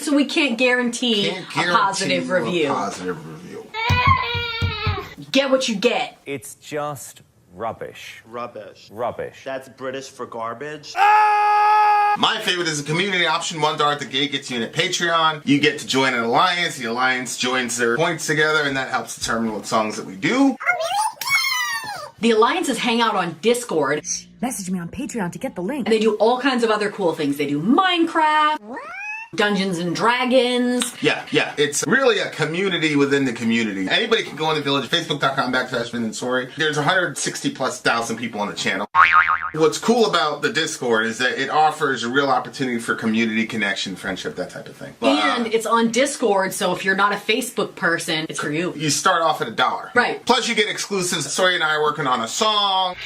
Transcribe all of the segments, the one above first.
so we can't guarantee a positive review. You get what you get. It's just rubbish. Rubbish. Rubbish. That's British for garbage. My favorite is the community option. $1 at the gate gets you in at Patreon. You get to join an alliance. The alliance joins their points together, and that helps determine what songs that we do. The alliances hang out on Discord. Message me on Patreon to get the link. And they do all kinds of other cool things. They do Minecraft, Dungeons and Dragons. Yeah. It's really a community within the community. Anybody can go in the village. Facebook.com/VinAndSori. There's 160,000+ people on the channel. What's cool about the Discord is that it offers a real opportunity for community connection, friendship, that type of thing. And it's on Discord, so if you're not a Facebook person, it's for you. You start off at $1. Right. Plus you get exclusives. Sori and I are working on a song.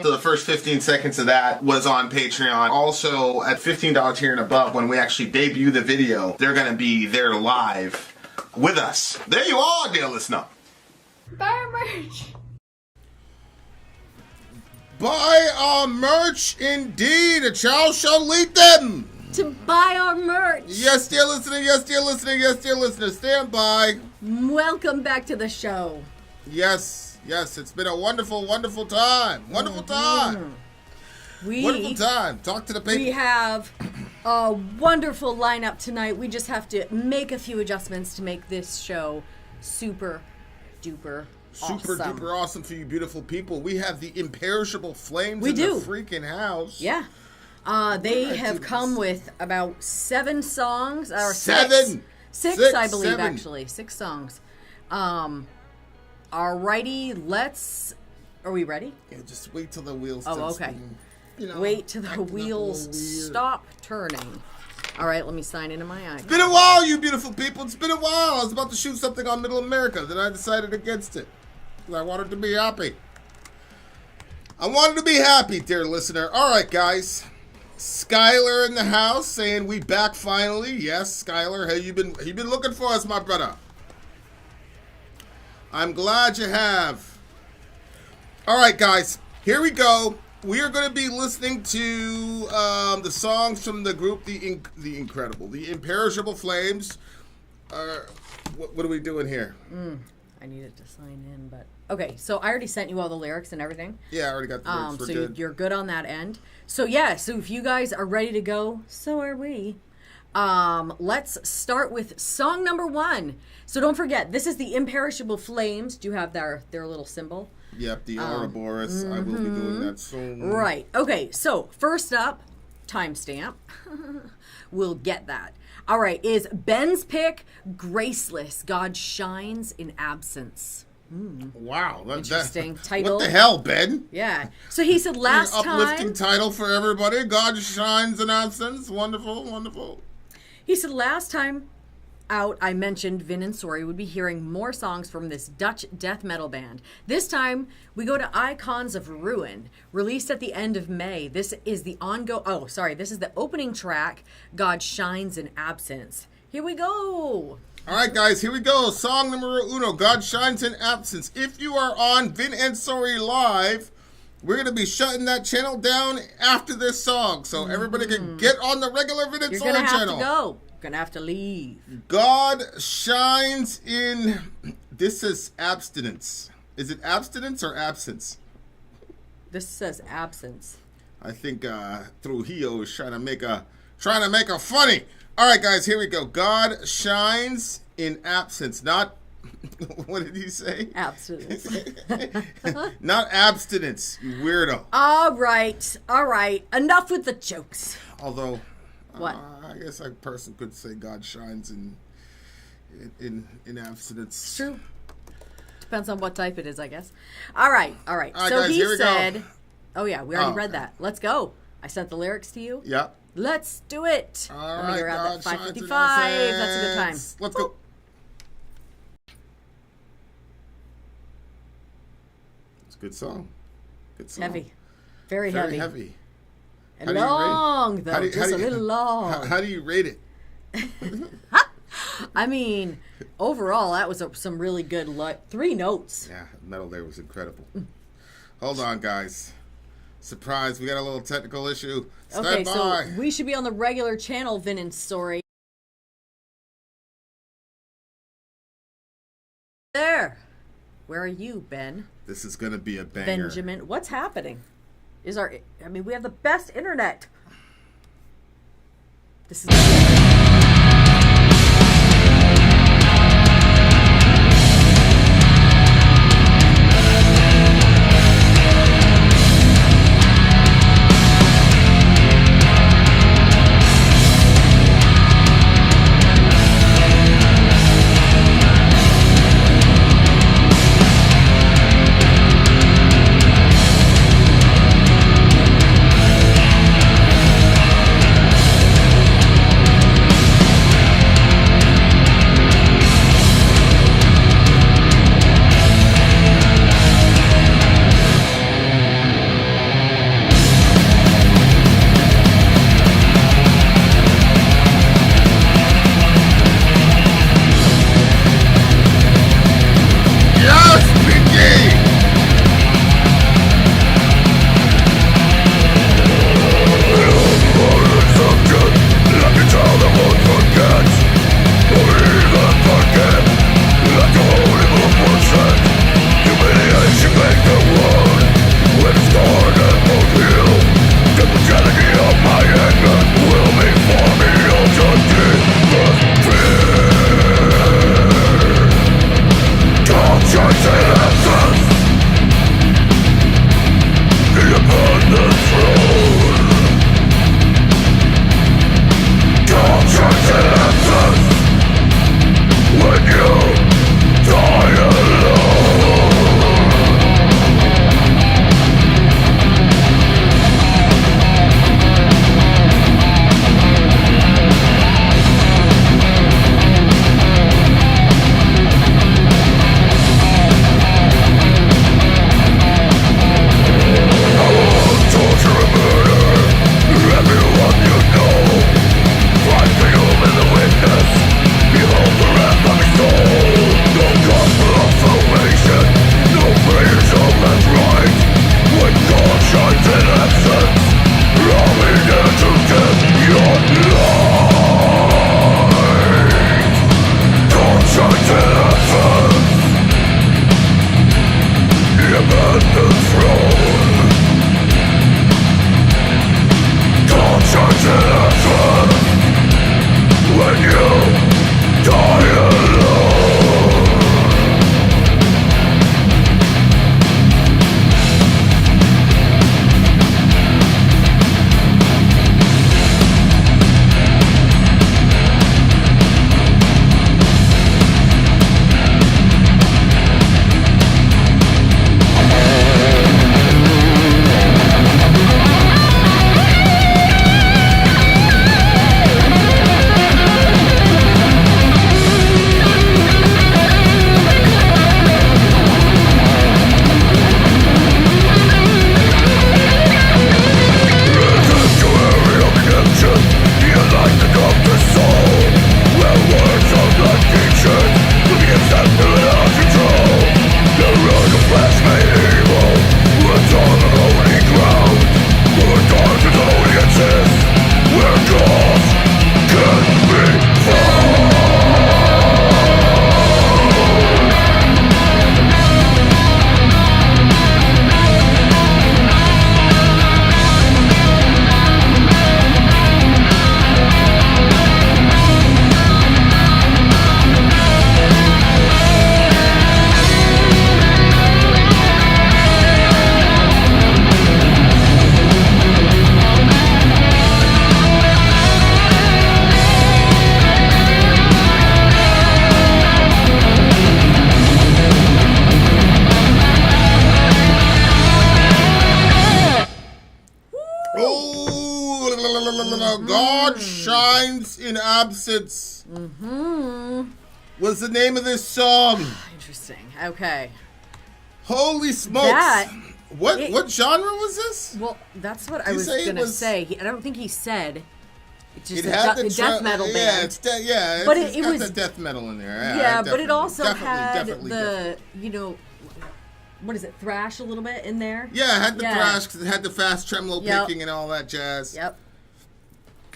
So the first 15 seconds of that was on Patreon. Also, at $15 tier and above, when we actually debut the video, they're going to be there live with us. There you are, dear listener. Buy our merch. Buy our merch, indeed. A child shall lead them. To buy our merch. Yes, dear listener. Yes, dear listener. Yes, dear listener. Stand by. Welcome back to the show. Yes, it's been a wonderful, wonderful time. Wonderful time. Wonderful time. Talk to the people. We have a wonderful lineup tonight. We just have to make a few adjustments to make this show super duper Super duper awesome for you beautiful people. We have the Imperishable Flames in the freaking house. Yeah. They have come with about 7 songs. Or Seven! Six, I believe, 7. actually. 6 songs. Alrighty, let's... Are we ready? Yeah, just wait till the wheels okay. Wait till the wheels stop turning. Alright, let me sign into my eye. It's been a while, you beautiful people. It's been a while. I was about to shoot something on Middle America, then I decided against it. I wanted to be happy. I wanted to be happy, dear listener. Alright, guys. Skylar in the house saying we back finally. Yes, Skylar. Hey, you been looking for us, my brother. I'm glad you have. Alright, guys. Here we go. We are going to be listening to the songs from the group The Imperishable Flames. What are we doing here? I needed to sign in, but... Okay, so I already sent you all the lyrics and everything. Yeah, I already got the lyrics. So you're good on that end. So yeah, so if you guys are ready to go, so are we. Let's start with song number 1. So don't forget, this is the Imperishable Flames. Do you have their little symbol? Yep, the Ouroboros. I will be doing that soon. Right. Okay, so first up, timestamp. We'll get that. All right, is Ben's pick, Graceless, God Shines in Absence. Wow. Interesting title. What the hell, Ben? Yeah. So he said last time... Uplifting title for everybody. God Shines in Absence. Wonderful, wonderful. He said last time out, I mentioned Vin and Sori would be hearing more songs from this Dutch death metal band. This time, we go to Icons of Ruin, released at the end of May. This is the this is the opening track, God Shines in Absence. Here we go. All right, guys, here we go. Song number 1, God Shines in Absence. If you are on Vin and Sori Live, we're going to be shutting that channel down after this song, so everybody can get on the regular Vin and Sori channel. You're going to have to go. Gonna have to leave. God shines in. This is abstinence. Is it abstinence or absence? This says absence. I think Trujillo is trying to make a funny. All right, guys, here we go. God shines in absence, not. What did he say? Abstinence. Not abstinence, you weirdo. All right. Enough with the jokes. Although. What? I guess a person could say God shines in abstinence. It's true. Depends on what type it is, I guess. All right. All right, so guys, he here we said, go. Oh yeah, we already read that. Let's go. I sent the lyrics to you. Yep. Let's do it. All Let me right, grab God that shines in 555. absence. That's a good time. Let's go. It's a good song. Good song. Heavy. Very Very heavy. heavy. And long, though. Just a little long. How do you rate it? I mean, overall, that was some really good 3 notes. Yeah, the metal there was incredible. Hold on, guys. Surprise, we got a little technical issue. Stand by. So we should be on the regular channel, Vin and Sori. Where are you, Ben? This is gonna be a banger. Benjamin, what's happening? We have the best internet. This is. God shines in absence. Was the name of this song? Interesting. Okay. Holy smokes! What genre was this? Well, that's what I was gonna say. I don't think he said. It's just death metal band. Yeah, but it was the death metal in there. Yeah, but it also had the what is it, thrash a little bit in there? Yeah, it had the thrash because it had the fast tremolo picking and all that jazz. Yep.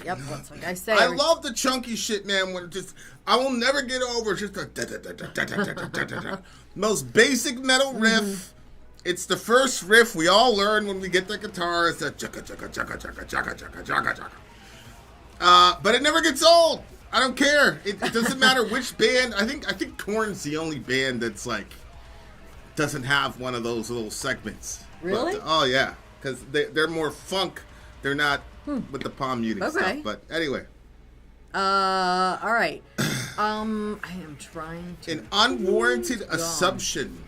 Yep, that's like I say. I love the chunky shit, man. When it just, I will never get over just the most basic metal riff. It's the first riff we all learn when we get the guitar. It's the chugga chugga chugga chugga chugga chugga chugga chugga. But it never gets old. I don't care. It doesn't matter which band. I think Korn's the only band that's like doesn't have one of those little segments. Really? But, oh yeah, because they're more funk. They're not with the palm muting stuff. But anyway. All right. I am trying to. An unwarranted assumption.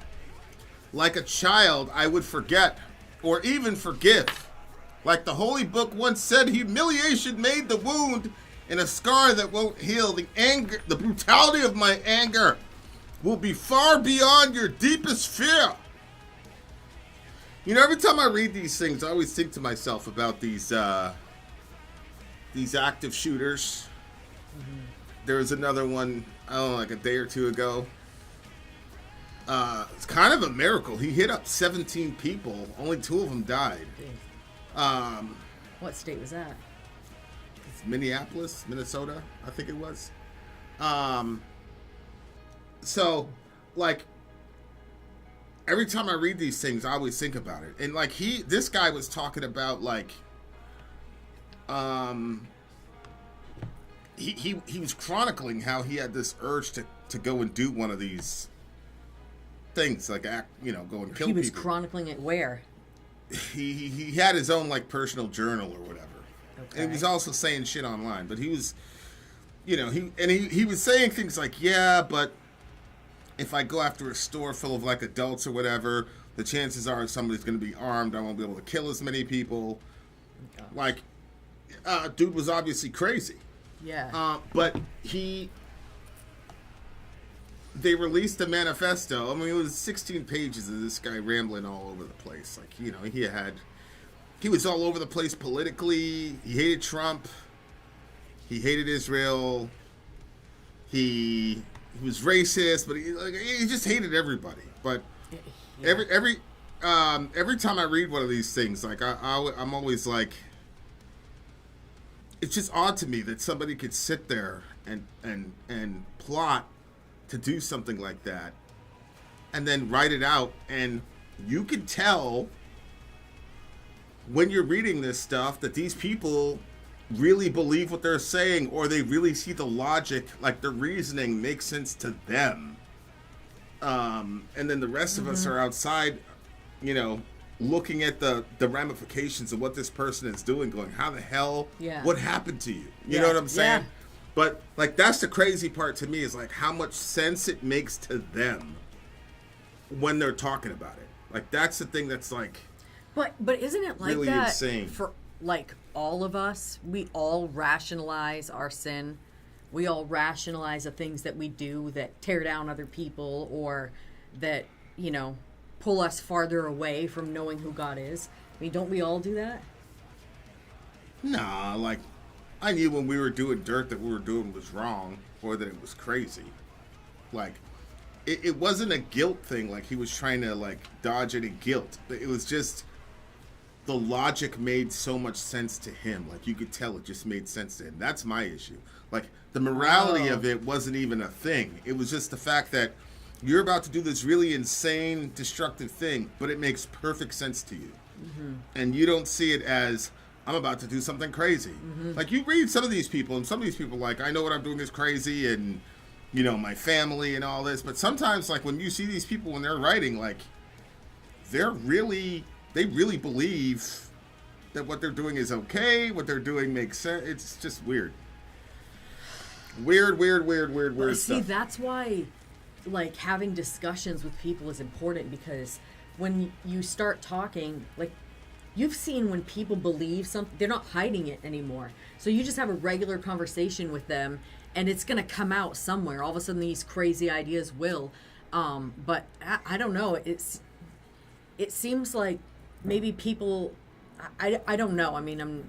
Like a child, I would forget or even forgive. Like the Holy Book once said, humiliation made the wound and a scar that won't heal. The anger, the brutality of my anger will be far beyond your deepest fear. You know, every time I read these things, I always think to myself about these active shooters. There was another one, I don't know, like a day or two ago. It's kind of a miracle. He hit up 17 people. Only 2 of them died. What state was that? It's Minneapolis, Minnesota, I think it was. So, like, every time I read these things, I always think about it. And, like, this guy was talking about, like, he was chronicling how he had this urge to go and do one of these things, like, go and kill people. He was chronicling it where? He had his own, like, personal journal or whatever. Okay. And he was also saying shit online, but he was, he was saying things like, yeah, but if I go after a store full of, like, adults or whatever, the chances are somebody's going to be armed. I won't be able to kill as many people. Oh. Like, dude was obviously crazy. Yeah. But they released a manifesto. I mean, it was 16 pages of this guy rambling all over the place. Like, he was all over the place politically. He hated Trump. He hated Israel. He was racist, but he just hated everybody. But every time I read one of these things, like I'm always like, it's just odd to me that somebody could sit there and plot to do something like that and then write it out, and you could tell when you're reading this stuff that these people really believe what they're saying, or they really see the logic, like the reasoning makes sense to them, and then the rest of us are outside, looking at the ramifications of what this person is doing, going, how the hell, what happened to you? You know what I'm saying? Yeah. But, like, that's the crazy part to me, is, like, how much sense it makes to them when they're talking about it. Like, that's the thing that's, like, But isn't it like really that insane. For, like, all of us? We all rationalize our sin. We all rationalize the things that we do that tear down other people, or that, pull us farther away from knowing who God is. I mean, don't we all do that? nah, like, I knew when we were doing dirt that what we were doing was wrong, or that it was crazy. Like, it wasn't a guilt thing, like he was trying to, like, dodge any guilt. It was just the logic made so much sense to him. Like, you could tell it just made sense to him. That's my issue. Like, the morality of it wasn't even a thing. It was just the fact that you're about to do this really insane, destructive thing, but it makes perfect sense to you. Mm-hmm. And you don't see it as, I'm about to do something crazy. Mm-hmm. Like, you read some of these people, and some of these people are like, I know what I'm doing is crazy, and, my family and all this. But sometimes, like, when you see these people when they're writing, like, they really believe that what they're doing is okay, what they're doing makes sense. It's just weird. Weird See, stuff. that's why, like, having discussions with people is important, because when you start talking, like, you've seen when people believe something, they're not hiding it anymore. So you just have a regular conversation with them, and it's going to come out somewhere. All of a sudden, these crazy ideas will. But I don't know. It seems like maybe people, I don't know. I mean,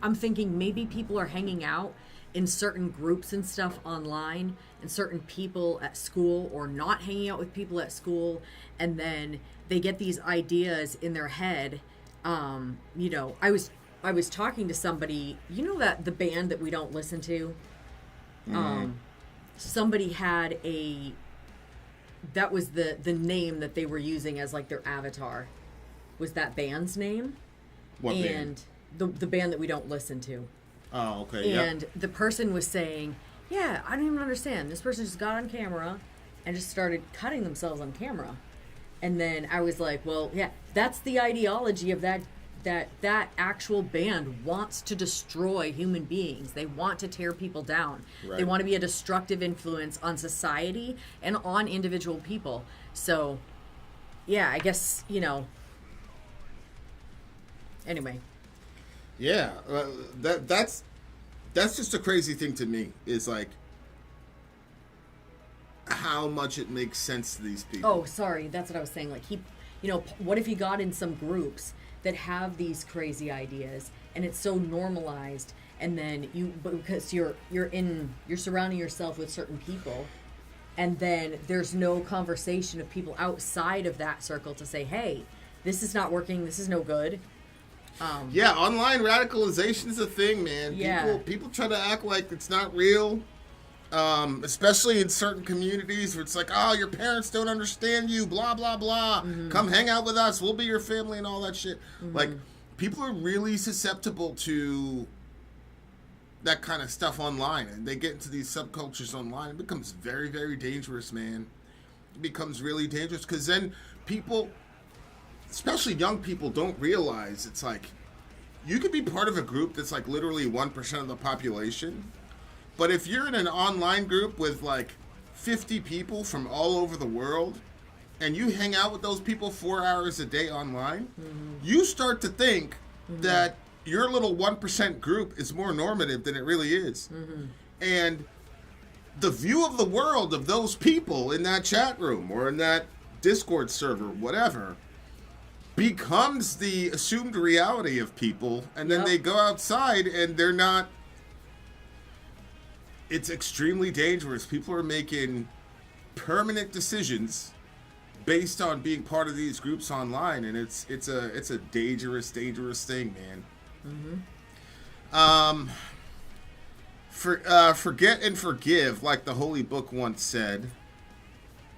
I'm thinking maybe people are hanging out in certain groups and stuff online, and certain people at school, or not hanging out with people at school, and then they get these ideas in their head. I was I was talking to somebody, you know that the band that we don't listen to? Somebody had that was the name that they were using as like their avatar. Was that band's name? What and band? The band that we don't listen to. Oh, okay. And the person was saying, yeah, I don't even understand. This person just got on camera and just started cutting themselves on camera. And then I was like, well, yeah, that's the ideology of that actual band wants to destroy human beings. They want to tear people down. Right. They want to be a destructive influence on society and on individual people. So, yeah, I guess, anyway. Yeah, that's just a crazy thing to me, is like how much it makes sense to these people. Oh, sorry, that's what I was saying. Like what if he got in some groups that have these crazy ideas and it's so normalized, and then because you're surrounding yourself with certain people, and then there's no conversation of people outside of that circle to say, hey, this is not working, this is no good. Yeah, online radicalization is a thing, man. Yeah. People try to act like it's not real, especially in certain communities where it's like, oh, your parents don't understand you, blah, blah, blah. Come hang out with us. We'll be your family and all that shit. Like, people are really susceptible to that kind of stuff online, and they get into these subcultures online. It becomes very, very dangerous, man. It becomes really dangerous because then people, especially young people, don't realize it's like you could be part of a group that's like literally 1% of the population, but if you're in an online group with like 50 people from all over the world and you hang out with those people 4 hours a day online, you start to think that your little 1% group is more normative than it really is. And the view of the world of those people in that chat room or in that Discord server, whatever, becomes the assumed reality of people, and then they go outside and they're not. It's extremely dangerous. People are making permanent decisions based on being part of these groups online, and it's a dangerous thing, man. Forget and forgive, like the Holy Book once said.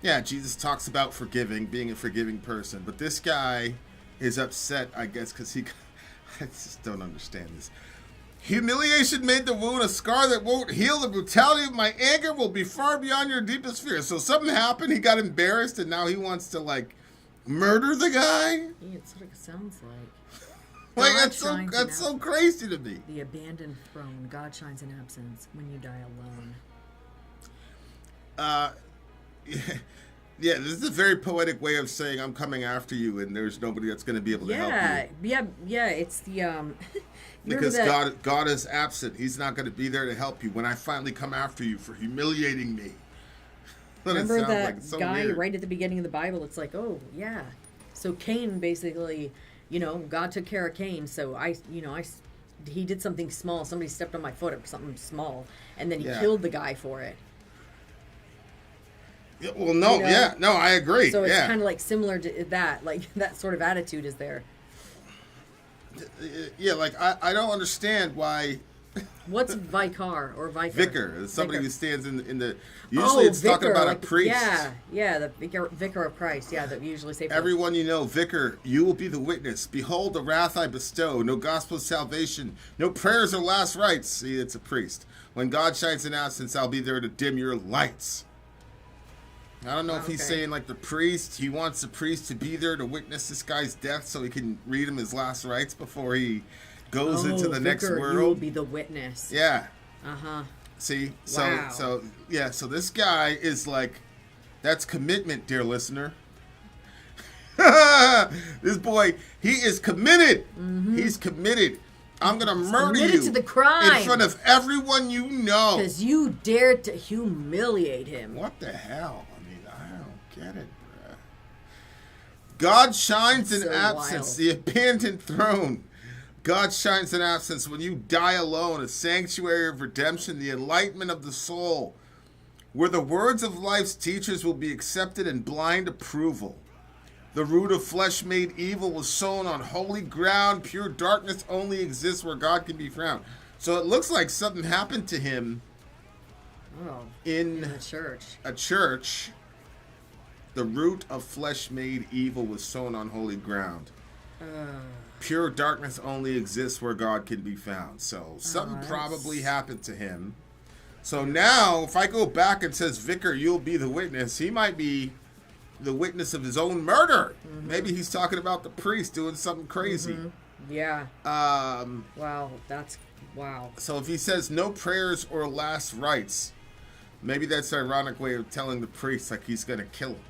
Yeah, Jesus talks about forgiving, being a forgiving person, but this guy is upset, I guess, because I just don't understand this. Humiliation made the wound a scar that won't heal. The brutality of my anger will be far beyond your deepest fear. So something happened, he got embarrassed, and now he wants to, like, murder the guy? Yeah, it's what it sounds like. Like, that's so crazy to me. The abandoned throne. God shines in absence when you die alone. Yeah, this is a very poetic way of saying I'm coming after you, and there's nobody that's going to be able to help you. Yeah. It's the because God is absent. He's not going to be there to help you when I finally come after you for humiliating me. Remember that guy weird. Right at the beginning of the Bible? It's like, oh yeah. So Cain basically, God took care of Cain. So he did something small. Somebody stepped on my foot or something small, and then he killed the guy for it. Well, no, no, I agree. So it's kind of like similar to that, like that sort of attitude is there. Yeah, like I don't understand why. What's vicar or vicar? Vicar is somebody who stands in the. Usually, it's vicar, talking about like, a priest. Yeah, the vicar of Christ. Yeah, that we usually say. Everyone you know, vicar, you will be the witness. Behold, the wrath I bestow. No gospel of salvation. No prayers or last rites. See, it's a priest. When God shines in absence, I'll be there to dim your lights. I don't know if he's saying like the priest. He wants the priest to be there to witness this guy's death so he can read him his last rites before he goes into the next world. You will be the witness. Yeah. Uh-huh. See? Wow. So this guy is like, that's commitment, dear listener. This boy, he is committed. Mm-hmm. He's committed. I'm going to murder you to the crime in front of everyone you know. Because you dared to humiliate him. What the hell? I don't get it, bruh. God shines in absence, the abandoned throne. God shines in absence when you die alone, a sanctuary of redemption, the enlightenment of the soul, where the words of life's teachers will be accepted in blind approval. The root of flesh made evil was sown on holy ground. Pure darkness only exists where God can be found. So it looks like something happened to him in a church. A church. The root of flesh made evil was sown on holy ground. Pure darkness only exists where God can be found. So something probably happened to him. So now, if I go back and says, Vicar, you'll be the witness, he might be the witness of his own murder. Maybe he's talking about the priest doing something crazy. Yeah. Wow, that's wow. So if he says no prayers or last rites, maybe that's an ironic way of telling the priest like he's gonna kill him.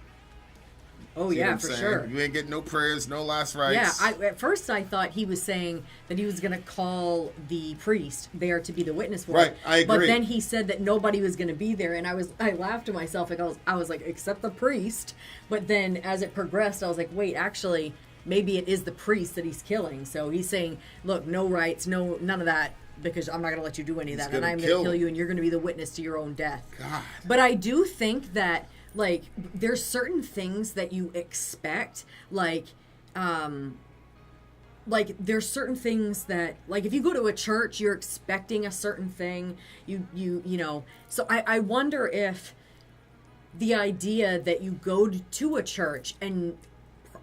Oh, See yeah, for sure. You ain't getting no prayers, no last rites. Yeah, at first I thought he was saying that he was going to call the priest there to be the witness for it. I agree. But then he said that nobody was going to be there, and I laughed to myself. I was like, except the priest. But then as it progressed, I was like, wait, actually, maybe it is the priest that he's killing. So he's saying, look, no rights, none of that, because I'm not going to let you do any of that, and I'm going to kill you, and you're going to be the witness to your own death. God. But I do think that, like, there's certain things that you expect, like there's certain things that, like, if you go to a church, you're expecting a certain thing, you know, so I wonder if the idea that you go to a church and,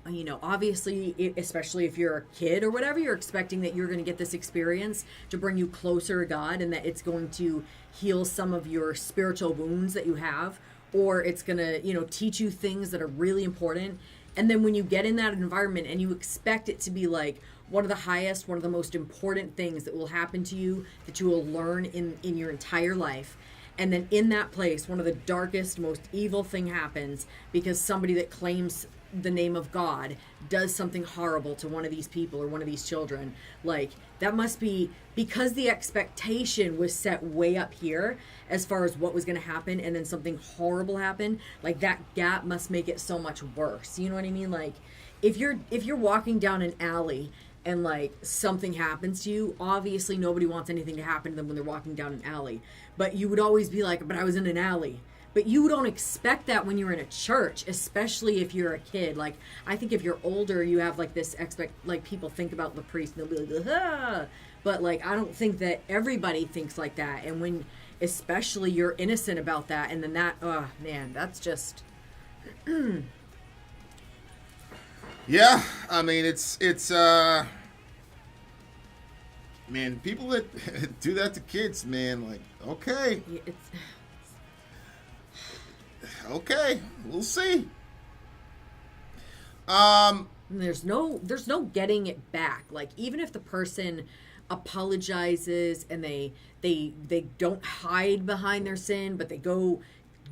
you know, obviously, especially if you're a kid or whatever, you're expecting that you're going to get this experience to bring you closer to God, and that it's going to heal some of your spiritual wounds that you have, or it's going to, you know, teach you things that are really important. And then when you get in that environment and you expect it to be like one of the highest, one of the most important things that will happen to you, that you will learn in your entire life. And then in that place, one of the darkest, most evil thing happens because somebody that claims the name of God does something horrible to one of these people or one of these children. Like, that must be because the expectation was set way up here as far as what was going to happen, and then something horrible happened. Like, that gap must make it so much worse. You know what I mean? Like, if you're walking down an alley and, like, something happens to you, obviously nobody wants anything to happen to them when they're walking down an alley. But you would always be like, but I was in an alley. But you don't expect that when you're in a church, especially if you're a kid. Like, I think if you're older, you have, like, this like, people think about the priest and they'll be like, ah. But, like, I don't think that everybody thinks like that. And when, especially, you're innocent about that, and then that, oh, man, that's just... Yeah, I mean, it's man, people that do that to kids, man, like, okay. It's... Okay, we'll see. There's no getting it back. Like, even if the person apologizes and they don't hide behind their sin, but they go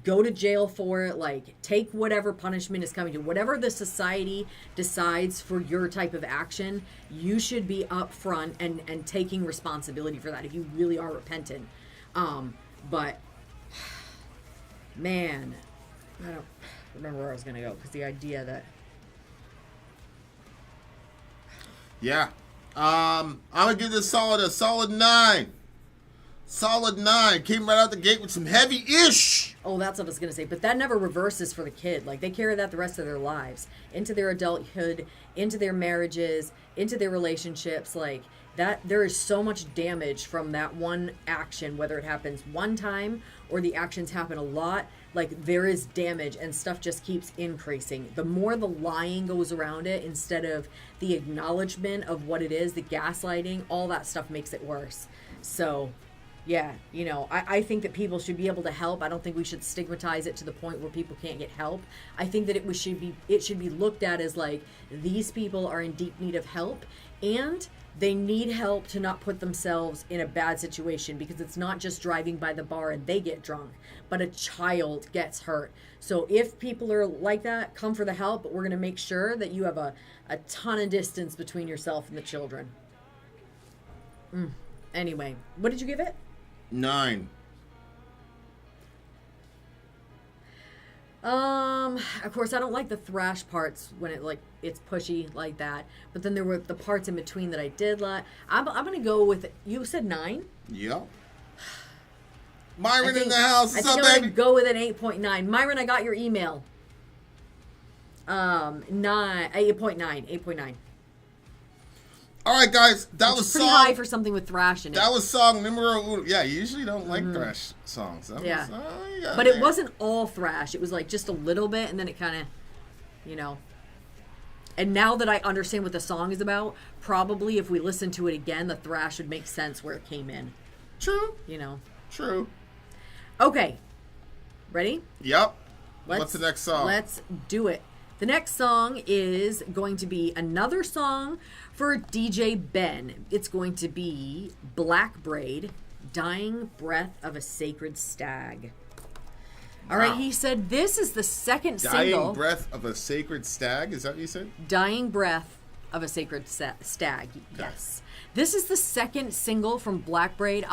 to jail for it, like, take whatever punishment is coming to whatever the society decides for your type of action, you should be upfront and taking responsibility for that if you really are repentant. But man, I don't remember where I was going to go, because the idea that... Yeah. I'm going to give this a solid 9. Solid 9. Came right out the gate with some heavy-ish. Oh, that's what I was going to say. But that never reverses for the kid. Like, they carry that the rest of their lives. Into their adulthood, into their marriages, into their relationships. Like, that, there is so much damage from that one action, whether it happens one time or the actions happen a lot. Like, there is damage, and stuff just keeps increasing. The more the lying goes around it, instead of the acknowledgement of what it is, the gaslighting, all that stuff makes it worse. So, yeah, you know, I think that people should be able to help. I don't think we should stigmatize it to the point where people can't get help. I think that it should be looked at as, like, these people are in deep need of help, and they need help to not put themselves in a bad situation, because it's not just driving by the bar and they get drunk, but a child gets hurt. So if people are like that, come for the help, but we're going to make sure that you have a ton of distance between yourself and the children. Anyway, what did you give it? 9. Of course, I don't like the thrash parts when it's pushy like that. But then there were the parts in between that I did like. I'm gonna go with, you said 9? Yep. Myron in the house. What's up, I'm baby? gonna go with an 8.9. Myron, I got your email. 8.9. All right, guys, that Which was is pretty song. high for something with thrash in it. That was song numero uno. Yeah, you usually don't like thrash songs. That Yeah. was, you got But it there. wasn't all thrash. It was like just a little bit, and then it kind of, And now that I understand what the song is about, probably if we listen to it again, the thrash would make sense where it came in. True. True. Okay. Ready? Yep. What's the next song? Let's do it. The next song is going to be another song for DJ Ben. It's going to be Blackbraid, Dying Breath of a Sacred Stag. All right, he said this is the second single. Dying Breath of a Sacred Stag? Is that what you said? Dying Breath of a Sacred Stag. Yes. This is the second single from Blackbraid.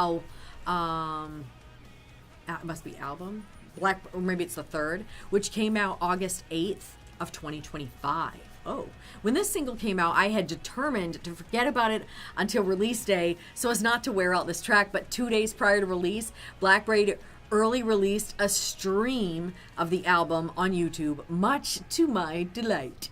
It must be album. Or maybe it's the third, which came out August 8th of 2025. Oh, when this single came out, I had determined to forget about it until release day so as not to wear out this track, but 2 days prior to release, Blackbraid early released a stream of the album on YouTube, much to my delight.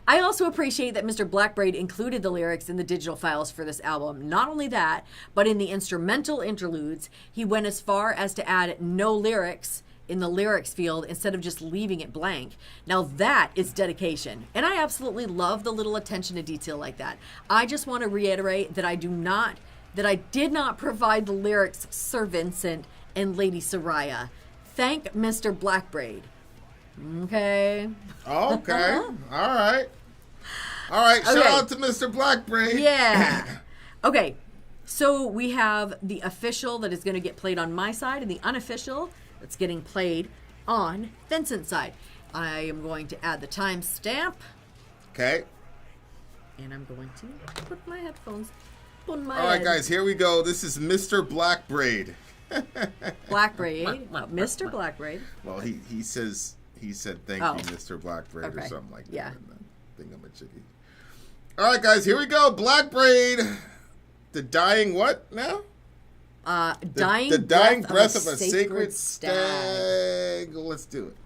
I also appreciate that Mr. Blackbraid included the lyrics in the digital files for this album. Not only that, but in the instrumental interludes, he went as far as to add no lyrics in the lyrics field instead of just leaving it blank. Now that is dedication. And I absolutely love the little attention to detail like that. I just want to reiterate that I did not provide the lyrics, Sir Vincent and Lady Soraya. Thank Mr. Blackbraid. Okay. Okay. All right. Shout out to Mr. Blackbraid. Yeah. Okay. So we have the official that is going to get played on my side and the unofficial that's getting played on Vincent's side. I am going to add the timestamp. Okay. And I'm going to put my headphones on my All right, head. guys, here we go. This is Mr. Blackbraid. Blackbraid. Mr. Blackbraid. Well, he said thank Oh. you, Mr. Blackbraid, or Okay. something like that. Yeah. in the thingamajiggy. All right, guys, here we go. Blackbraid. The dying what now? Dying the dying breath of a sacred sacred stag. Let's do it.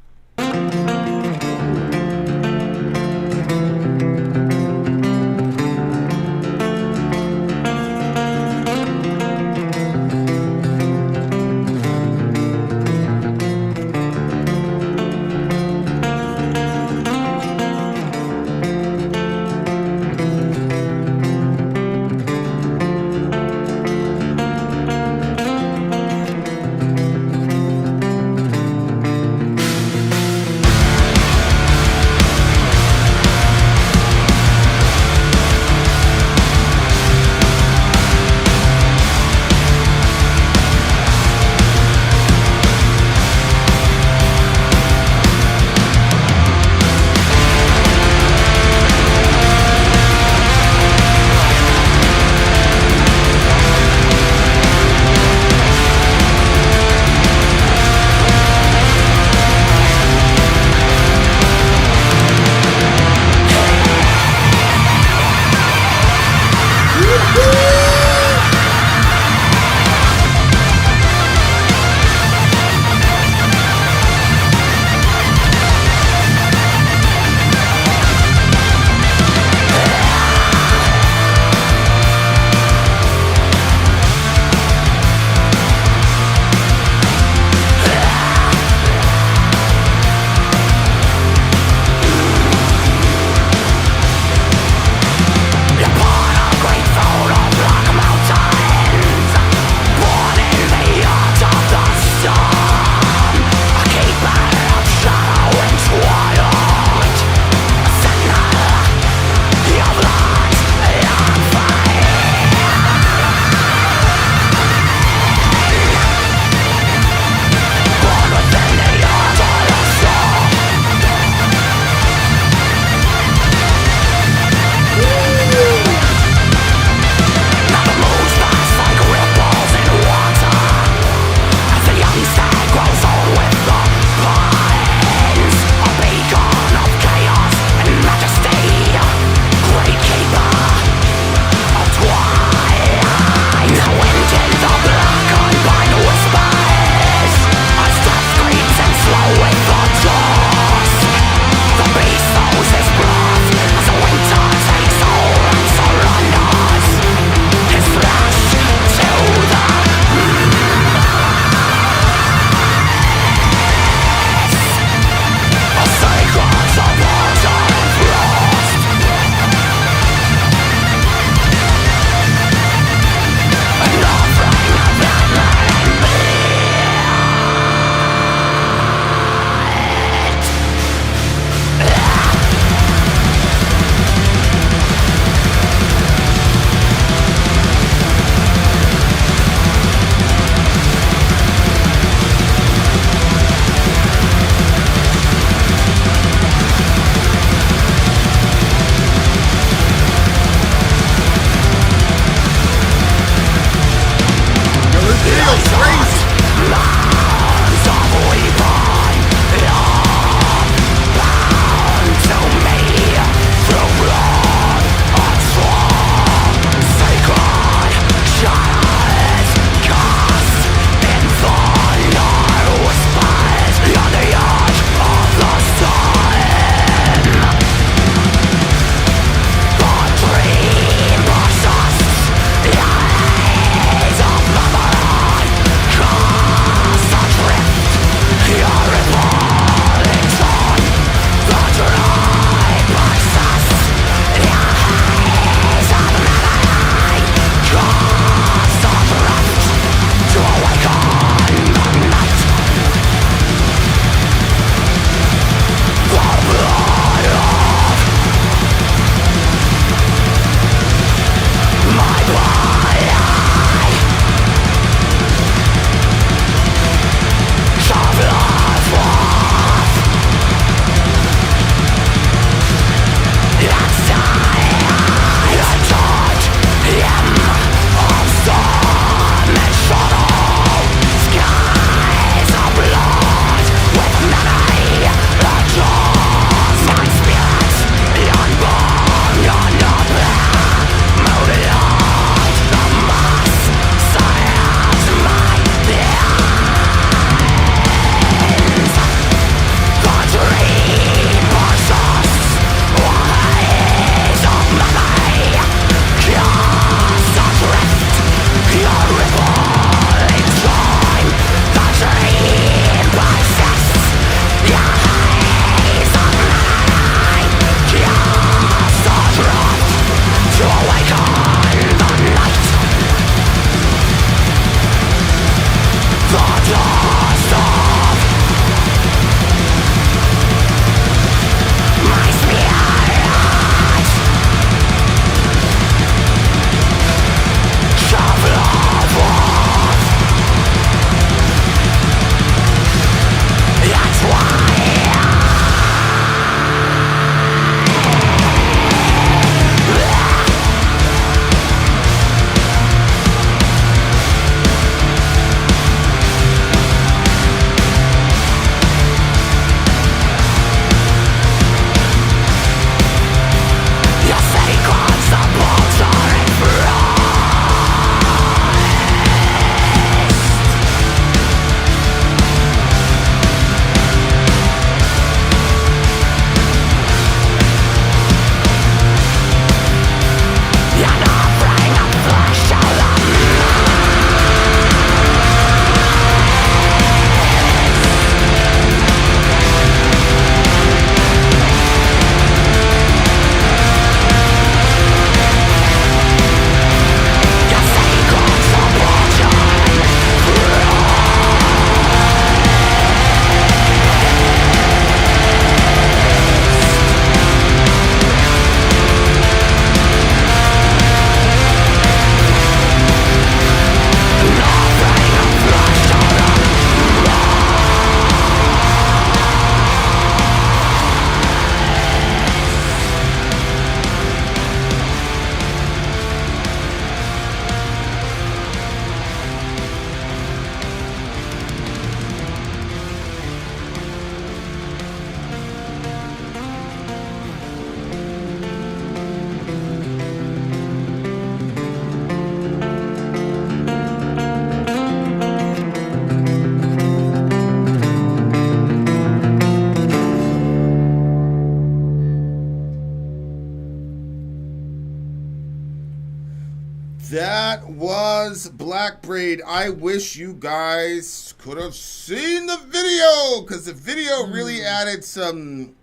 That was Blackbraid. I wish you guys could have seen the video, because the video really added some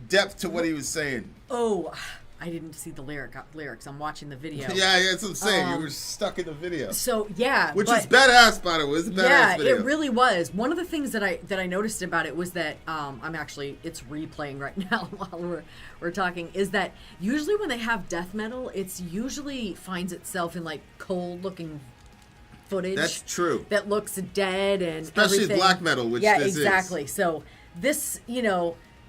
depth to what he was saying. Oh, I didn't see the lyrics. I'm watching the video. Yeah, that's what I'm saying. You were stuck in the video. So yeah, which was badass, by the way. It was a badass video. It really was. One of the things that I noticed about it was that it's replaying right now while we're talking, is that usually when they have death metal, it's usually finds itself in like cold looking footage. That's true. That looks dead and especially everything. black metal, which this exactly. is. So this,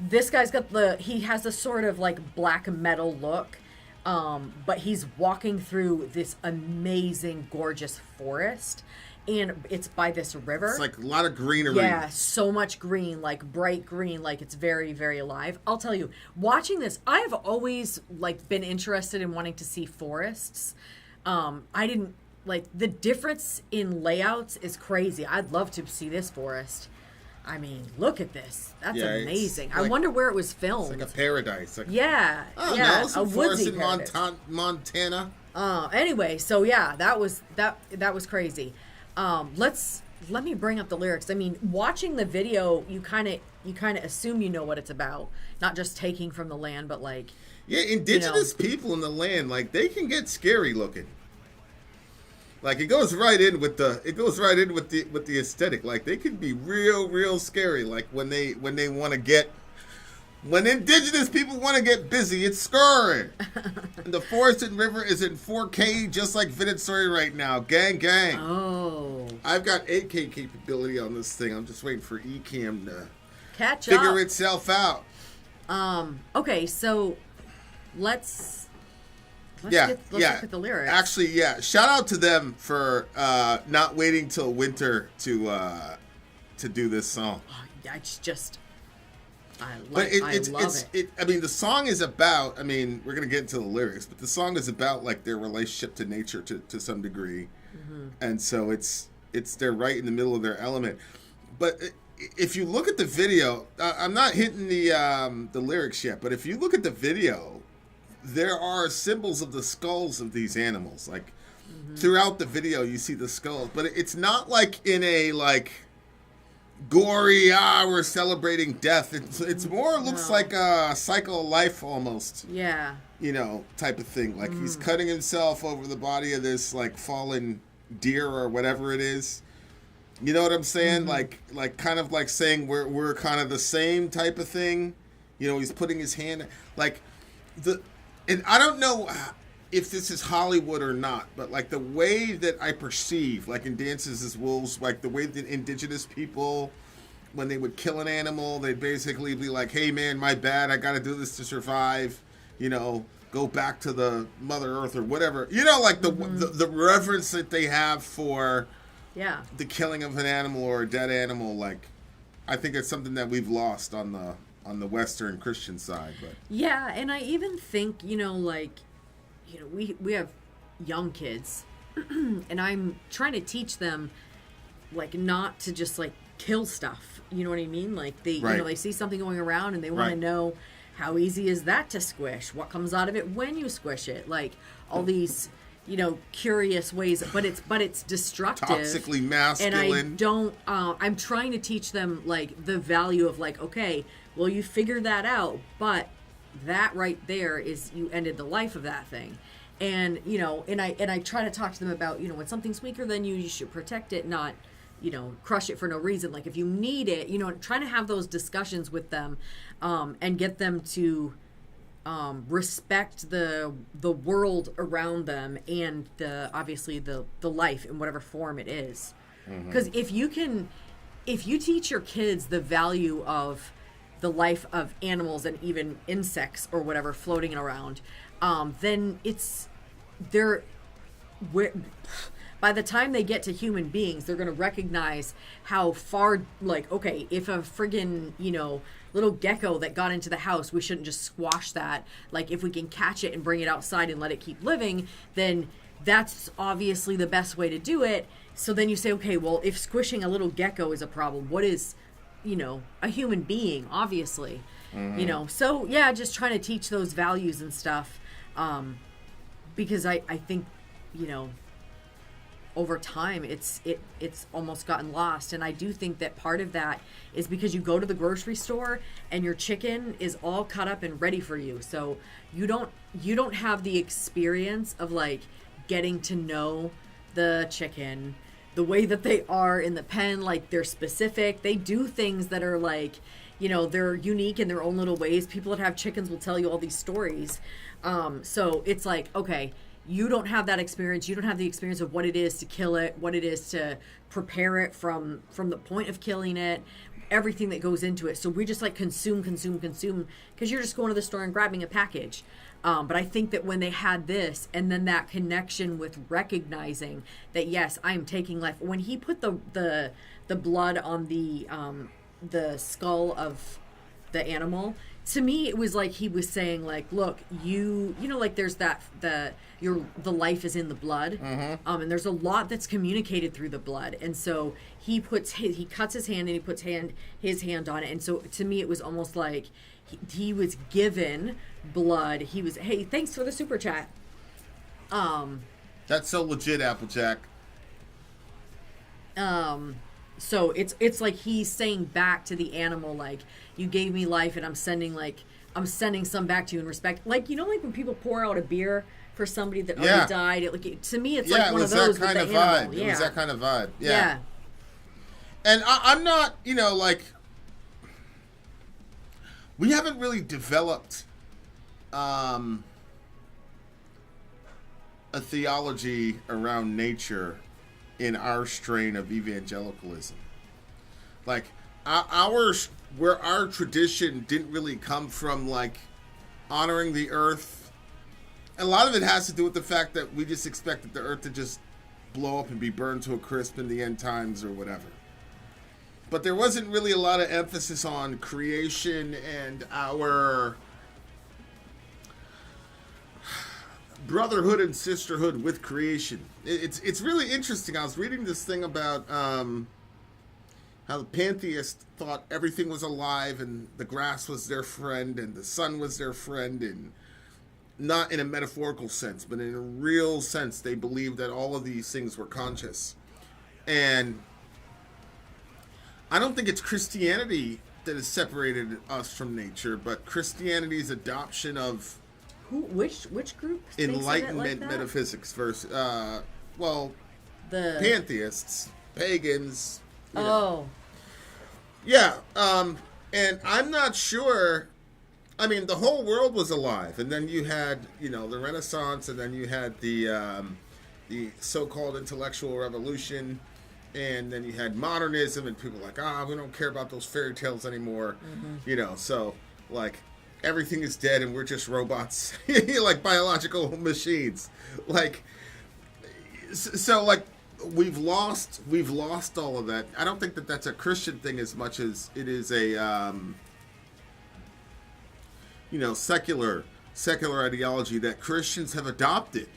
this guy's got he has a sort of like black metal look, but he's walking through this amazing, gorgeous forest, and it's by this river. It's like a lot of greenery. Yeah, so much green, like bright green, like it's very, very alive. I'll tell you, watching this, I have always like been interested in wanting to see forests. I didn't like the difference in layouts is crazy. I'd love to see this forest. I mean, look at this. That's amazing. I wonder where it was filmed. It's like a paradise. Like, yeah. I don't know, some forest in Montana. Anyway, so yeah, that was crazy. Let me bring up the lyrics. I mean, watching the video, you kind of assume you know what it's about, not just taking from the land, but like indigenous people in the land, like they can get scary looking. Like it goes right in with the aesthetic. Like they can be real scary. Like when indigenous people want to get busy, it's scary. And the forest and river is in 4K, just like Vin and Sori right now. Gang. Oh. I've got 8K capability on this thing. I'm just waiting for Ecamm to figure itself out. Okay, so let's look at the lyrics. Actually, yeah. Shout out to them for not waiting till winter to do this song. I love it. I mean, the song is about. I mean, we're gonna get into the lyrics, but the song is about like their relationship to nature to some degree, and so it's they're right in the middle of their element. But if you look at the video, I'm not hitting the lyrics yet, but if you look at the video, there are symbols of the skulls of these animals. Like throughout the video you see the skulls, but it's not like in a like gory we're celebrating death. It's more looks like a cycle of life almost. Yeah. You know, type of thing. Like he's cutting himself over the body of this like fallen deer or whatever it is. You know what I'm saying? Like kind of like saying we're kind of the same type of thing. You know, he's putting his hand like and I don't know if this is Hollywood or not, but like the way that I perceive, like in Dances as Wolves, like the way that indigenous people, when they would kill an animal, they'd basically be like, hey man, my bad, I gotta do this to survive, you know, go back to the Mother Earth or whatever. You know, like the reverence that they have for the killing of an animal or a dead animal, like I think it's something that we've lost on the Western Christian side. But yeah, and I even think, you know, like, you know, we have young kids, and I'm trying to teach them, like, not to just like kill stuff. You know what I mean? Like they, you know, they see something going around and they want to know how easy is that to squish? What comes out of it when you squish it? Like all these, you know, curious ways, but it's destructive, toxically masculine. And I don't. I'm trying to teach them like the value of like, okay, well, you figure that out, but that right there is you ended the life of that thing. And you know, and I try to talk to them about, you know, when something's weaker than you should protect it, not, you know, crush it for no reason. Like if you need it, you know, trying to have those discussions with them, and get them to respect the world around them and obviously the life in whatever form it is. Because if you teach your kids the value of the life of animals and even insects or whatever floating around, then by the time they get to human beings, they're going to recognize how far, like, okay, if a friggin', you know, little gecko that got into the house, we shouldn't just squash that. Like, if we can catch it and bring it outside and let it keep living, then that's obviously the best way to do it. So then you say, okay, well, if squishing a little gecko is a problem, what is, you know, a human being, obviously. You know, so, yeah, just trying to teach those values and stuff, because I think, you know, over time it's almost gotten lost. And I do think that part of that is because you go to the grocery store and your chicken is all cut up and ready for you, so you don't have the experience of like getting to know the chicken the way that they are in the pen. Like they're specific, they do things that are like, you know, they're unique in their own little ways. People that have chickens will tell you all these stories, so it's like, okay, you don't have that experience. You don't have the experience of what it is to kill it, what it is to prepare it from the point of killing it, everything that goes into it. So we just like consume, because you're just going to the store and grabbing a package. But I think that when they had this, and then that connection with recognizing that, yes, I am taking life. When he put the blood on the skull of the animal, to me it was like he was saying, like, look, you know, like there's that the life is in the blood, and there's a lot that's communicated through the blood, and so he cuts his hand and he puts his hand on it, and so to me it was almost like he was given blood. He was, hey, thanks for the super chat. That's so legit, Applejack. So it's like he's saying back to the animal, like, you gave me life and I'm sending some back to you in respect. Like, you know, like when people pour out a beer for somebody that already died, to me it's like one of those with the animal. It was that kind of vibe. Yeah. And I'm not, you know, like, we haven't really developed a theology around nature in our strain of evangelicalism. Like, where our tradition didn't really come from, like, honoring the earth. And a lot of it has to do with the fact that we just expected the earth to just blow up and be burned to a crisp in the end times or whatever. But there wasn't really a lot of emphasis on creation and our brotherhood and sisterhood with creation. It's really interesting. I was reading this thing about how the pantheists thought everything was alive and the grass was their friend and the sun was their friend, and not in a metaphorical sense, but in a real sense, they believed that all of these things were conscious. And I don't think it's Christianity that has separated us from nature, but Christianity's adoption of Which group? Enlightenment metaphysics versus, the pantheists, pagans. Yeah, and I'm not sure. I mean, the whole world was alive, and then you had, the Renaissance, and then you had the so-called intellectual revolution, and then you had modernism, and people were like, we don't care about those fairy tales anymore, so, like, everything is dead, and we're just robots, like biological machines, like, so, like, we've lost all of that. I don't think that that's a Christian thing as much as it is a, secular ideology that Christians have adopted.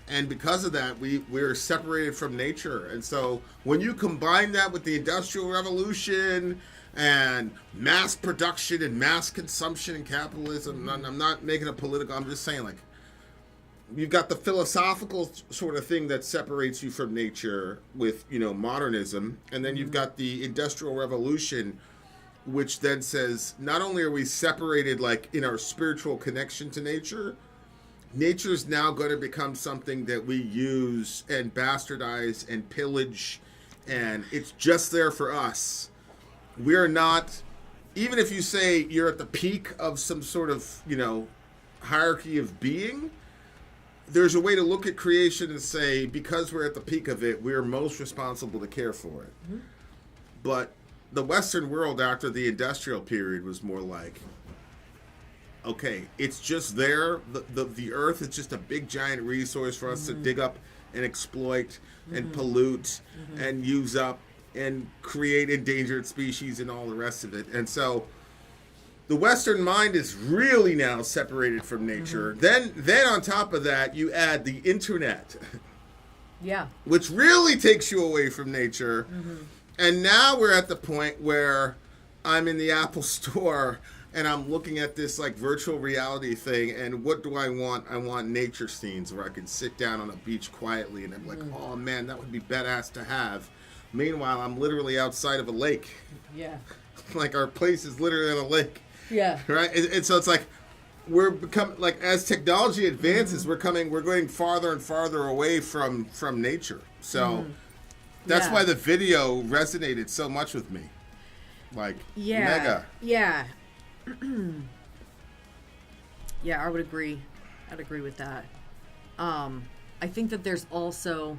And because of that, we're separated from nature. And so when you combine that with the Industrial Revolution and mass production and mass consumption and capitalism, I'm not making it political, I'm just saying, like, you've got the philosophical sort of thing that separates you from nature with, modernism. And then you've got the Industrial Revolution, which then says, not only are we separated, like, in our spiritual connection to nature, nature's now going to become something that we use and bastardize and pillage, and it's just there for us. We're not, even if you say you're at the peak of some sort of, hierarchy of being, there's a way to look at creation and say, because we're at the peak of it, we're most responsible to care for it. Mm-hmm. But the Western world after the industrial period was more like, okay, it's just there. The earth is just a big giant resource for us to dig up and exploit and pollute and use up and create endangered species and all the rest of it. And so the Western mind is really now separated from nature. Then on top of that, you add the internet. Yeah. Which really takes you away from nature. And now we're at the point where I'm in the Apple store and I'm looking at this like virtual reality thing, and what do I want? I want nature scenes where I can sit down on a beach quietly, and I'm like, oh man, that would be badass to have. Meanwhile, I'm literally outside of a lake. Yeah. Like our place is literally on a lake. Yeah. Right? And so it's like, we're becoming, like, as technology advances, we're going farther and farther away from nature. So that's why the video resonated so much with me. Like, mega. Yeah. Yeah, I would agree. I'd agree with that. I think that there's also,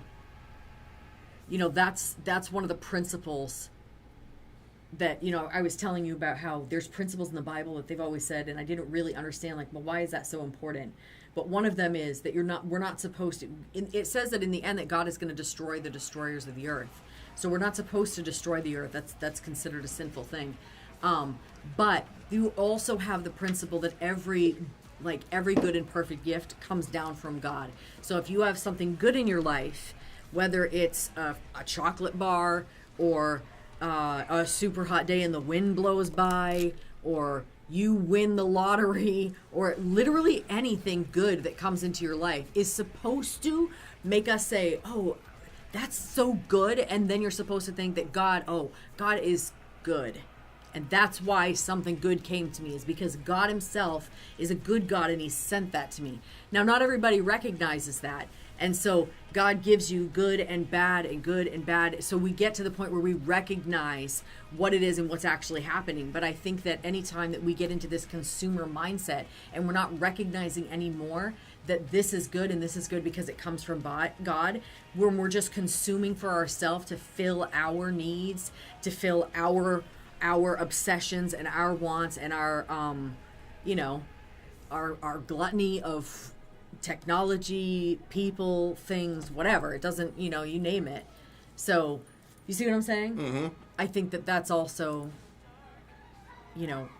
that's one of the principles that, I was telling you about how there's principles in the Bible that they've always said, and I didn't really understand, like, well, why is that so important? But one of them is that we're not supposed to, it says that in the end that God is going to destroy the destroyers of the earth. So we're not supposed to destroy the earth. That's considered a sinful thing. But you also have the principle that every good and perfect gift comes down from God. So if you have something good in your life, whether it's a chocolate bar or a super hot day and the wind blows by, or you win the lottery, or literally anything good that comes into your life is supposed to make us say, oh, that's so good. And then you're supposed to think that God is good. And that's why something good came to me, is because God himself is a good God and he sent that to me. Now, not everybody recognizes that. And so God gives you good and bad and good and bad. So we get to the point where we recognize what it is and what's actually happening. But I think that anytime that we get into this consumer mindset and we're not recognizing anymore that this is good and this is good because it comes from God, when we're just consuming for ourselves to fill our needs, to fill our obsessions and our wants and our gluttony of technology, people, things, whatever. It doesn't, you name it. So, you see what I'm saying? Mm-hmm. I think that that's also,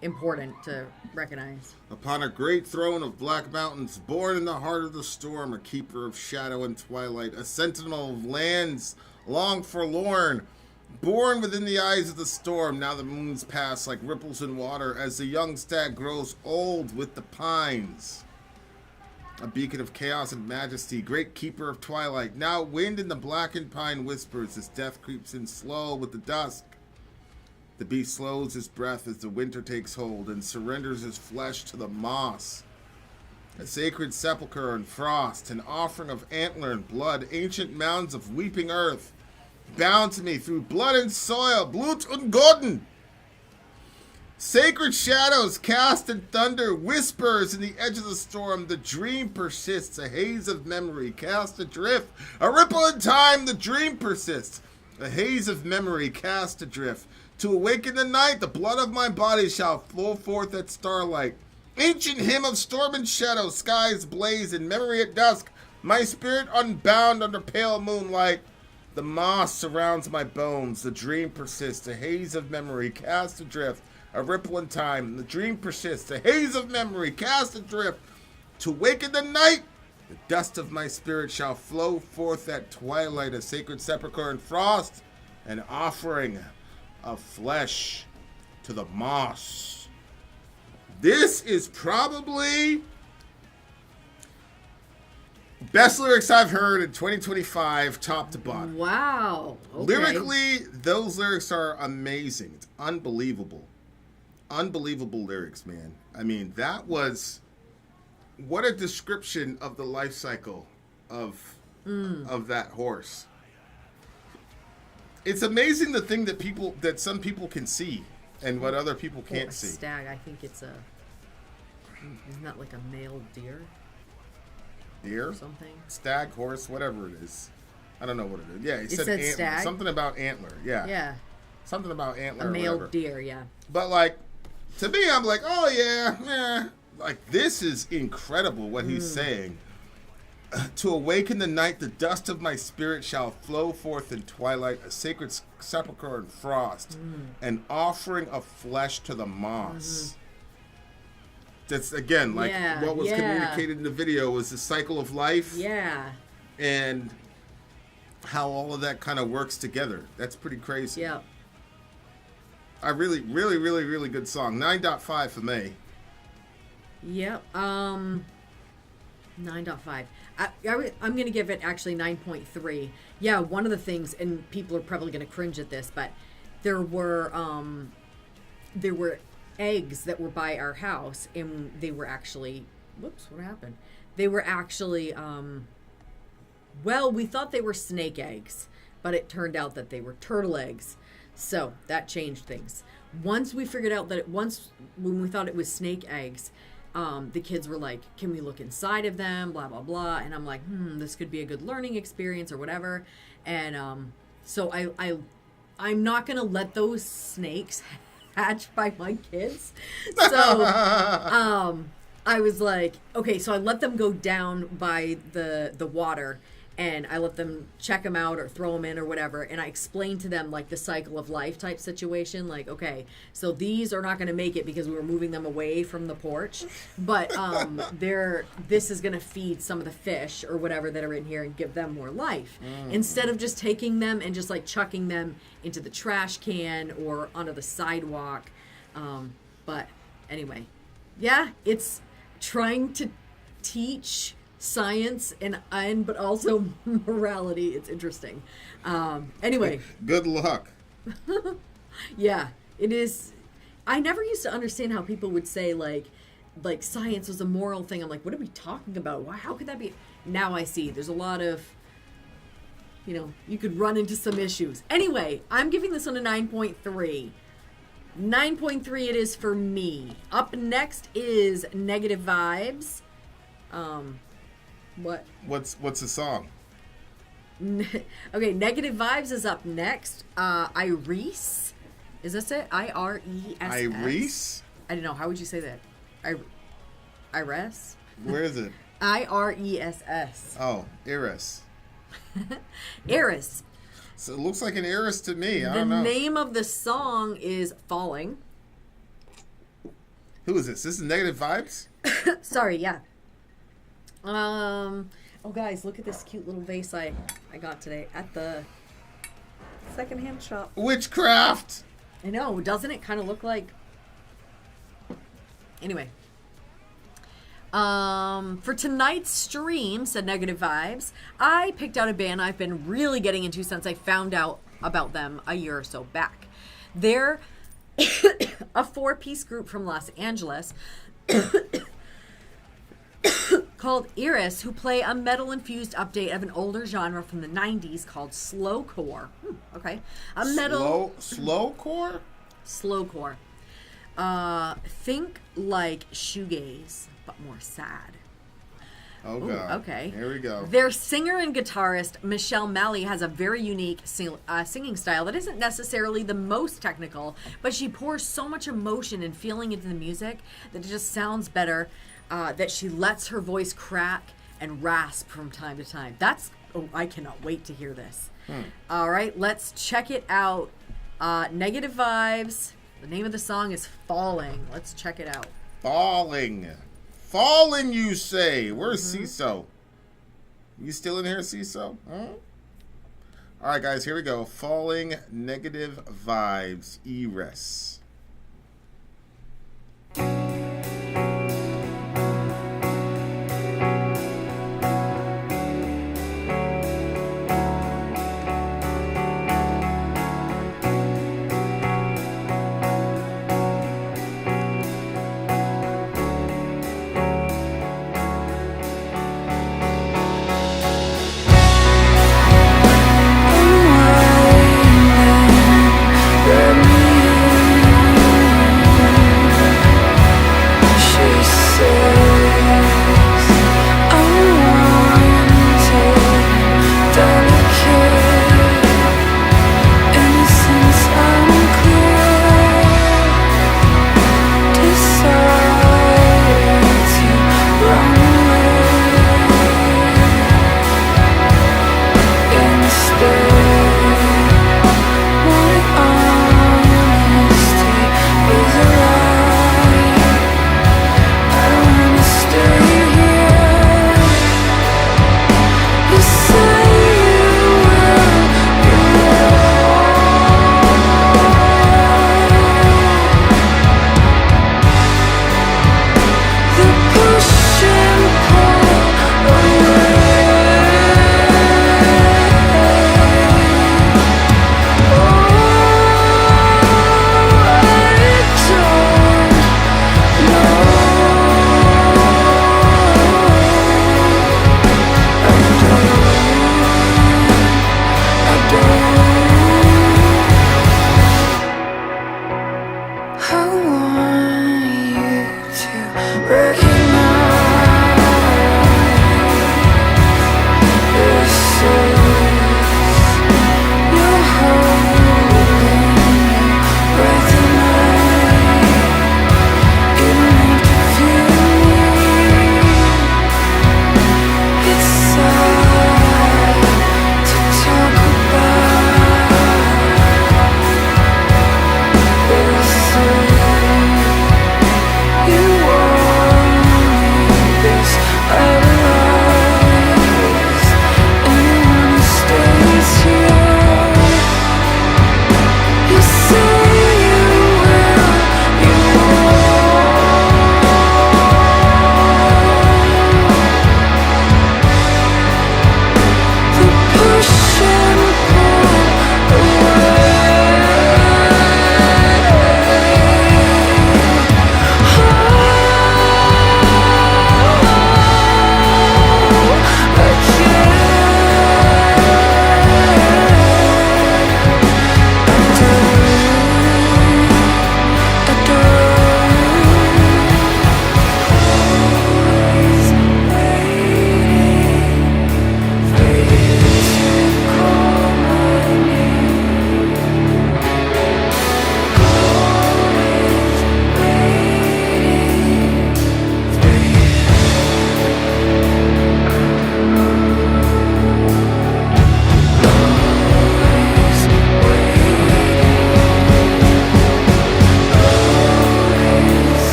important to recognize. Upon a great throne of black mountains, born in the heart of the storm, a keeper of shadow and twilight, a sentinel of lands long forlorn, born within the eyes of the storm, now the moons pass like ripples in water as the young stag grows old with the pines. A beacon of chaos and majesty, great keeper of twilight. Now wind in the blackened pine whispers as death creeps in slow with the dusk. The beast slows his breath as the winter takes hold and surrenders his flesh to the moss. A sacred sepulchre in frost, an offering of antler and blood, ancient mounds of weeping earth, bound to me through blood and soil, Blut und Gordon. Sacred shadows cast in thunder, whispers in the edge of the storm. The dream persists, a haze of memory cast adrift. A ripple in time, the dream persists. A haze of memory cast adrift. To awaken the night, the blood of my body shall flow forth at starlight. Ancient hymn of storm and shadow, skies blaze in memory at dusk. My spirit unbound under pale moonlight. The moss surrounds my bones. The dream persists, a haze of memory cast adrift. A ripple in time, the dream persists, a haze of memory cast adrift. To waken the night, the dust of my spirit shall flow forth at twilight, a sacred sepulchre in frost, an offering of flesh to the moss. This is probably best lyrics I've heard in 2025, top to bottom. Wow. Okay. Lyrically, those lyrics are amazing. It's unbelievable. Unbelievable lyrics, man. I mean, that was what a description of the life cycle of that horse. It's amazing the thing that some people can see and what other people can't see. Stag, I think it's isn't that like a male deer? Deer? Or something? Stag, horse, whatever it is. I don't know what it is. Yeah, he said said antler. stag? Something about antler. Yeah. Yeah. Something about antler. A male or whatever. deer, yeah. But like, to me, I'm like, oh yeah. Like, this is incredible what he's saying. To awaken the night, the dust of my spirit shall flow forth in twilight, a sacred sepulchre in frost, an offering of flesh to the moss. That's, again, like what was communicated in the video was the cycle of life. Yeah. And how all of that kind of works together. That's pretty crazy. Yeah. I really, really, really, really good song. 9.5 for me. Yep. 9.5. I'm going to give it actually 9.3. Yeah, one of the things, and people are probably going to cringe at this, but there were eggs that were by our house, and they were actually, whoops, what happened? They were actually, well, we thought they were snake eggs, but it turned out that they were turtle eggs. So that changed things. Once we figured out that when we thought it was snake eggs, the kids were like, can we look inside of them, blah, blah, blah. And I'm like, this could be a good learning experience or whatever. And so I'm not going to let those snakes hatch by my kids. So I was like, okay, so I let them go down by the water. And I let them check them out or throw them in or whatever. And I explained to them like the cycle of life type situation. Like, okay, so these are not going to make it because we were moving them away from the porch. But this is going to feed some of the fish or whatever that are in here and give them more life. Instead of just taking them and just like chucking them into the trash can or onto the sidewalk. But anyway, yeah, it's trying to teach science and but also morality. It's interesting. Anyway, good luck. Yeah, it is. I never used to understand how people would say like science was a moral thing. I'm like, what are we talking about? How could that be? Now I see there's a lot of, you could run into some issues. Anyway, I'm giving this one a 9.3. 9.3 it is for me. Up next is Negative Vibes. What's the song? Okay, Negative Vibes is up next. Iress. Is this it? Iress. Iress? I don't know. How would you say that? Iress? Where is it? Iress. Oh, Iress. Iress. So it looks like an Iress to me. I The don't know. name of the song is Falling. Who is this? This is Negative Vibes? Sorry, yeah. Oh guys, look at this cute little vase I got today at the secondhand shop. Witchcraft! I know, doesn't it kind of look like... Anyway. For tonight's stream, said Negative Vibes, I picked out a band I've been really getting into since I found out about them a year or so back. They're a 4-piece group from Los Angeles called Iress, who play a metal-infused update of an older genre from the 90s called slowcore. Okay. A metal... Slowcore? Slowcore. Think like shoegaze, but more sad. Oh, Ooh, God. okay. Here we go. Their singer and guitarist, Michelle Malley, has a very unique singing style that isn't necessarily the most technical, but she pours so much emotion and feeling into the music that it just sounds better, that she lets her voice crack and rasp from time to time. I cannot wait to hear this. All right, let's check it out. Negative Vibes. The name of the song is Falling. Let's check it out. Falling. Falling, you say. Where's CISO? You still in here, CISO? Huh? All right, guys, here we go. Falling, Negative Vibes, Iress.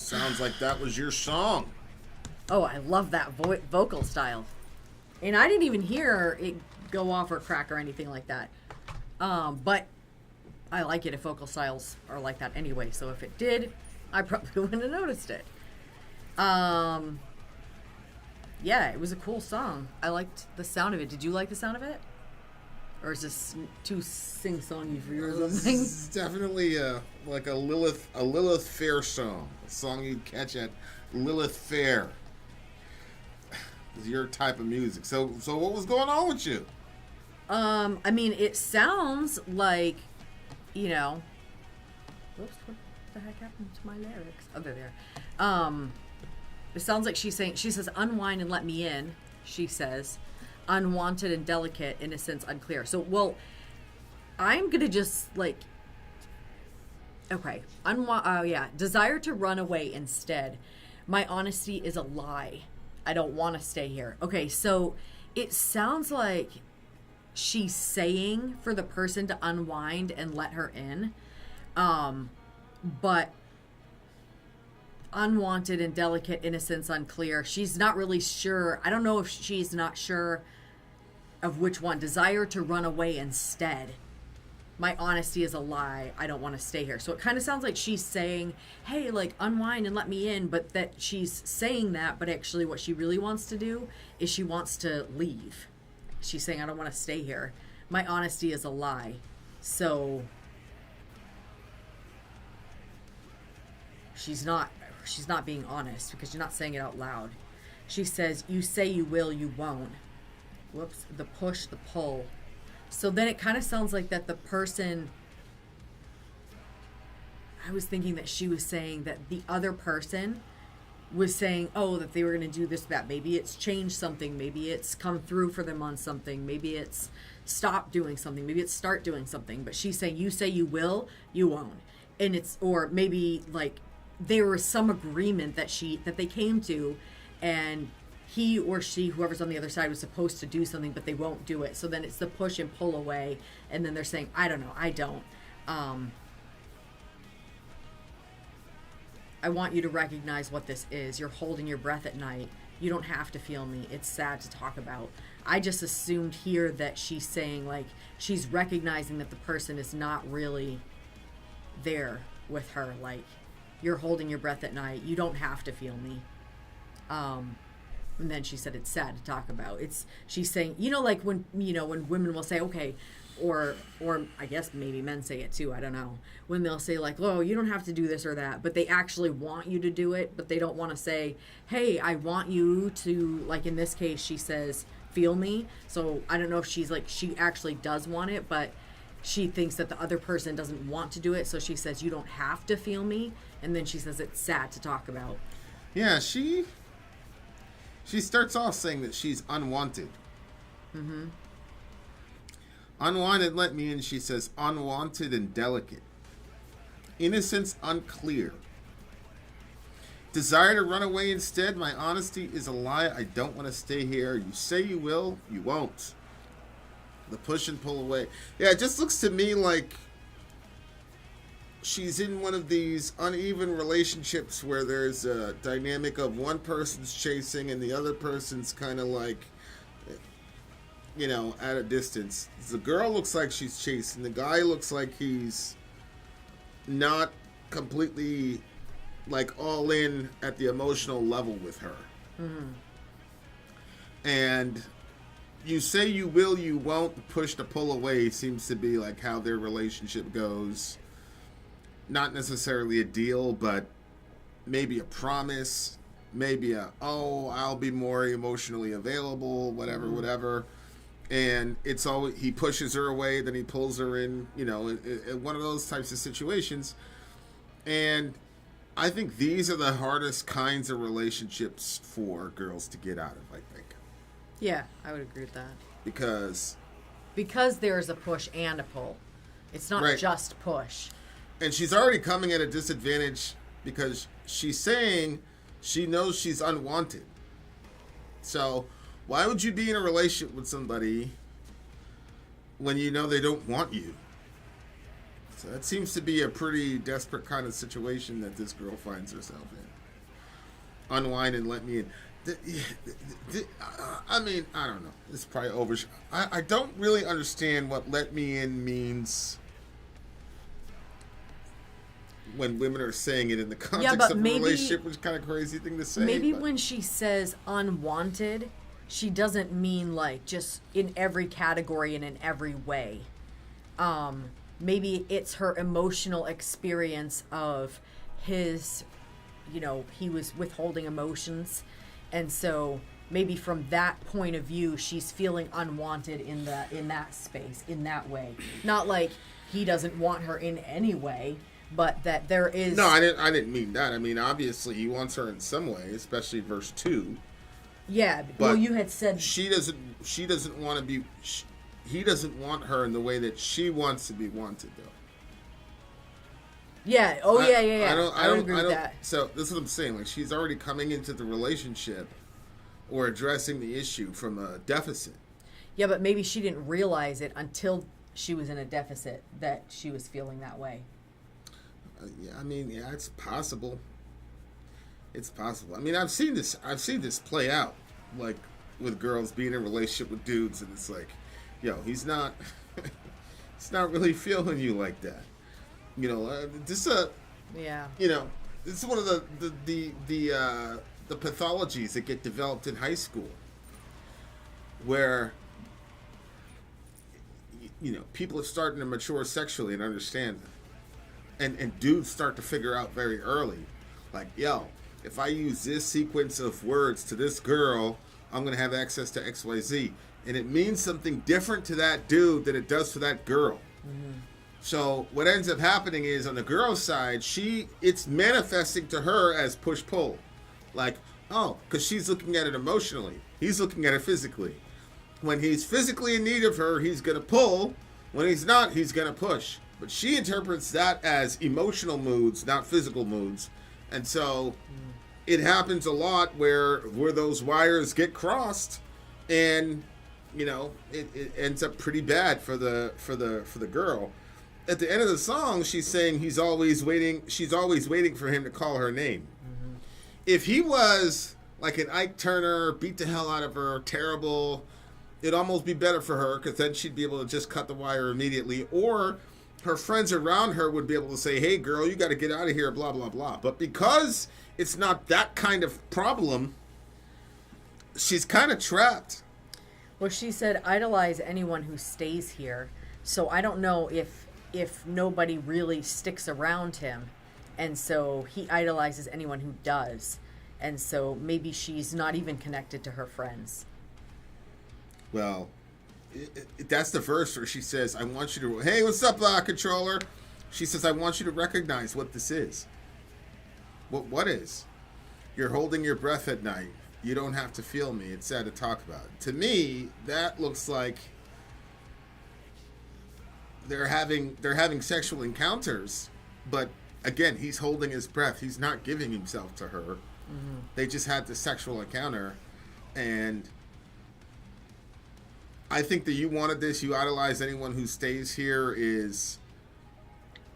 Sounds like that was your song. Oh, I love that vocal style. And I didn't even hear it go off or crack or anything like that. But I like it if vocal styles are like that anyway. So if it did, I probably wouldn't have noticed it. Yeah, it was a cool song. I liked the sound of it. Did you like the sound of it? Or is this too sing-songy for you or something? It's definitely like a Lilith Fair song. A song you'd catch at Lilith Fair. It's your type of music. So what was going on with you? I mean, it sounds like, you know... Whoops, what the heck happened to my lyrics? Oh, they're there. It sounds like she says, unwind and let me in, she says. Unwanted and delicate, innocence unclear. So, well, I'm gonna just, like... Okay. Desire to run away instead. My honesty is a lie. I don't want to stay here. Okay, so it sounds like she's saying for the person to unwind and let her in. But unwanted and delicate, innocence unclear. She's not really sure. I don't know if she's not sure of which one. Desire to run away instead. My honesty is a lie. I don't want to stay here. So it kind of sounds like she's saying, hey, like, unwind and let me in, but that she's saying that, but actually what she really wants to do is she wants to leave. She's saying, I don't want to stay here. My honesty is a lie. So she's not being honest because you're not saying it out loud. She says, you say you will, you won't. Whoops, the push, the pull. So then it kind of sounds like that the person, I was thinking that she was saying that the other person was saying, oh, that they were going to do this, that. Maybe it's changed something. Maybe it's come through for them on something. Maybe it's stopped doing something. Maybe it's start doing something. But she's saying, you say you will, you won't. And it's, or maybe like there was some agreement that they came to, and he or she, whoever's on the other side, was supposed to do something, but they won't do it. So then it's the push and pull away. And then they're saying, I don't know, I don't. I want you to recognize what this is. You're holding your breath at night. You don't have to feel me. It's sad to talk about. I just assumed here that she's saying, like, she's recognizing that the person is not really there with her. Like, you're holding your breath at night. You don't have to feel me. And then she said it's sad to talk about. She's saying, you know, like when women will say, okay, or I guess maybe men say it too, I don't know. When they'll say like, oh, you don't have to do this or that, but they actually want you to do it, but they don't want to say, hey, I want you to, like in this case, she says, feel me. So I don't know if she's like, she actually does want it, but she thinks that the other person doesn't want to do it. So she says, you don't have to feel me. And then she says it's sad to talk about. Yeah, she starts off saying that she's unwanted. Mm-hmm. Unwanted, let me in, she says, unwanted and delicate. Innocence unclear. Desire to run away instead. My honesty is a lie. I don't want to stay here. You say you will, you won't. The push and pull away. Yeah, it just looks to me like she's in one of these uneven relationships where there's a dynamic of one person's chasing and the other person's kind of like, you know, at a distance. The girl looks like she's chasing. The guy looks like he's not completely like all in at the emotional level with her. Mm-hmm. And you say you will, you won't. The push to pull away seems to be like how their relationship goes. Not necessarily a deal, but maybe a promise, maybe I'll be more emotionally available, whatever. And it's always, he pushes her away, then he pulls her in, you know, one of those types of situations. And I think these are the hardest kinds of relationships for girls to get out of, I think. Yeah, I would agree with that. Because there's a push and a pull. It's not just push. And she's already coming at a disadvantage because she's saying she knows she's unwanted. So why would you be in a relationship with somebody when you know they don't want you? So that seems to be a pretty desperate kind of situation that this girl finds herself in. unwind and let me in. I mean, I don't know. It's probably over. I don't really understand what "let me in" means when women are saying it in the context of a relationship, which is kind of crazy thing to say. Maybe when she says unwanted, she doesn't mean like just in every category and in every way. Maybe it's her emotional experience of his, he was withholding emotions. And so maybe from that point of view, she's feeling unwanted in that space, in that way. Not like he doesn't want her in any way, but that there is... No, I didn't mean that. I mean, obviously he wants her in some way, especially verse 2. Yeah, well, you had said... She doesn't want to be... He doesn't want her in the way that she wants to be wanted, though. Yeah. Oh, yeah. I don't agree with that. So this is what I'm saying. Like, she's already coming into the relationship or addressing the issue from a deficit. Yeah, but maybe she didn't realize it until she was in a deficit that she was feeling that way. Yeah, it's possible. It's possible. I mean, I've seen this play out, like with girls being in a relationship with dudes, and it's like, he's not really feeling you like that. This is one of the pathologies that get developed in high school, where people are starting to mature sexually and understand, and dudes start to figure out very early, like, if I use this sequence of words to this girl, I'm gonna have access to XYZ, and it means something different to that dude than it does to that girl. Mm-hmm. So what ends up happening is on the girl's side, it's manifesting to her as push-pull. Like, because she's looking at it emotionally. He's looking at it physically. When he's physically in need of her, he's going to pull. When he's not, he's going to push. But she interprets that as emotional moods, not physical moods. And so it happens a lot where those wires get crossed, and it ends up pretty bad for the girl. At the end of the song, she's saying she's always waiting for him to call her name. Mm-hmm. If he was like an Ike Turner, beat the hell out of her, terrible, it'd almost be better for her, because then she'd be able to just cut the wire immediately. Or her friends around her would be able to say, hey, girl, you got to get out of here, blah, blah, blah. But because it's not that kind of problem, she's kind of trapped. Well, she said, idolize anyone who stays here. So I don't know if nobody really sticks around him, and so he idolizes anyone who does, and so maybe she's not even connected to her friends. Well, that's the verse where she says, I want you to, hey, what's up, controller? She says, I want you to recognize what this is. What is? You're holding your breath at night. You don't have to feel me. It's sad to talk about. To me, that looks like they're having sexual encounters, but again, he's holding his breath. He's not giving himself to her. Mm-hmm. They just had the sexual encounter, and I think that you wanted this. You idolize anyone who stays here is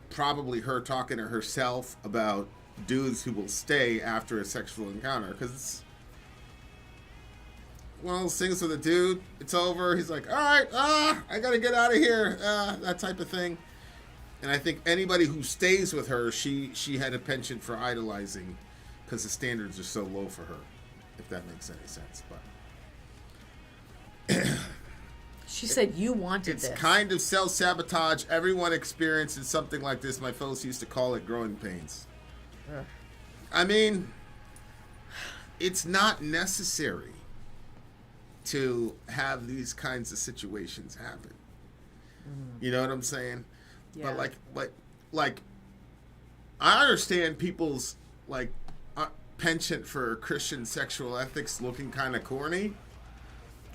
probably her talking to herself about dudes who will stay after a sexual encounter, because it's one of those things with a dude, it's over, he's like, all right, I gotta get out of here, that type of thing. And I think anybody who stays with her, she had a penchant for idolizing, because the standards are so low for her, if that makes any sense. But she said you wanted it's this. Kind of self-sabotage. Everyone experiences something like this. My folks used to call it growing pains. I mean, it's not necessary to have these kinds of situations happen. Mm-hmm. You know what I'm saying? Yeah. But like I understand people's penchant for Christian sexual ethics looking kind of corny,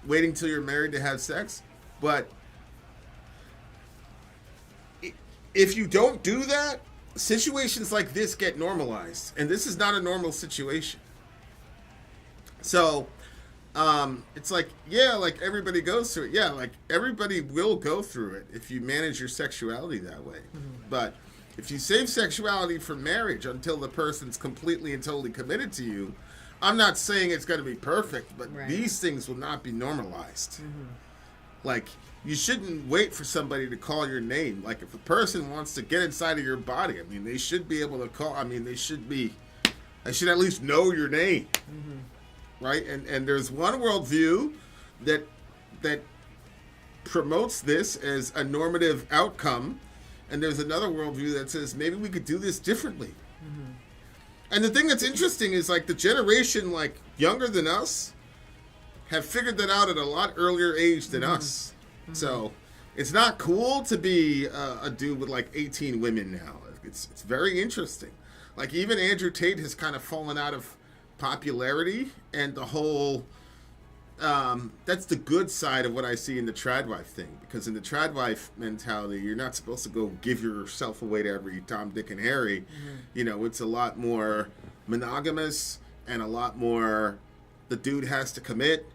waiting till you're married to have sex, but if you don't do that, situations like this get normalized, and this is not a normal situation. So it's like, yeah, like everybody goes through it. Yeah, like everybody will go through it if you manage your sexuality that way. Mm-hmm. But if you save sexuality for marriage until the person's completely and totally committed to you, I'm not saying it's going to be perfect, but Right. these things will not be normalized. Like, you shouldn't wait for somebody to call your name. Like, if a person wants to get inside of your body, I mean, they should be able to call. I mean, they should at least know your name, right? And there's one worldview that promotes this as a normative outcome, and there's another worldview that says maybe we could do this differently. And the thing that's interesting is, like, the generation, like, younger than us have figured that out at a lot earlier age than us. So it's not cool to be a dude with, like, 18 women now. It's very interesting. Like, even Andrew Tate has kind of fallen out of popularity, and the whole that's the good side of what I see in the tradwife thing, because in the tradwife mentality, you're not supposed to go give yourself away to every Tom, Dick, and Harry. You know, it's a lot more monogamous and a lot more the dude has to commit.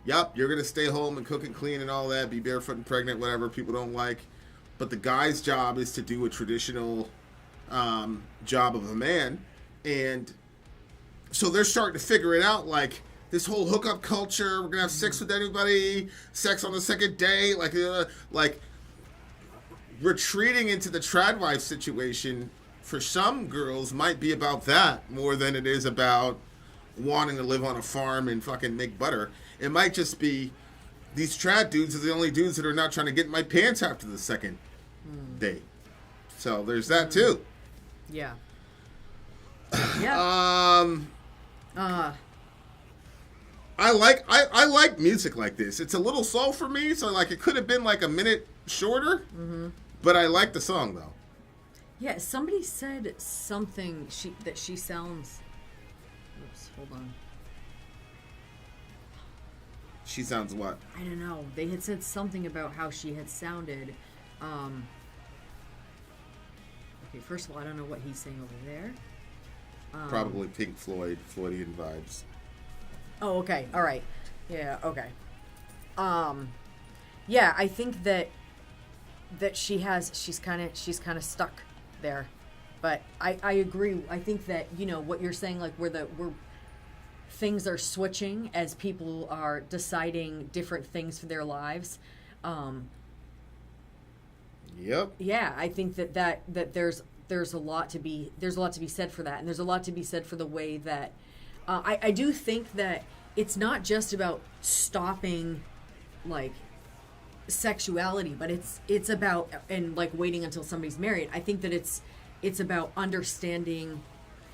Yup, you're going to stay home and cook and clean and all that, be barefoot and pregnant, whatever people don't like. But the guy's job is to do a traditional job of a man. And so they're starting to figure it out, like, this whole hookup culture, we're going to have sex with anybody, sex on the second day, like retreating into the tradwife situation for some girls might be about that more than it is about wanting to live on a farm and fucking make butter. It might just be these trad dudes are the only dudes that are not trying to get in my pants after the second date. So there's that too. Yeah. Yeah. I like music like this. It's a little slow for me, so like it could have been like a minute shorter. But I like the song though. Yeah, somebody said something that she sounds. Oops, hold on. She sounds what? I don't know. They had said something about how she had sounded. Okay, first of all, I don't know what he's saying over there. Probably Pink Floyd, Floydian vibes. Oh, okay. All right. Yeah, okay. Yeah, I think that she's kind of stuck there. But I agree. I think that, you know, what you're saying, like where things are switching as people are deciding different things for their lives. Yep. Yeah, I think that there's a lot to be said for that, and there's a lot to be said for the way that I do think that it's not just about stopping like sexuality, but it's about and like waiting until somebody's married. I think that it's about understanding.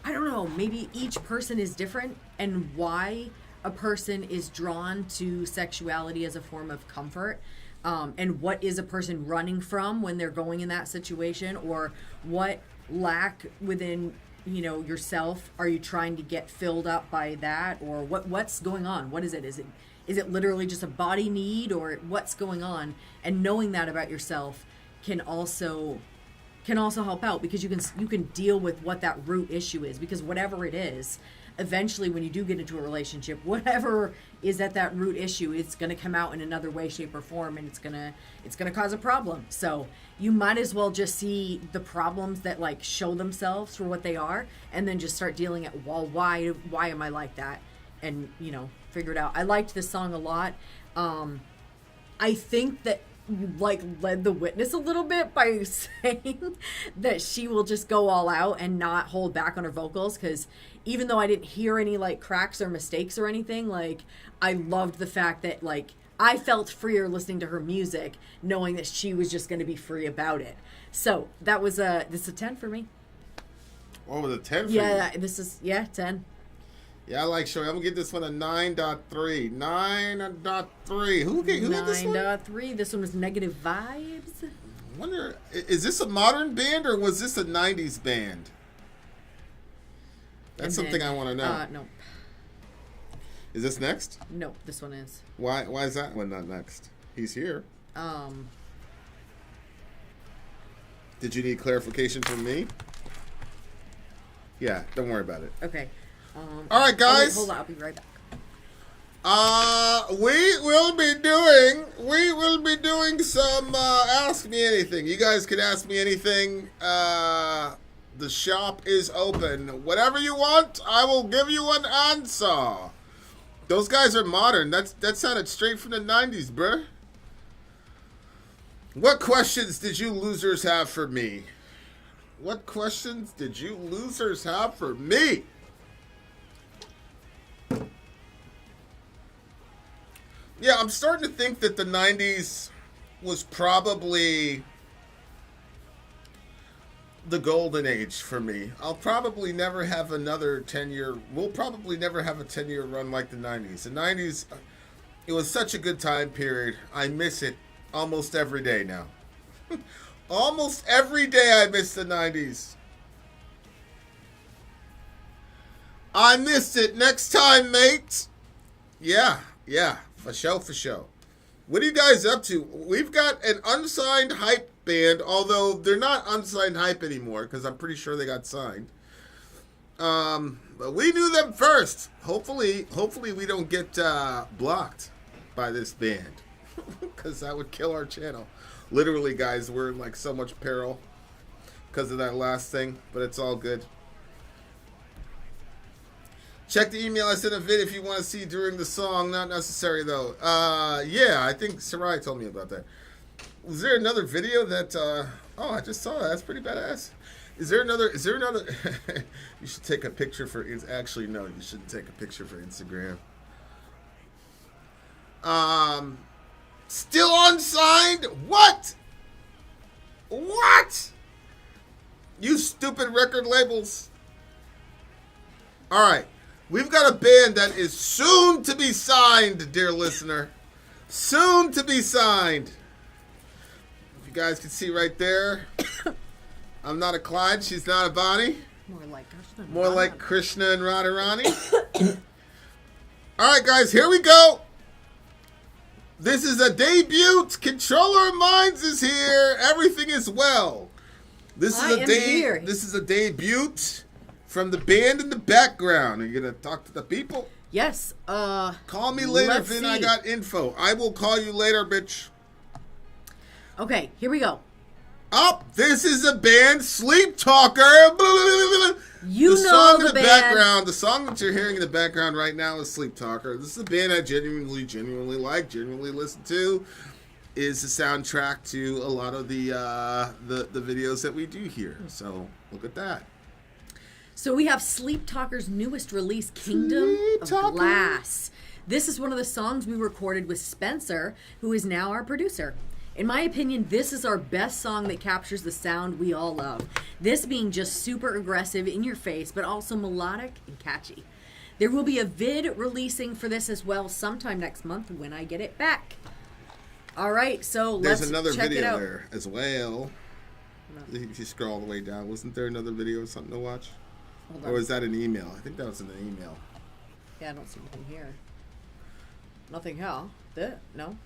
I don't know, maybe each person is different and why a person is drawn to sexuality as a form of comfort. And what is a person running from when they're going in that situation, or what lack within, you know, yourself are you trying to get filled up by that, or what's going on? What is it? Is it literally just a body need, or what's going on? And knowing that about yourself can also help out, because you can deal with what that root issue is, because whatever it is, eventually when you do get into a relationship, whatever is at that root issue, it's going to come out in another way, shape, or form, and it's going to cause a problem. So you might as well just see the problems that like show themselves for what they are, and then just start dealing at, well, why am I like that, and, you know, figure it out. I liked this song a lot. I think that like led the witness a little bit by saying that she will just go all out and not hold back on her vocals, because even though I didn't hear any like cracks or mistakes or anything, like I loved the fact that like I felt freer listening to her music, knowing that she was just going to be free about it. So that was this is a 10 for me. What was a 10 for Yeah, you? this is 10. Yeah, I like Shoei. I'm gonna give this one a 9.3. 9.3. Who get this one? 9.3. This one was Negative Vibes. I wonder, is this a modern band or was this a 90s band? That's something I want to know. No. Is this next? No, this one is. Why is that one not next? He's here. Did you need clarification from me? Yeah, don't worry about it. Okay. All right, guys. Hold on, I'll be right back. We will be doing some Ask Me Anything. You guys can ask me anything that The shop is open. Whatever you want, I will give you an answer. Those guys are modern. That sounded straight from the 90s, bruh. What questions did you losers have for me? What questions did you losers have for me? Yeah, I'm starting to think that the 90s was probably the golden age for me. I'll probably never have another 10-year... We'll probably never have a 10-year run like the 90s. The 90s, it was such a good time period. I miss it almost every day now. Almost every day I miss the 90s. I missed it. Next time, mate. Yeah. For sure. What are you guys up to? We've got an unsigned hype band, although they're not unsigned hype anymore, because I'm pretty sure they got signed. But we knew them first. Hopefully we don't get blocked by this band, because that would kill our channel. Literally, guys, we're in like so much peril because of that last thing, but it's all good. Check the email I sent a vid if you want to see during the song. Not necessary, though. Yeah, I think Sarai told me about that. Was there another video that... oh, I just saw that. That's pretty badass. Is there another... You should take a picture for... Actually, no, you shouldn't take a picture for Instagram. Still unsigned? What? You stupid record labels. All right. We've got a band that is soon to be signed, dear listener. Soon to be signed. If you guys can see right there, I'm not a Clyde. She's not a Bonnie. More like Krishna and Radharani. All right, guys, here we go. This is a debut. Controller of Minds is here. Everything is well. This is a debut from the band in the background. Are you gonna talk to the people? Yes. Call me later, Vin. I got info. I will call you later, bitch. Okay, here we go. This is a band, Sleeptalker. You know the band. Background. The song that you're hearing in the background right now is Sleeptalker. This is a band I genuinely like, genuinely listen to. Is the soundtrack to a lot of the videos that we do here. So look at that. So we have Sleeptalker's newest release, Kingdom of Glass. This is one of the songs we recorded with Spencer, who is now our producer. In my opinion, this is our best song that captures the sound we all love. This being just super aggressive, in your face, but also melodic and catchy. There will be a vid releasing for this as well sometime next month when I get it back. All right, so let's check it out. There's another video there as well. If you scroll all the way down, wasn't there another video or something to watch? Or was that an email? I think that was an email. Yeah, I don't see anything here. Nothing here. No.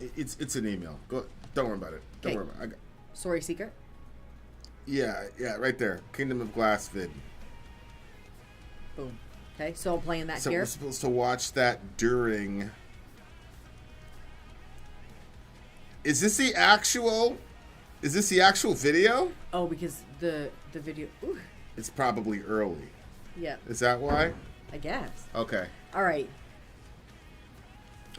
It's an email. Don't worry about it. Don't worry about it. Sorry, Secret. Yeah, right there. Kingdom of Glass vid. Boom. Okay, so I'm playing that so here. We're supposed to watch that during. Is this the actual video? Oh, because the video. Ooh. It's probably early. Yeah. Is that why? I guess. Okay. All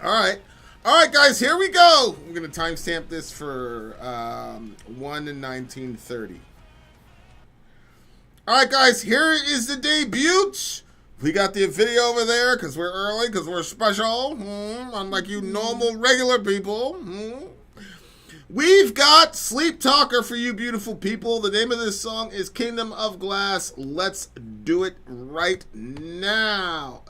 right, guys, here we go. We're going to timestamp this for 1/1930. All right, guys, here is the debut. We got the video over there because we're early, because we're special, unlike you normal, regular people. We've got Sleeptalker for you beautiful people. The name of this song is Kingdom of Glass. Let's do it right now.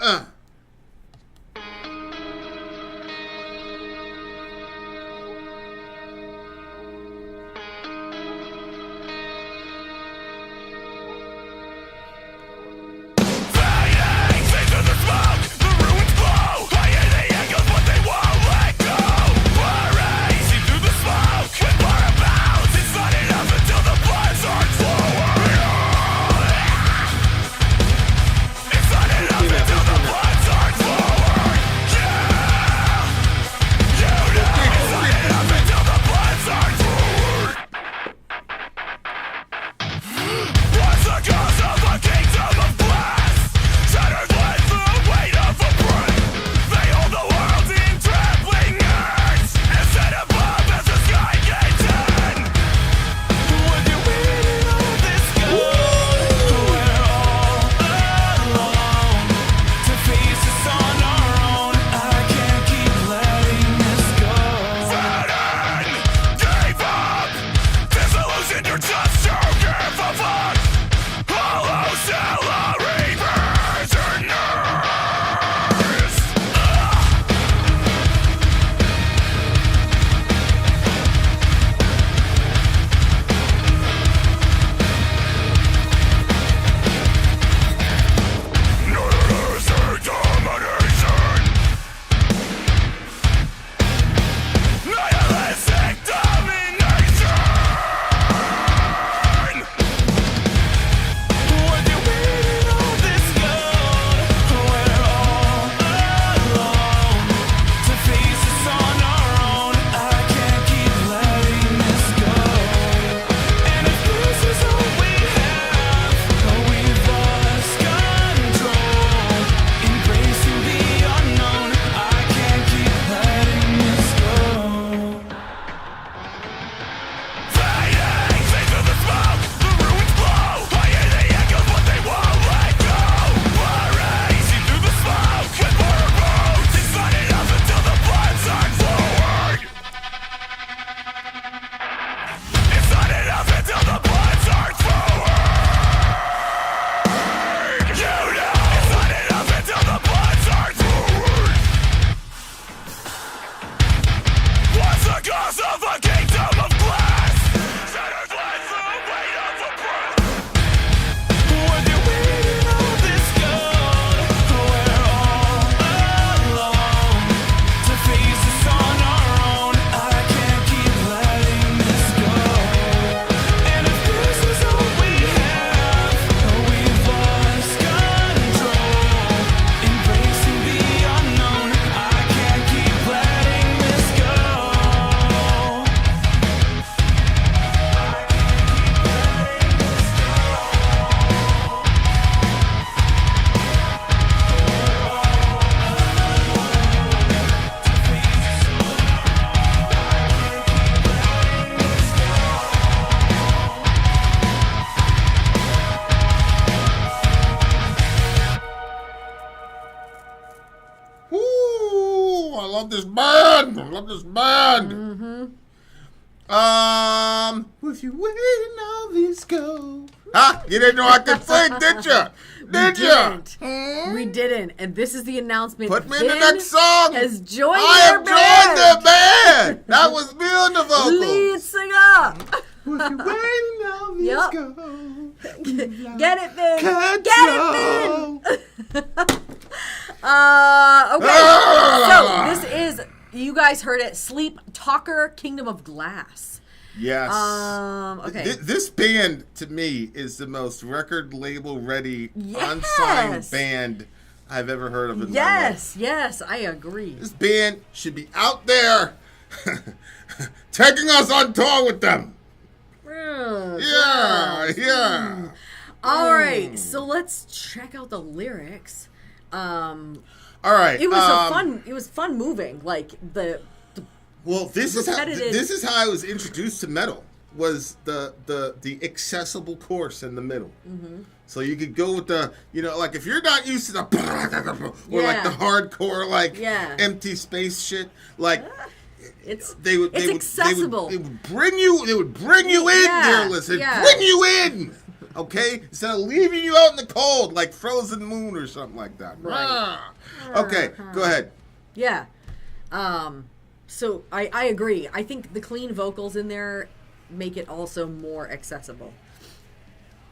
this band. I love this band. With you waiting all these go. Huh? You didn't know I could sing, did you? Did you? We didn't. And this is the announcement. Put me in the Vin next song. Has joined I their have joined band. the band. That was me on the vocals. Lead singer. With you waiting all these Yep. go. Get it, Vin. Control. Get it, Vin. Okay. So this is, you guys heard it, Sleeptalker, Kingdom of Glass. Yes. Okay. This band, to me, is the most record label ready, Yes. unsigned band I've ever heard of in my life. Yes, I agree. This band should be out there taking us on tour with them. Yeah. All right, so let's check out the lyrics. All right. It was fun moving. Like the Well, this is repetitive- how I was introduced to metal. Was the accessible course in the middle. Mm-hmm. So you could go with the, like if you're not used to the or like the hardcore empty space shit, like it's it's accessible. They would bring you in, dear listener. Yeah. Bring you in. Okay? Instead of leaving you out in the cold like Frozen Moon or something like that. Right. Okay, go ahead. Yeah. So I agree. I think the clean vocals in there make it also more accessible.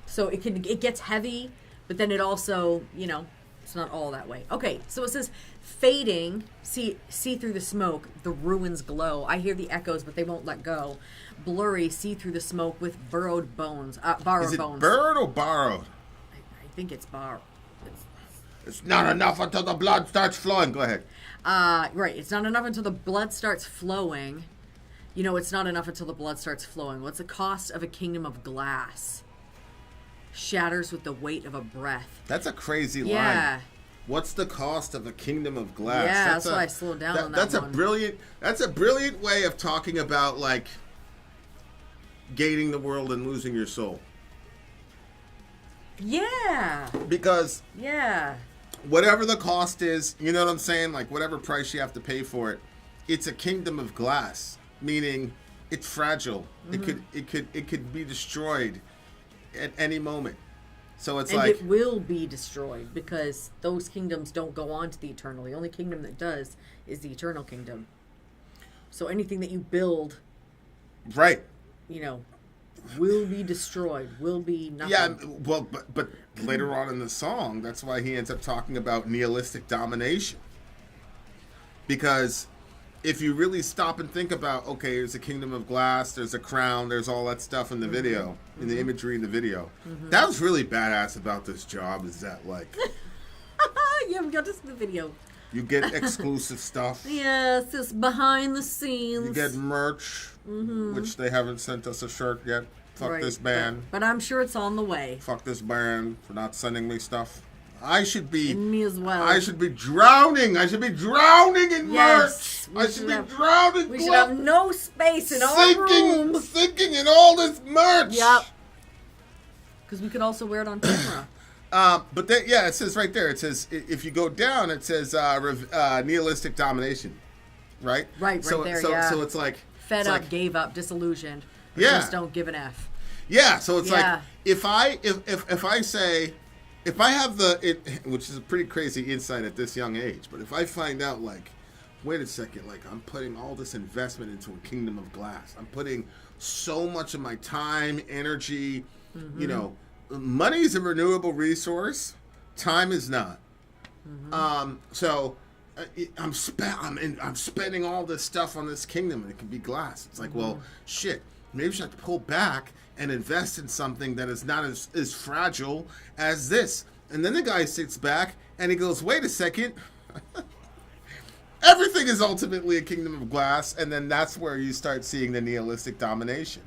So it gets heavy, but then it also, it's not all that way. Okay, so it says fading, see through the smoke, the ruins glow. I hear the echoes, but they won't let go. Blurry, see through the smoke with borrowed bones. Is it bones. bird or borrowed? I think it's borrowed. It's not enough until the blood starts flowing. Go ahead. Right. It's not enough until the blood starts flowing. It's not enough until the blood starts flowing. What's the cost of a kingdom of glass? Shatters with the weight of a breath. That's a crazy line. Yeah. What's the cost of a kingdom of glass? Yeah, that's why I slowed down on that That's one. That's a brilliant way of talking about like gaining the world and losing your soul. Yeah. Because Yeah. whatever the cost is, you know what I'm saying? Like whatever price you have to pay for it, it's a kingdom of glass, meaning it's fragile. Mm-hmm. It could be destroyed at any moment. So it's And like it will be destroyed because those kingdoms don't go on to the eternal. The only kingdom that does is the eternal kingdom. So anything that you build, right. will be destroyed, will be nothing. Yeah, well, but later on in the song, that's why he ends up talking about nihilistic domination. Because if you really stop and think about, okay, there's a kingdom of glass, there's a crown, there's all that stuff in the video, in the imagery in the video. That was really badass about this job is that, like, You haven't got to see the video. you get exclusive stuff. Yes, it's behind the scenes. You get merch, which they haven't sent us a shirt yet. Fuck Right, this band. But I'm sure it's on the way. Fuck this band for not sending me stuff. I should be. And me as well. I should be drowning. I should be drowning in Yes, merch. we I should should be have- drowning. We should have no space in our room. sinking in all this merch. Yep. Because we could also wear it on camera. But then, yeah, it says right there. It says if you go down, it says nihilistic domination. Right. Right there, yeah. So it's like Fed it's up, like- gave up, disillusioned. Or Yeah. just don't give an F. Yeah, so it's Yeah. like if I say if I have which is a pretty crazy insight at this young age, but if I find out like, wait a second, like I'm putting all this investment into a kingdom of glass, I'm putting so much of my time, energy, money is a renewable resource, time is not. So I'm spending all this stuff on this kingdom, and it can be glass. It's like, well, shit. Maybe you should have to pull back and invest in something that is not as fragile as this. And then the guy sits back and he goes, wait a second. Everything is ultimately a kingdom of glass. And then that's where you start seeing the nihilistic domination.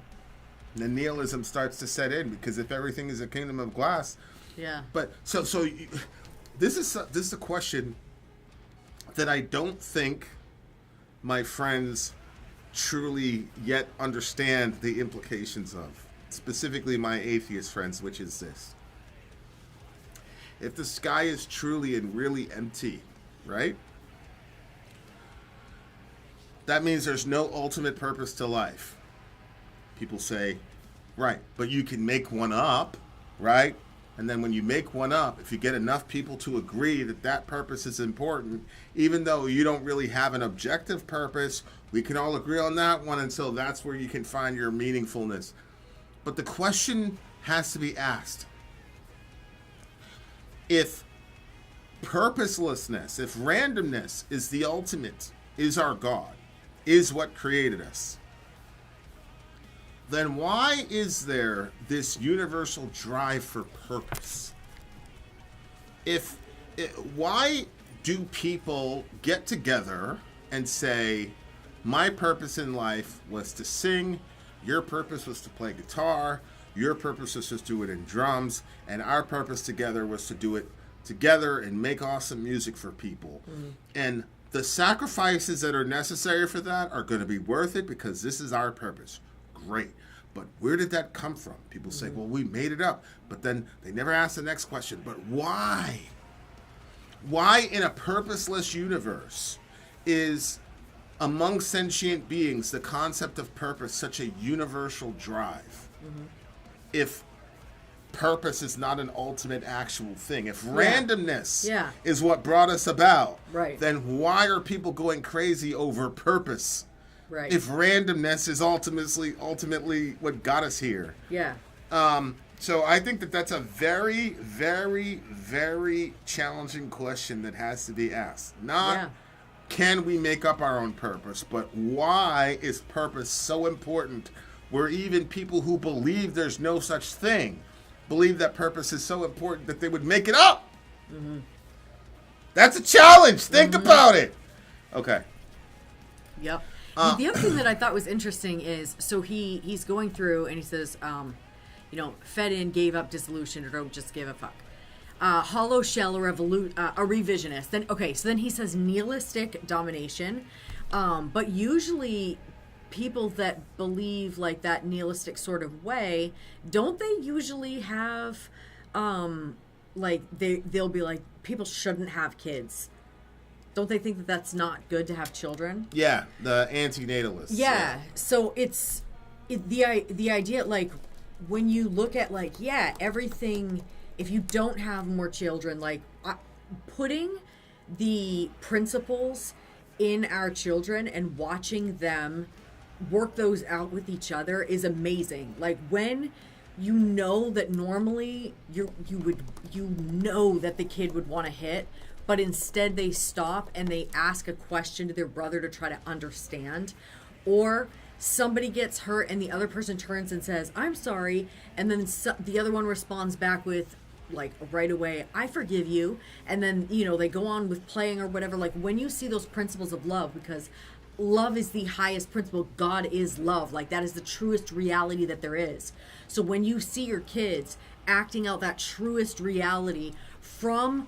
And the nihilism starts to set in because if everything is a kingdom of glass. Yeah. But this is a question that I don't think my friends truly yet understand the implications of, specifically my atheist friends, which is this. If the sky is truly and really empty, right? that means there's no ultimate purpose to life. People say, right, but you can make one up, right? And then when you make one up, if you get enough people to agree that that purpose is important, even though you don't really have an objective purpose, we can all agree on that one, and so that's where you can find your meaningfulness. But the question has to be asked. If purposelessness, if randomness is the ultimate, is our God, is what created us, then why is there this universal drive for purpose? Why do people get together and say, my purpose in life was to sing, your purpose was to play guitar, your purpose was to do it in drums, and our purpose together was to do it together and make awesome music for people. And the sacrifices that are necessary for that are going to be worth it because this is our purpose. Great. But where did that come from? People say, well, we made it up. But then they never ask the next question. But why? Why in a purposeless universe is among sentient beings the concept of purpose such a universal drive? If purpose is not an ultimate actual thing, if randomness is what brought us about, then why are people going crazy over purpose? Right. If randomness is ultimately what got us here. Yeah. So I think that that's a very, very, very challenging question that has to be asked. Not can we make up our own purpose, but why is purpose so important where even people who believe there's no such thing believe that purpose is so important that they would make it up? That's a challenge. Think about it. Okay. Yep. The other thing that I thought was interesting is, so he's going through and he says, fed in, gave up, disillusioned, or don't just give a fuck. Hollow shell, or a revisionist. Then he says nihilistic domination. But usually people that believe like that nihilistic sort of way, don't they usually have, they'll be like, people shouldn't have kids. Don't they think that that's not good to have children? Yeah, the anti-natalists. Yeah. So it's the idea, like, when you look at, like, everything, if you don't have more children, like, putting the principles in our children and watching them work those out with each other is amazing. Like, when you know that normally you know that the kid would want to hit, but instead they stop and they ask a question to their brother to try to understand. Or somebody gets hurt and the other person turns and says, I'm sorry. And then the other one responds back with, like, right away, I forgive you. And then, they go on with playing or whatever. Like, when you see those principles of love, because love is the highest principle. God is love. Like, that is the truest reality that there is. So when you see your kids acting out that truest reality from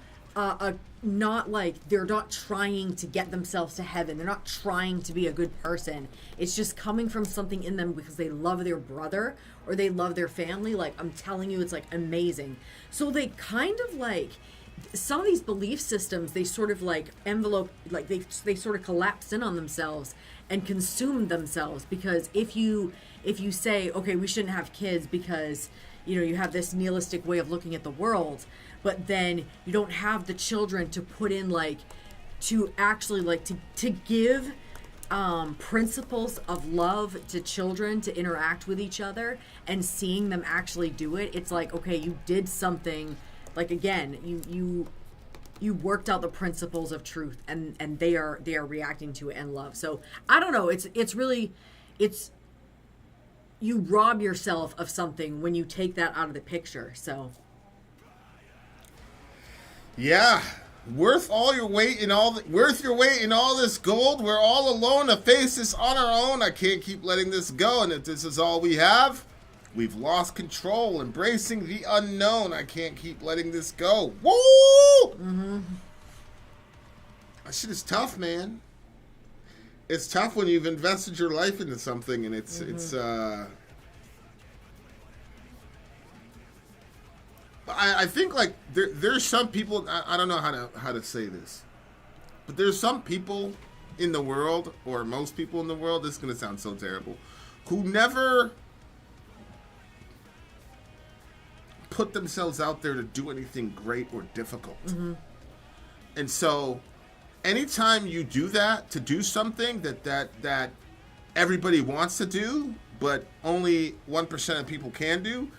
not like they're not trying to get themselves to heaven, they're not trying to be a good person, it's just coming from something in them because they love their brother or they love their family. Like, I'm telling you, it's like amazing. So they kind of like, some of these belief systems, they sort of like envelope, like they sort of collapse in on themselves and consume themselves. Because if you say, okay, we shouldn't have kids because you have this nihilistic way of looking at the world, but then you don't have the children to put in, like, to actually, like, to give principles of love to children to interact with each other and seeing them actually do it. It's like, okay, you did something, like, again, you worked out the principles of truth and they are reacting to it and love. So I don't know, it's really you rob yourself of something when you take that out of the picture. So yeah, worth your weight in all this gold. We're all alone to face this on our own. I can't keep letting this go, and if this is all we have, we've lost control. Embracing the unknown. I can't keep letting this go. Woo! That shit is tough, man. It's tough when you've invested your life into something, and it's I think, like, there's some people, I don't know how to say this, but there's some people in the world, or most people in the world, this is going to sound so terrible, who never put themselves out there to do anything great or difficult. And so anytime you do that, to do something that everybody wants to do, but only 1% of people can do,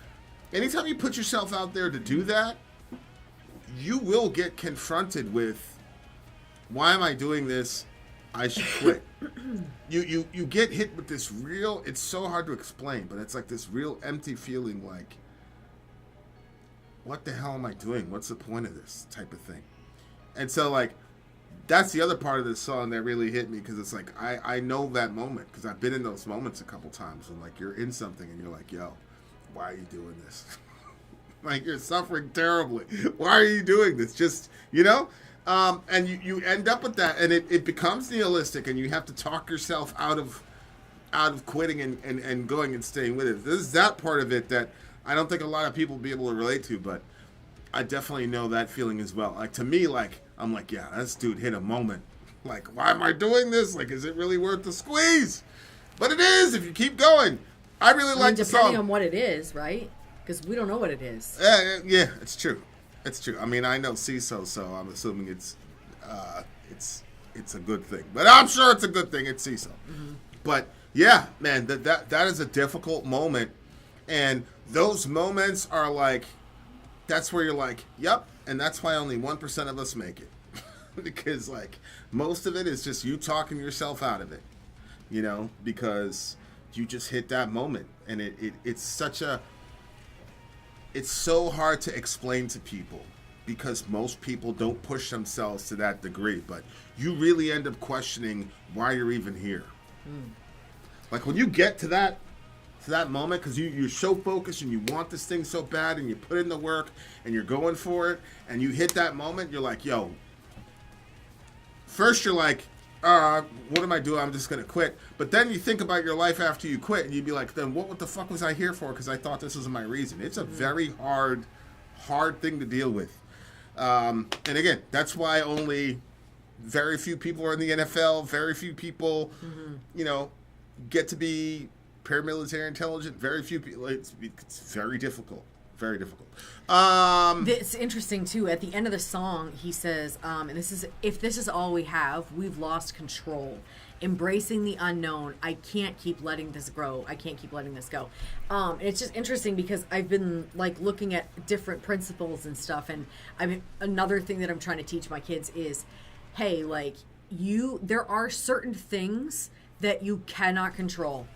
anytime you put yourself out there to do that, you will get confronted with, why am I doing this? I should quit. You get hit with this real, it's so hard to explain, but it's like this real empty feeling like, what the hell am I doing? What's the point of this type of thing? And so, like, that's the other part of this song that really hit me, because it's like, I know that moment, because I've been in those moments a couple times when, like, you're in something and you're like, yo, why are you doing this? Like, you're suffering terribly. Why are you doing this? Just, you know? And you end up with that, and it becomes nihilistic, and you have to talk yourself out of quitting and going and staying with it. This is that part of it that I don't think a lot of people will be able to relate to, but I definitely know that feeling as well. Like, to me, like, I'm like, yeah, this dude hit a moment. Like, why am I doing this? Like, is it really worth the squeeze? But it is, if you keep going. I really like the song. Depending on what it is, right? Because we don't know what it is. Yeah, it's true. It's true. I mean, I know CISO, so I'm assuming it's a good thing. But I'm sure it's a good thing. It's CISO. But yeah, man, that is a difficult moment, and those moments are like, that's where you're like, yep, and that's why only 1% of us make it, because like most of it is just you talking yourself out of it, you know, because you just hit that moment, and it's so hard to explain to people, because most people don't push themselves to that degree, but you really end up questioning why you're even here. Like, when you get to that moment, because you're so focused and you want this thing so bad, and you put in the work and you're going for it, and you hit that moment, you're like, yo, first you're like, what am I doing? I'm just going to quit. But then you think about your life after you quit, and you'd be like, then what the fuck was I here for? Because I thought this was my reason. It's a very hard thing to deal with. And again, that's why only very few people are in the NFL. Very few people, you know, get to be paramilitary intelligent. Very few people. It's very difficult. Very difficult. It's interesting too. At the end of the song, he says, and this is, if this is all we have, we've lost control. Embracing the unknown. I can't keep letting this grow. I can't keep letting this go. And it's just interesting because I've been like looking at different principles and stuff. And I mean, another thing that I'm trying to teach my kids is, hey, like there are certain things that you cannot control.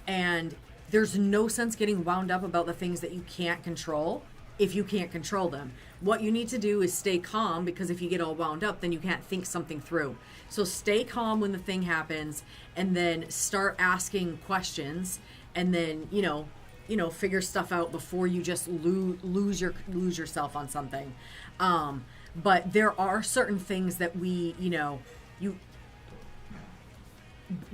And there's no sense getting wound up about the things that you can't control if you can't control them. What you need to do is stay calm, because if you get all wound up, then you can't think something through. So stay calm when the thing happens, and then start asking questions, and then, you know, figure stuff out before you just lose yourself on something. But there are certain things that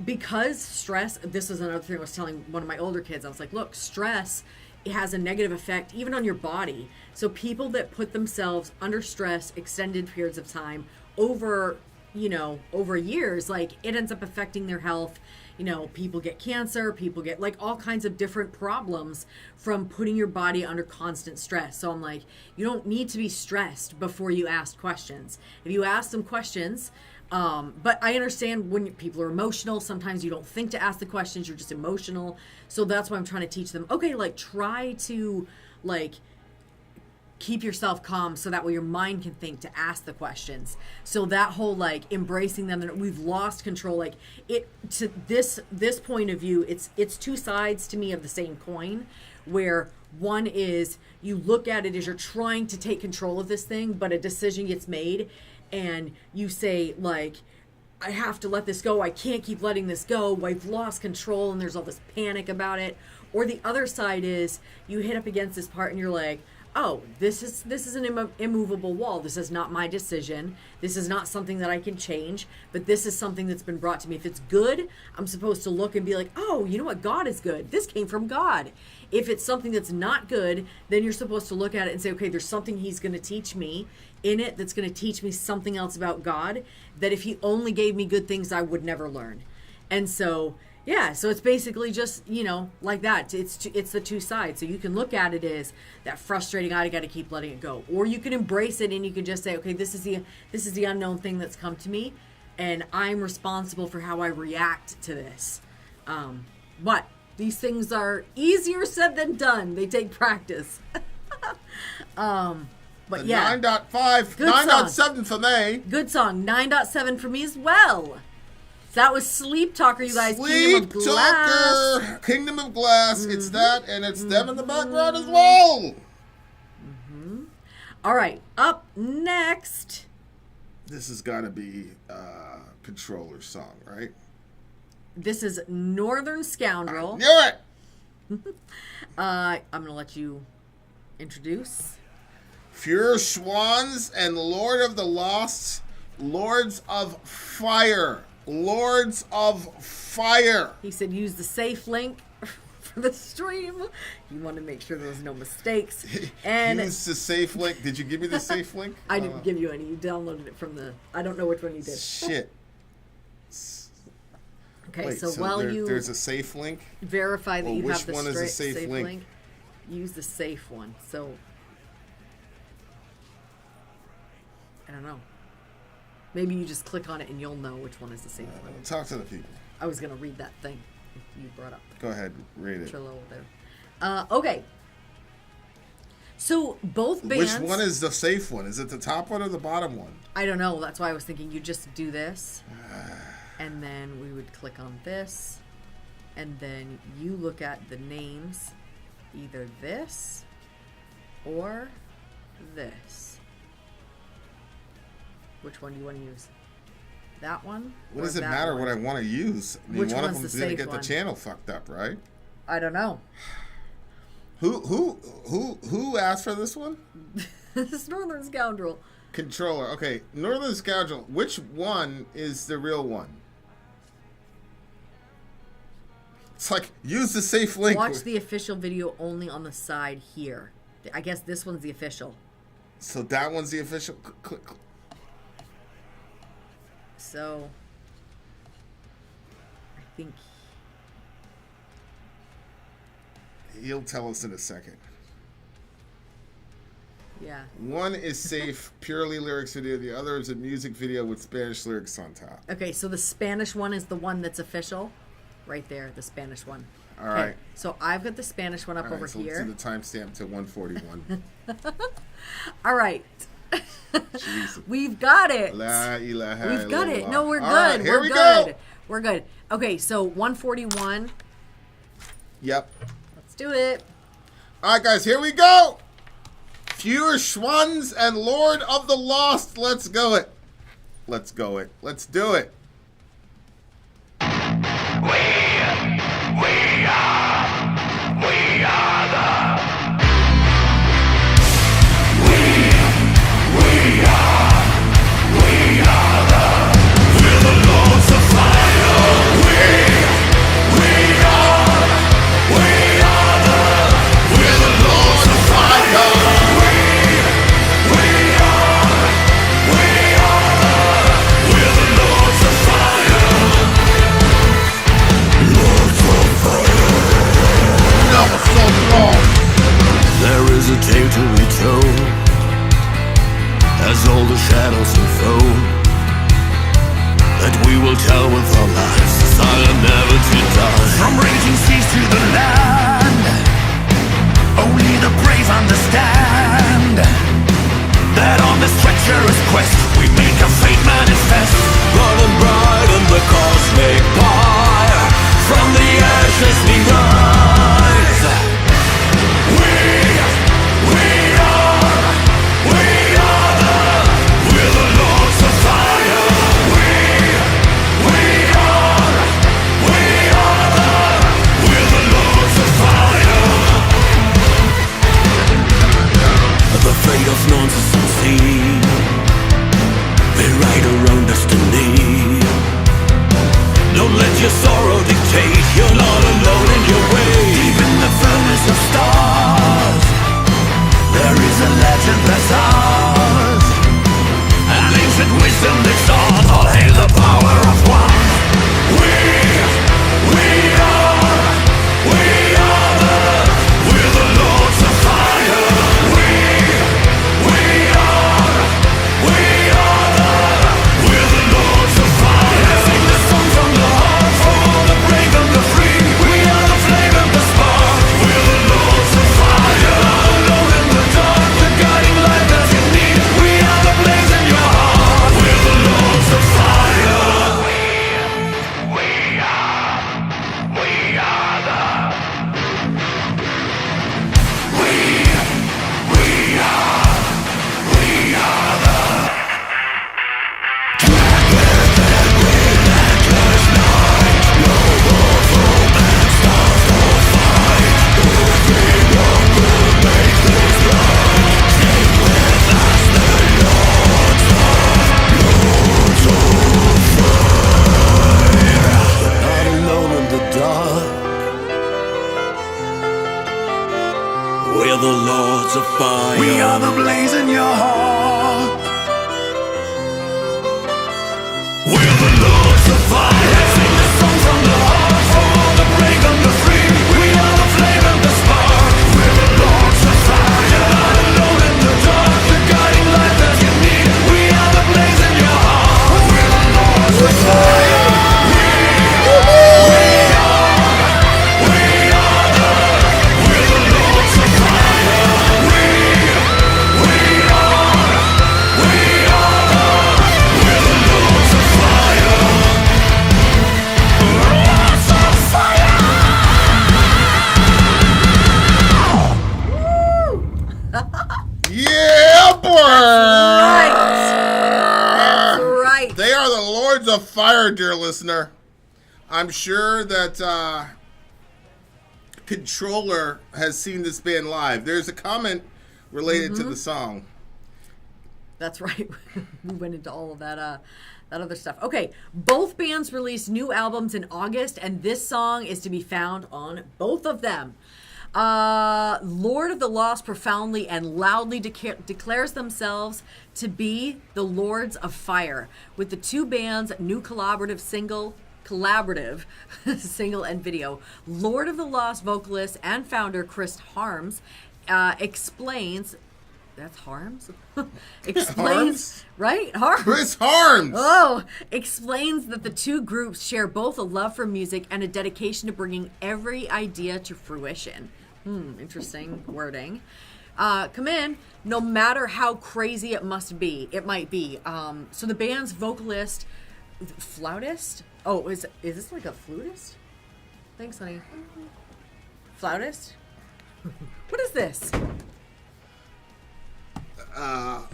because stress, this is another thing I was telling one of my older kids. I was like, look, stress, it has a negative effect even on your body. So people that put themselves under stress extended periods of time over years, like, it ends up affecting their health. You know, people get cancer, people get like all kinds of different problems from putting your body under constant stress. So I'm like, you don't need to be stressed before you ask questions. If you ask them questions, but I understand when people are emotional, sometimes you don't think to ask the questions, you're just emotional. So that's why I'm trying to teach them, okay, like, try to like keep yourself calm so that way your mind can think to ask the questions. So that whole like embracing them, that we've lost control, like it, to this point of view, it's two sides to me of the same coin, where one is you look at it as you're trying to take control of this thing, but a decision gets made and you say, like, I have to let this go. I can't keep letting this go. I've lost control, and there's all this panic about it. Or the other side is you hit up against this part and you're like, oh, this is an immovable wall. This is not my decision. This is not something that I can change, but this is something that's been brought to me. If it's good, I'm supposed to look and be like, oh, you know what? God is good. This came from God. If it's something that's not good, then you're supposed to look at it and say, okay, there's something he's going to teach me in it that's going to teach me something else about God, that if he only gave me good things, I would never learn. And so, yeah, so it's basically just, you know, like that. It's the two sides. So you can look at it as that frustrating, I got to keep letting it go. Or you can embrace it and you can just say, okay, this is the unknown thing that's come to me, and I'm responsible for how I react to this. But these things are easier said than done. They take practice. But yeah. 9.5, 9.7 for me. Good song. 9.7 for me as well. So that was Sleeptalker, you guys. Kingdom of Glass. Kingdom of Glass. It's that, and it's them in the background as well. All right. Up next. This has got to be Controller's song, right? This is Northern Scoundrel. Knew it. I'm going to let you introduce. Feuerschwanz and Lord of the Lost, Lords of Fire. Lords of Fire. He said use the safe link for the stream. You want to make sure there's no mistakes. And use the safe link. Did you give me the safe link? I didn't give you any. You downloaded it from the... I don't know which one you did. Shit. Okay, Wait, so while there's a safe link? Verify that you have the which one is a safe link? Use the safe one. So... I don't know. Maybe you just click on it and you'll know which one is the safe one. Talk to the people. I was going to read that thing you brought up. Go ahead, read it. Trello there. Okay. So both bands... Which one is the safe one? Is it the top one or the bottom one? I don't know. That's why I was thinking you just do this. And then we would click on this. And then you look at the names. Either this or this. Which one do you want to use? That one? What does it matter what I want to use? I mean, Which one of one's them's the going to safe get one? the channel fucked up, right? I don't know. Who asked for this one? This Northern Scoundrel. Controller. Okay, Northern Scoundrel. Which one is the real one? It's like, use the safe link. Watch the official video only on the side here. I guess this one's the official. So that one's the official. Click. So, I think he'll tell us in a second. Yeah. One is safe, purely lyrics video. The other is a music video with Spanish lyrics on top. Okay, so the Spanish one is the one that's official. Right there, the Spanish one. All right. So I've got the Spanish one up over so here. let's do the timestamp to 141. All right. Jesus. We've got it. La ilaha We've got it. illallah. No, we're All good. right, here We're we good. go. We're good. Okay, so 141. Yep. Let's do it. All right, guys, here we go. Feuerschwanz and Lord of the Lost. Let's go it. Let's go it. Let's do it. We're the Lords of lords of fire. We are the blaze in your heart. We're the lords of fire. Sing the song from the heart. For all the brave and the free. We are the flame and the spark. We're the lords of fire. Not alone in the dark. The guiding light that you need. We are the blaze in your heart. We're the lords of fire. Yeah, boy! That's right. They are the Lords of Fire, dear listener. I'm sure that Controller has seen this band live. There's a comment related to the song. That's right. We went into all of that that other stuff. Okay, both bands released new albums in August, and this song is to be found on both of them. Lord of the Lost profoundly and loudly declares themselves to be the Lords of Fire, with the two bands' new collaborative single and video. Lord of the Lost vocalist and founder Chris Harms explains. That's Harms? Explains, Harms? right? Harms. Chris Harms! Oh, explains that the two groups share both a love for music and a dedication to bringing every idea to fruition. Interesting wording. Come in, no matter how crazy it might be. So the band's vocalist, flautist? Oh, is this like a flutist? Thanks, honey. Flautist? What is this?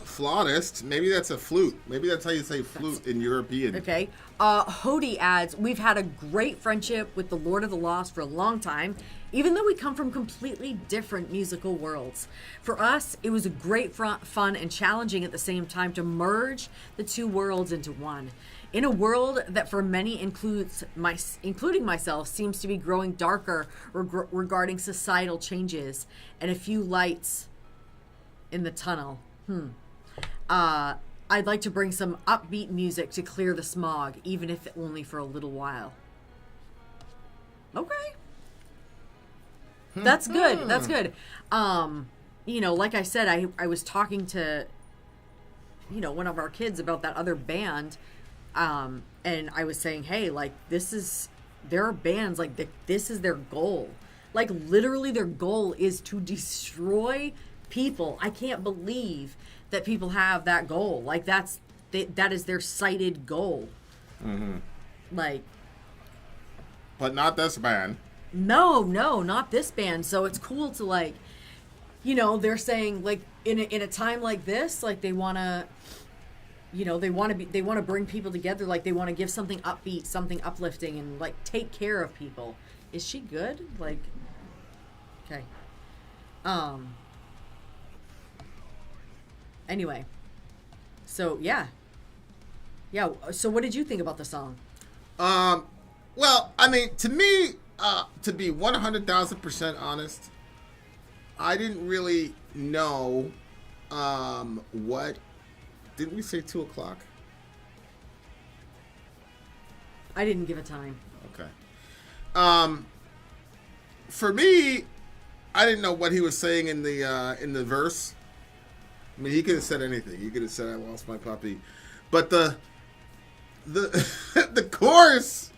Flautist. Maybe that's a flute. Maybe that's how you say flute in European. Okay. Hody adds, we've had a great friendship with the Lord of the Lost for a long time, even though we come from completely different musical worlds. For us, it was a great fun and challenging at the same time to merge the two worlds into one. In a world that for many including myself, seems to be growing darker regarding societal changes and a few lights in the tunnel. I'd like to bring some upbeat music to clear the smog, even if only for a little while. Okay. That's good. That's good. Like I said, I was talking to, one of our kids about that other band. And I was saying, hey, like, there are bands, like, this is their goal. Like, literally their goal is to destroy people. I can't believe that people have that goal. Like, that is their cited goal. Like, but not this band. No, not this band. So it's cool to, like, they're saying, like, in a time like this, like, they want to, they want to bring people together. Like, they want to give something upbeat, something uplifting, and, like, take care of people. Is she good? Like, okay. Anyway, so yeah. So what did you think about the song? Well, I mean, to me, to be 100,000% honest, I didn't really know what. Didn't we say 2 o'clock? I didn't give a time. Okay. For me, I didn't know what he was saying in the verse. I mean, he could have said anything. He could have said, "I lost my puppy," but the the chorus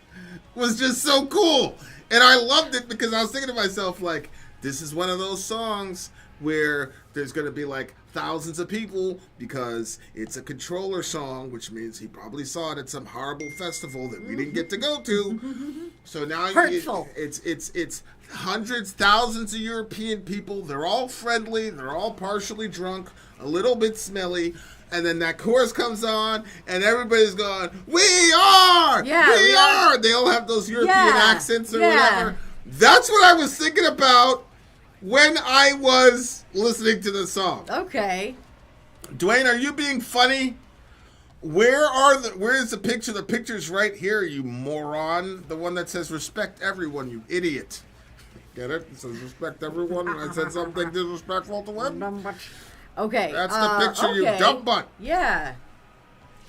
was just so cool, and I loved it because I was thinking to myself, like, this is one of those songs where there's going to be like thousands of people because it's a Controller song, which means he probably saw it at some horrible festival that we didn't get to go to. So now it's hundreds, thousands of European people. They're all friendly. They're all partially drunk, a little bit smelly. And then that chorus comes on, and everybody's going, "We are! Yeah, we are!" They all have those European accents or whatever. That's what I was thinking about when I was listening to the song. Okay. Dwayne, are you being funny? Where is the picture? The picture's right here, you moron. The one that says "respect everyone," you idiot. Get it? It says respect everyone, and I said something disrespectful to him. Okay. That's the picture, you okay. dumb butt. Yeah.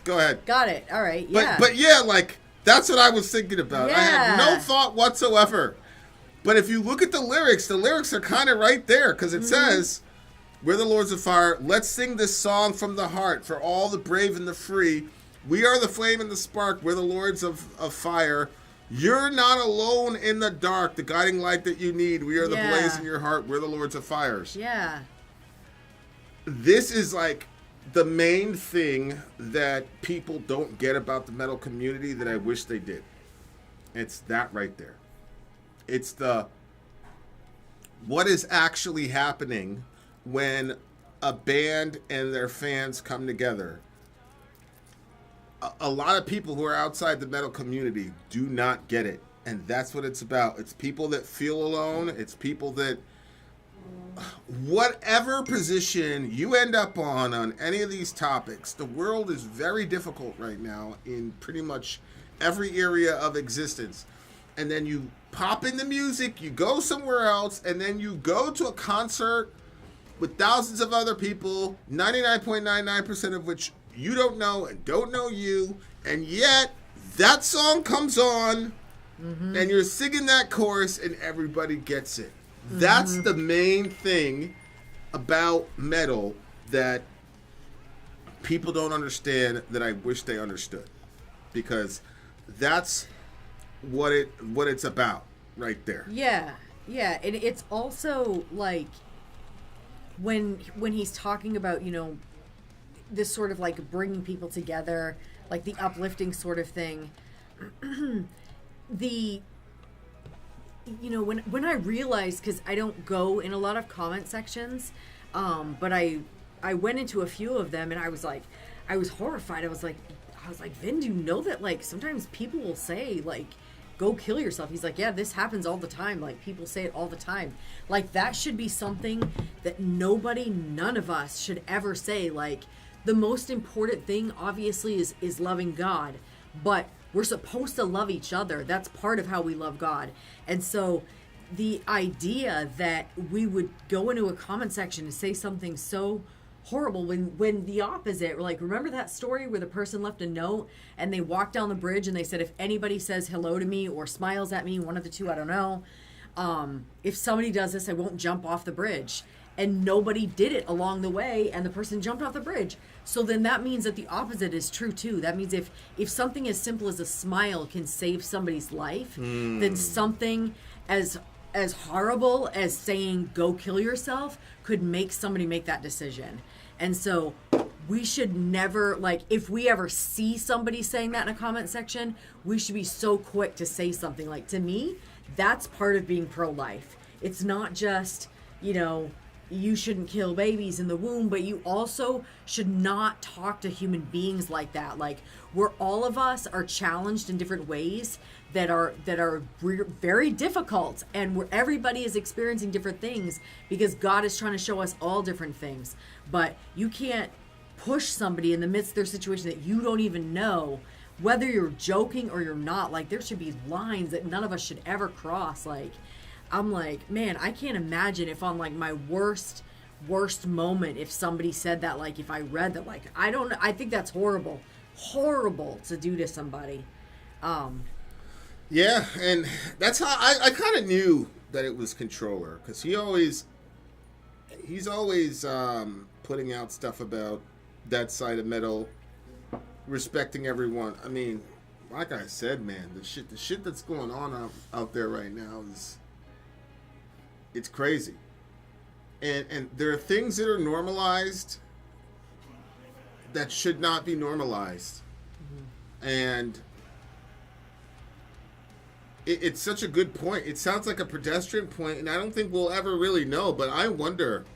Go ahead. Got it. All right. Yeah. But yeah, like, that's what I was thinking about. I had no Yeah. thought whatsoever. But if you look at the lyrics are kind of right there, because it says, we're the Lords of Fire. Let's sing this song from the heart for all the brave and the free. We are the flame and the spark. We're the Lords of Fire. You're not alone in the dark, the guiding light that you need. We are the blaze in your heart. We're the Lords of Fires. Yeah. This is like the main thing that people don't get about the metal community that I wish they did. It's that right there. It's the what is actually happening when a band and their fans come together. A lot of people who are outside the metal community do not get it. And that's what it's about. It's people that feel alone. It's people that, whatever position you end up on any of these topics, the world is very difficult right now in pretty much every area of existence. And then you pop in the music, you go somewhere else, and then you go to a concert with thousands of other people, 99.99% of which you don't know and don't know you, and yet that song comes on, and you're singing that chorus, and everybody gets it. That's the main thing about metal that people don't understand that I wish they understood, because that's what it's about right there. Yeah, and it's also like when he's talking about, you know, this sort of like bringing people together, like the uplifting sort of thing. You know, when I realized, because I don't go in a lot of comment sections, but I went into a few of them, and I was horrified. I was like, Vin, do you know that like sometimes people will say like, go kill yourself? He's like, yeah, this happens all the time. Like, people say it all the time. Like, that should be something that none of us should ever say. Like, the most important thing obviously is loving God, but we're supposed to love each other. That's part of how we love God. And so the idea that we would go into a comment section and say something so horrible when the opposite, like, remember that story where the person left a note and they walked down the bridge and they said, if anybody says hello to me or smiles at me, one of the two, I don't know, if somebody does this, I won't jump off the bridge. And nobody did it along the way, and the person jumped off the bridge. So then that means that the opposite is true too. That means if something as simple as a smile can save somebody's life, then something as horrible as saying go kill yourself could make somebody make that decision. And so we should never, like, if we ever see somebody saying that in a comment section, we should be so quick to say something. Like, to me, that's part of being pro-life. It's not just, you know, you shouldn't kill babies in the womb, but you also should not talk to human beings like that. Like, where all of us are challenged in different ways that are very difficult, and where everybody is experiencing different things because God is trying to show us all different things. But you can't push somebody in the midst of their situation that you don't even know, whether you're joking or you're not. Like, there should be lines that none of us should ever cross. Like, I'm like, man, I can't imagine if on like my worst moment, if somebody said that, like, if I read that, like, I don't know. I think that's horrible to do to somebody. Yeah, and that's how I kind of knew that it was Controller, because he's always putting out stuff about that side of metal, respecting everyone. I mean, like I said, man, the shit that's going on out there right now it's crazy. And there are things that are normalized that should not be normalized. And it's such a good point. It sounds like a pedestrian point, and I don't think we'll ever really know, but I wonder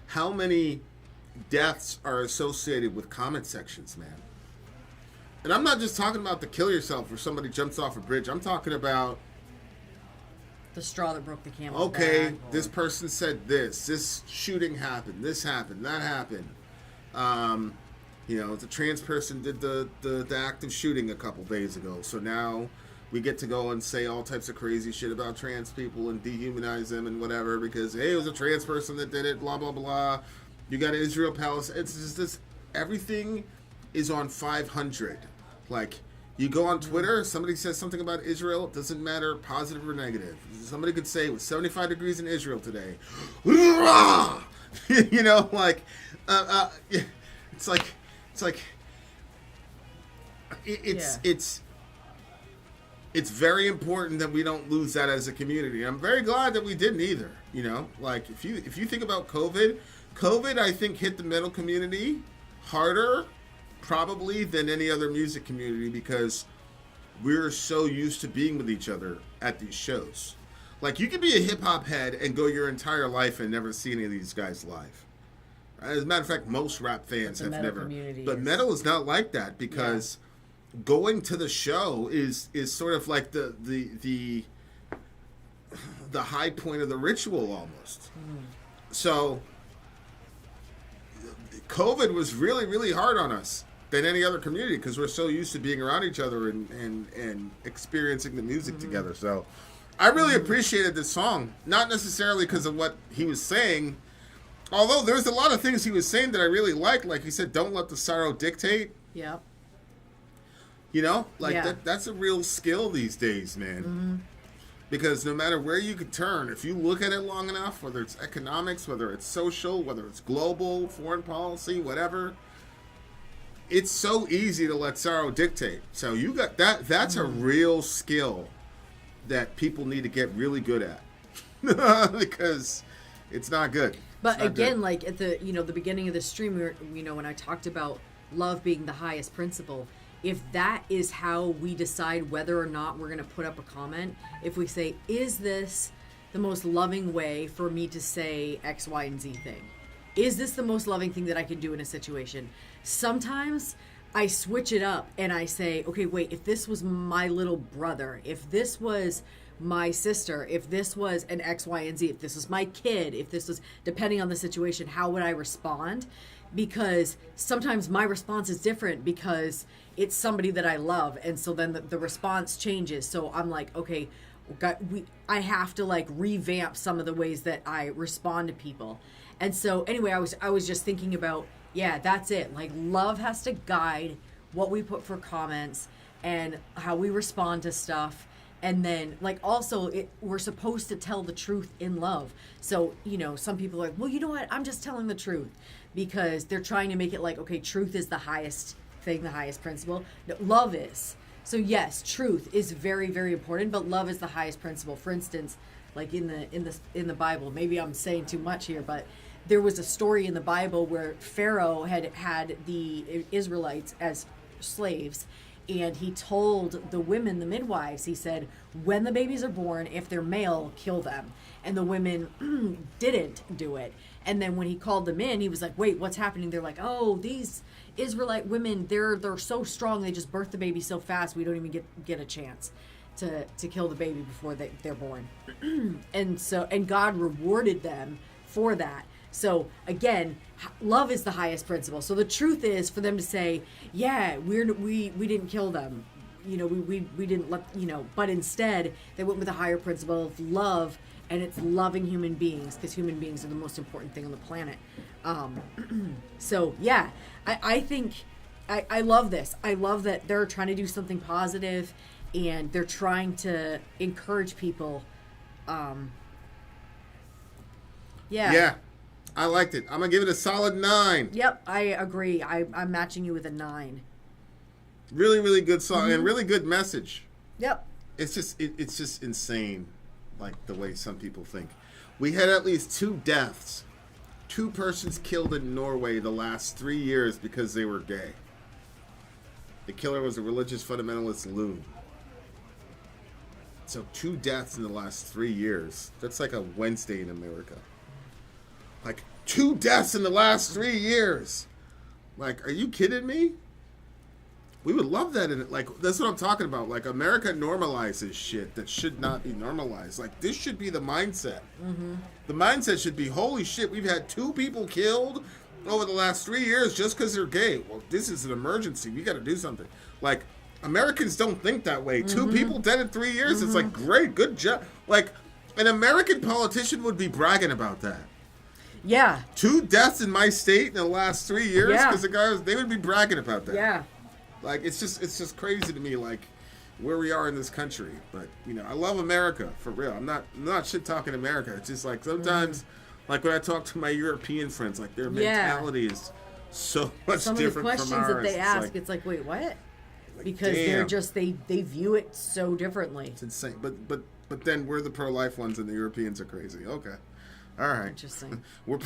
how many deaths are associated with comment sections, man. And I'm not just talking about the kill yourself where somebody jumps off a bridge. I'm talking about The straw that broke the camel's okay, back. this person said this shooting happened, this happened, that happened. You know, the trans person did the act of shooting a couple days ago. So now we get to go and say all types of crazy shit about trans people and dehumanize them and whatever because, hey, it was a trans person that did it, blah, blah, blah. You got Israel, Palestine. It's just this, everything is on 500. Like, you go on Twitter, somebody says something about Israel, it doesn't matter, positive or negative. Somebody could say it was 75 degrees in Israel today. You know, like, it's very important that we don't lose that as a community. I'm very glad that we didn't either. You know, like if you think about COVID I think hit the metal community harder probably than any other music community because we're so used to being with each other at these shows. Like you could be a hip hop head and go your entire life and never see any of these guys live. As a matter of fact, most rap fans have never. But metal is not like that because going to the show is sort of like the high point of the ritual almost. So COVID was really, really hard on us than any other community because we're so used to being around each other and experiencing the music together. So I really appreciated this song, not necessarily because of what he was saying, although there's a lot of things he was saying that I really liked. Like he said, don't let the sorrow dictate. Yep. You know, like that's a real skill these days, man. Because no matter where you could turn, if you look at it long enough, whether it's economics, whether it's social, whether it's global, foreign policy, whatever, it's so easy to let sorrow dictate. So you got that. That's a real skill that people need to get really good at because it's not good. But again, like at the the beginning of the stream, when I talked about love being the highest principle, if that is how we decide whether or not we're going to put up a comment, if we say, is this the most loving way for me to say X, Y, and Z thing? Is this the most loving thing that I can do in a situation? Sometimes I switch it up and I say, okay, wait, if this was my little brother, if this was my sister, if this was an X, Y, and Z, if this was my kid, if this was, depending on the situation, how would I respond? Because sometimes my response is different because it's somebody that I love. And so then the response changes. So I'm like, okay, I have to like revamp some of the ways that I respond to people. And so anyway, I was just thinking about, that's it. Like love has to guide what we put for comments and how we respond to stuff. And then like also we're supposed to tell the truth in love. So, some people are like, well, you know what? I'm just telling the truth because they're trying to make it like, okay, truth is the highest thing, the highest principle. No, love is. So yes, truth is very, very important, but love is the highest principle. For instance, like in the Bible, maybe I'm saying too much here, but there was a story in the Bible where Pharaoh had the Israelites as slaves, and he told the women, the midwives, he said, when the babies are born, if they're male, kill them. And the women didn't do it. And then when he called them in, he was like, wait, what's happening? They're like, oh, these Israelite women, they're so strong, they just birth the baby so fast, we don't even get a chance to kill the baby before they're born. and God rewarded them for that. So again, love is the highest principle. So the truth is for them to say, we didn't kill them. We didn't let, but instead they went with a higher principle of love, and it's loving human beings because human beings are the most important thing on the planet. So yeah, I think I love this. I love that they're trying to do something positive and they're trying to encourage people. Yeah. I liked it. I'm going to give it a solid 9. Yep, I agree. I'm matching you with a 9. Really, really good song and really good message. Yep. It's just insane, like the way some people think. We had at least 2 deaths. 2 persons killed in Norway the last 3 years because they were gay. The killer was a religious fundamentalist loon. So 2 deaths in the last 3 years. That's like a Wednesday in America. Like 2 deaths in the last 3 years. Like, are you kidding me? We would love that in it. Like, that's what I'm talking about. Like, America normalizes shit that should not be normalized. Like, this should be the mindset. The mindset should be, holy shit, we've had 2 people killed over the last 3 years just because they're gay. Well, this is an emergency. We got to do something. Like, Americans don't think that way. 2 people dead in 3 years. It's like, great, good job. Like, an American politician would be bragging about that. Yeah. 2 deaths in my state in the last 3 years because the guys, they would be bragging about that. Yeah. Like, it's just crazy to me, like, where we are in this country. But, you know, I love America, for real. I'm not shit talking America. It's just like sometimes, like when I talk to my European friends, like their mentality is so much Some different of the from questions ours. that they ask, it's like, wait, what? Because they're just they view it so differently. It's insane. But then we're the pro-life ones and the Europeans are crazy. Okay. All right. Interesting. We're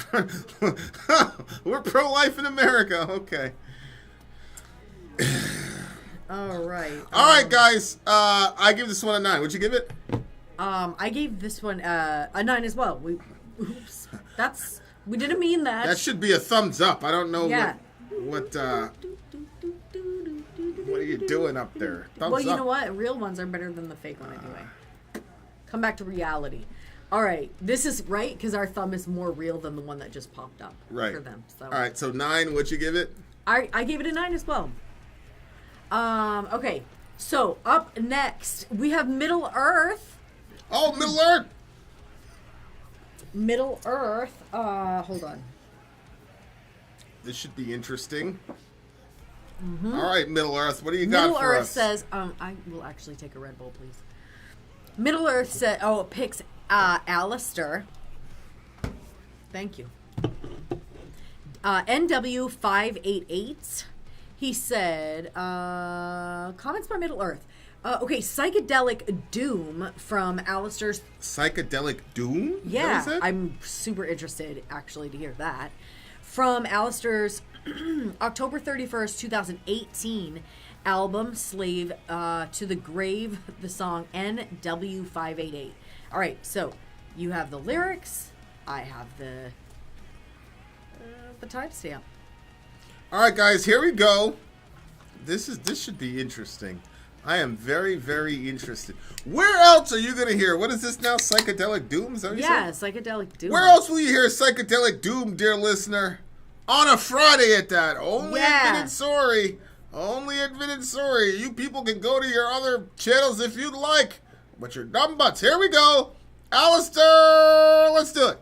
pro-life in America. Okay. All right. All right, guys. I give this one a 9. Would you give it? I gave this one a 9 as well. Oops. We didn't mean that. That should be a thumbs up. I don't know Yeah. what are you doing up there? Thumbs Well, you up. know what? Real ones are better than the fake one anyway. Come back to reality. All right. This is right because our thumb is more real than the one that just popped up Right. for them. So. All right, so 9. What'd you give it? I gave it a 9 as well. Okay. So up next we have Middle Earth. Oh, Middle Earth. Middle Earth. Hold on. This should be interesting. All right, Middle Earth. What do you got Middle for Earth us? says, I will actually take a Red Bull, please. Middle Earth said, it picks Alastor. Thank you. NW588. He said, comments by Middle Earth. Okay, Psychedelic Doom from Alastor's. Psychedelic Doom? Is that what Yeah, you said? I'm super interested, actually, to hear that. From Alastor's October 31st, 2018 album, Slave to the Grave, the song NW588. All right, so you have the lyrics. I have the timestamp. All right, guys, here we go. This should be interesting. I am very, very interested. Where else are you going to hear? What is this now? Psychedelic Doom? Is that what you Yeah, said? Psychedelic Doom. Where else will you hear Psychedelic Doom, dear listener? On a Friday at that. Only at Vin and Sori. Only at Vin and Sori. You people can go to your other channels if you'd like. But you're dumb butts. Here we go. Alastor. Let's do it.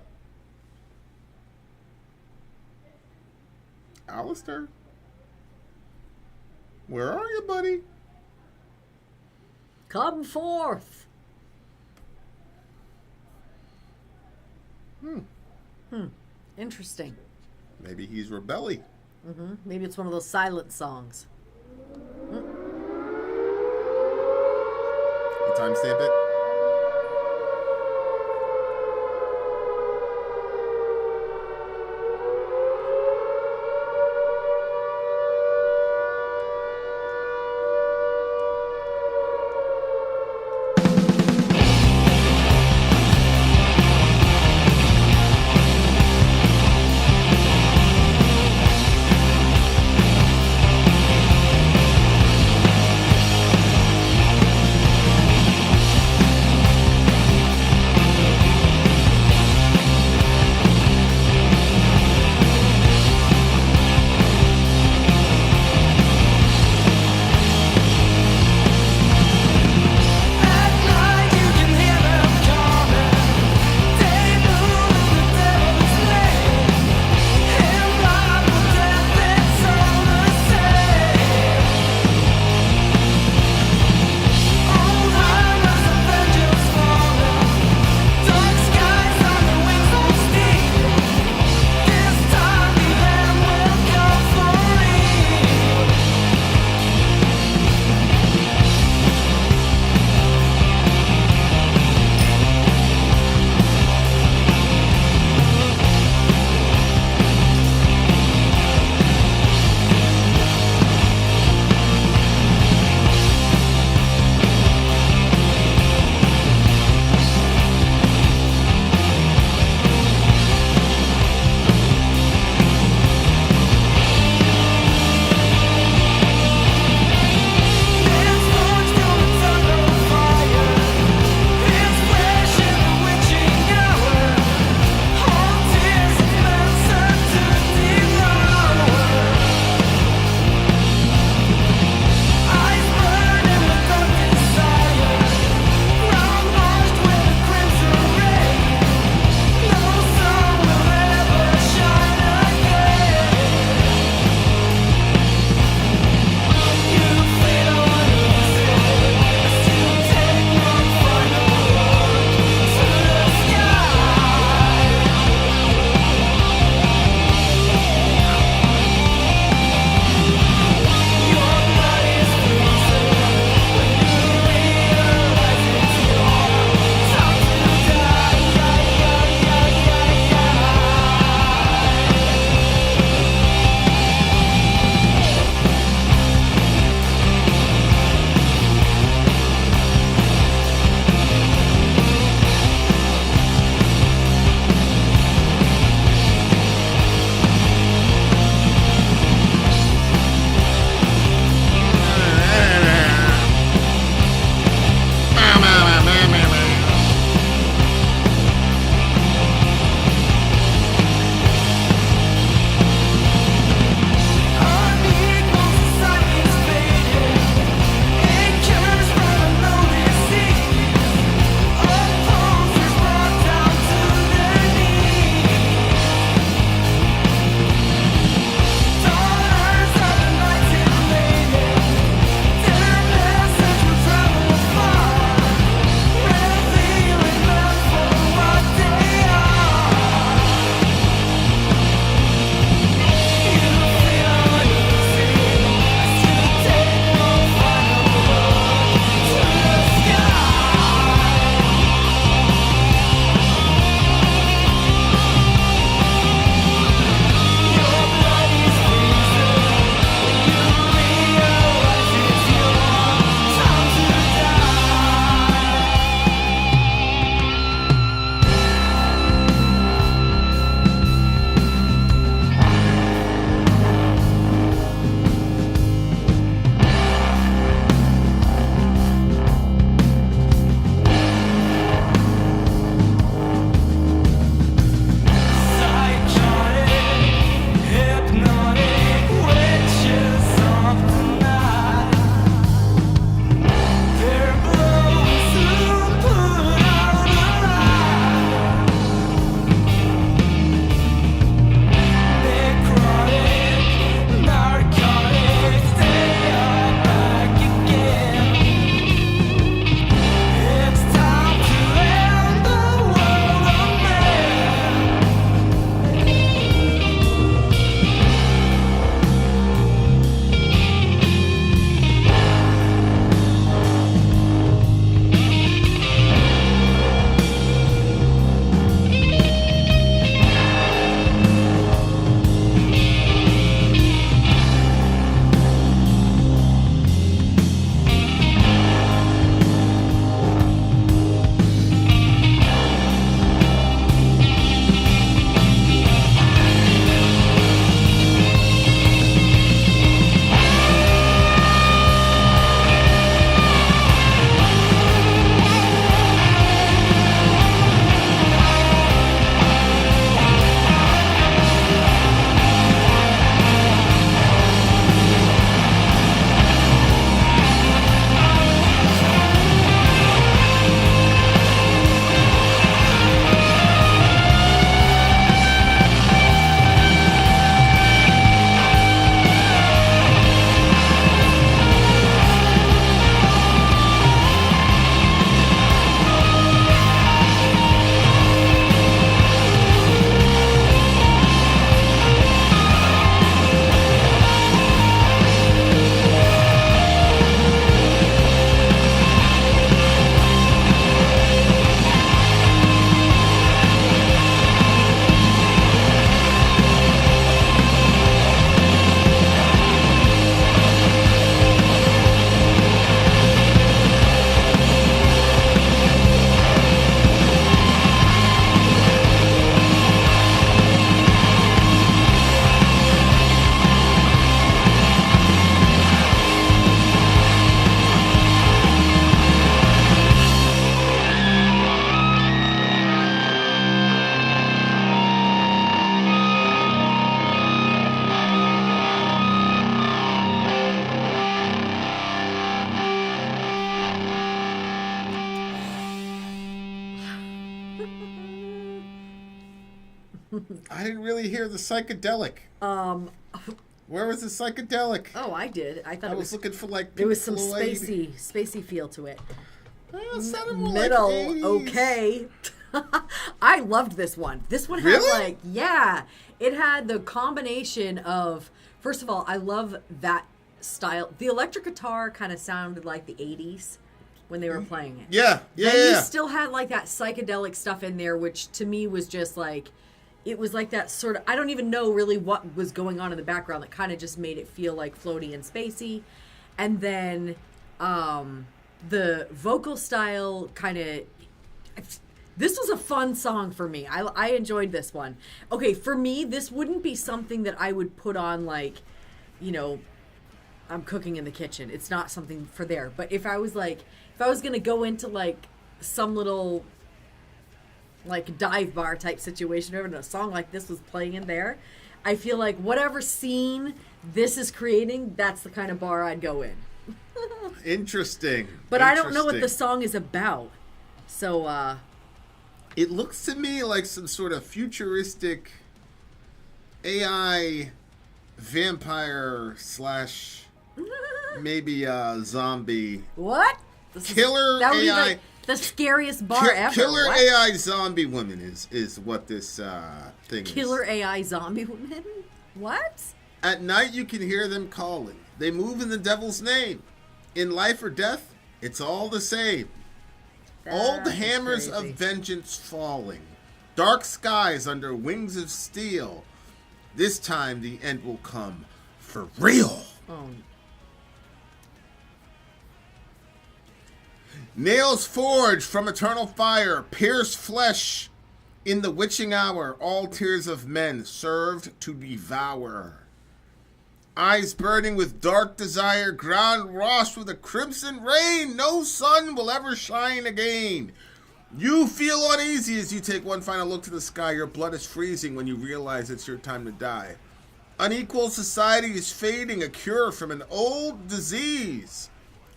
Alastor? Where are you, buddy? Come forth. Interesting. Maybe he's rebelling. Maybe it's one of those silent songs. You timestamp it? I didn't really hear the psychedelic. Where was the psychedelic? Oh, I did. I thought I it was was looking for like there was Pink some Floyd. spacey feel to it. Well, it sounded more Middle, like 80s. okay. I loved this one. This one had Really? it had the combination of, first of all, I love that style. The electric guitar kind of sounded like the 80s when they were playing it. Yeah. And you still had like that psychedelic stuff in there, which to me was just like, it was like that sort of, I don't even know really what was going on in the background that kind of just made it feel like floaty and spacey. And then the vocal style kind of, this was a fun song for me. I enjoyed this one. Okay, for me, this wouldn't be something that I would put on like, you know, I'm cooking in the kitchen. It's not something for there. But if I was going to go into like some little like dive bar type situation or a song like this was playing in there, I feel like whatever scene this is creating, that's the kind of bar I'd go in. Interesting. But I don't know what the song is about. So, It looks to me like some sort of futuristic AI vampire / maybe zombie. what? Killer that would be AI. like the scariest bar ever. Killer What? AI zombie woman is what this thing is. Killer AI zombie woman? What? At night you can hear them calling. They move in the devil's name. In life or death, it's all the same. Old That is hammers crazy. of vengeance falling. Dark skies under wings of steel. This time the end will come for real. Oh, Nails forged from eternal fire, pierce flesh. In the witching hour, all tears of men served to devour. Eyes burning with dark desire, ground washed with a crimson rain. No sun will ever shine again. You feel uneasy as you take one final look to the sky. Your blood is freezing when you realize it's your time to die. Unequal society is fading, a cure from an old disease.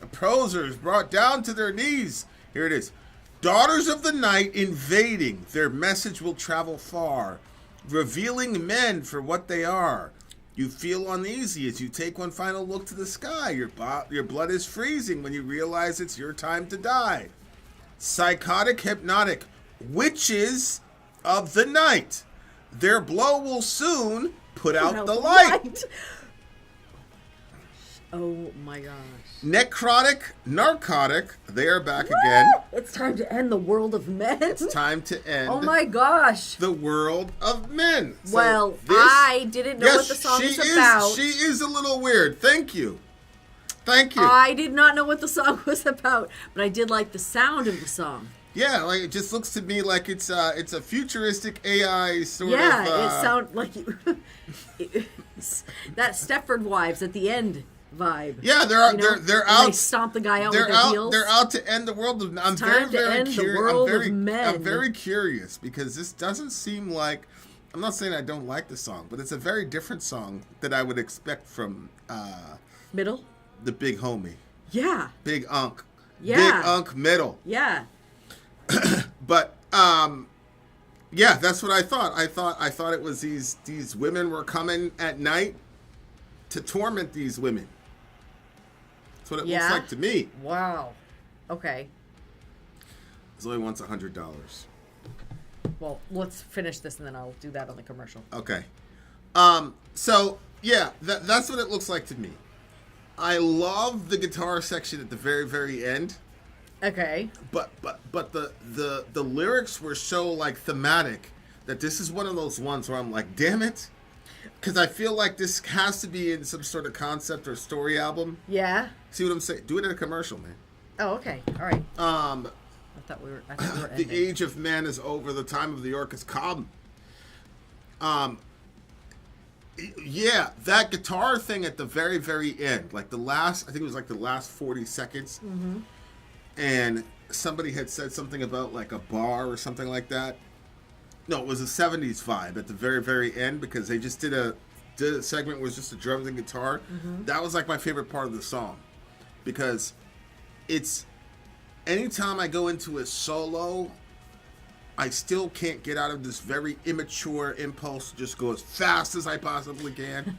Opposers brought down to their knees. Here it is. Daughters of the night invading. Their message will travel far, revealing men for what they are. You feel uneasy as you take one final look to the sky. Your blood is freezing when you realize it's your time to die. Psychotic, hypnotic, witches of the night. Their blow will soon put out the light. Oh my gosh. Necrotic, narcotic, they are back again. It's time to end the world of men. It's time to end Oh my gosh. the world of men. So Well, this- I didn't know what the song she was about. She is a little weird. Thank you. Thank you. I did not know what the song was about, but I did like the sound of the song. Yeah, like it just looks to me like it's a futuristic AI sort Yeah, of. it sounded like you, that Stepford Wives at the end vibe. Yeah, they're out. You know, They're when out. They stomp the guy out with They're their out. heels. They're out to end the world of. I'm time to end the world of men. I'm very curious because this doesn't seem like. I'm not saying I don't like the song, but it's a very different song that I would expect from Middle. the big homie, Yeah. Big Unk, Yeah. Big Unk Middle. Yeah. But yeah, that's what I thought. I thought it was these women were coming at night to torment these women. That's what it looks like to me. Wow. Okay. Zoe wants $100. Well, let's finish this and then I'll do that on the commercial. Okay. So yeah, that's what it looks like to me. I love the guitar section at the very, very end. Okay. But the lyrics were so like thematic that this is one of those ones where I'm like, damn it. Because I feel like this has to be in some sort of concept or story album. Yeah. See what I'm saying? Do it in a commercial, man. Oh, okay. All right. I thought we were The ending. age of man is over. The time of the orc has come. Yeah, that guitar thing at the very, very end, like the last, I think it was like the last 40 seconds. Mm-hmm. And somebody had said something about like a bar or something like that. No, it was a 70s vibe at the very, very end because they just did a segment where it was just the drums and guitar. Mm-hmm. That was like my favorite part of the song because it's anytime I go into a solo I still can't get out of this very immature impulse to just go as fast as I possibly can.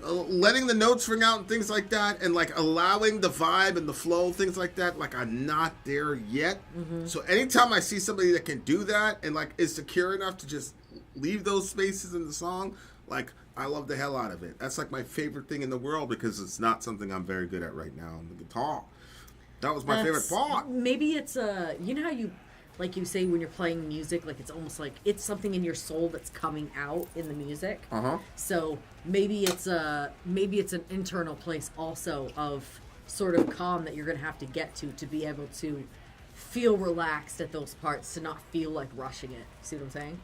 Letting the notes ring out and things like that, and like allowing the vibe and the flow, things like that, like I'm not there yet. So anytime I see somebody that can do that and like is secure enough to just leave those spaces in the song, like I love the hell out of it. That's like my favorite thing in the world because it's not something I'm very good at right now on the guitar. That was my favorite part. Maybe it's you know how you, like you say when you're playing music, like it's almost like it's something in your soul that's coming out in the music. So maybe it's an internal place also of sort of calm that you're gonna have to get to be able to feel relaxed at those parts, to not feel like rushing it. See what I'm saying?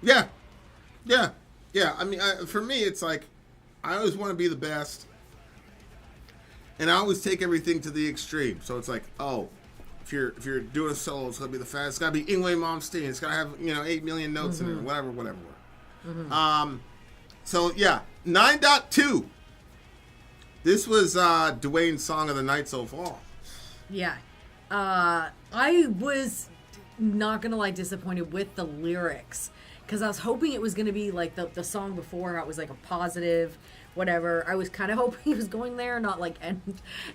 Yeah. I mean, for me, it's like I always want to be the best, and I always take everything to the extreme. So it's like, oh, if you're doing a solo, it's gonna be the fast. It's gotta be Ingwe Malmsteen. It's gotta have 8 million notes in it, whatever. So yeah, 9.2. This was Dwayne's song of the night so far. Yeah. I was not gonna lie disappointed with the lyrics, because I was hoping it was gonna be like the song before. It was like a positive, whatever. I was kind of hoping he was going there, not like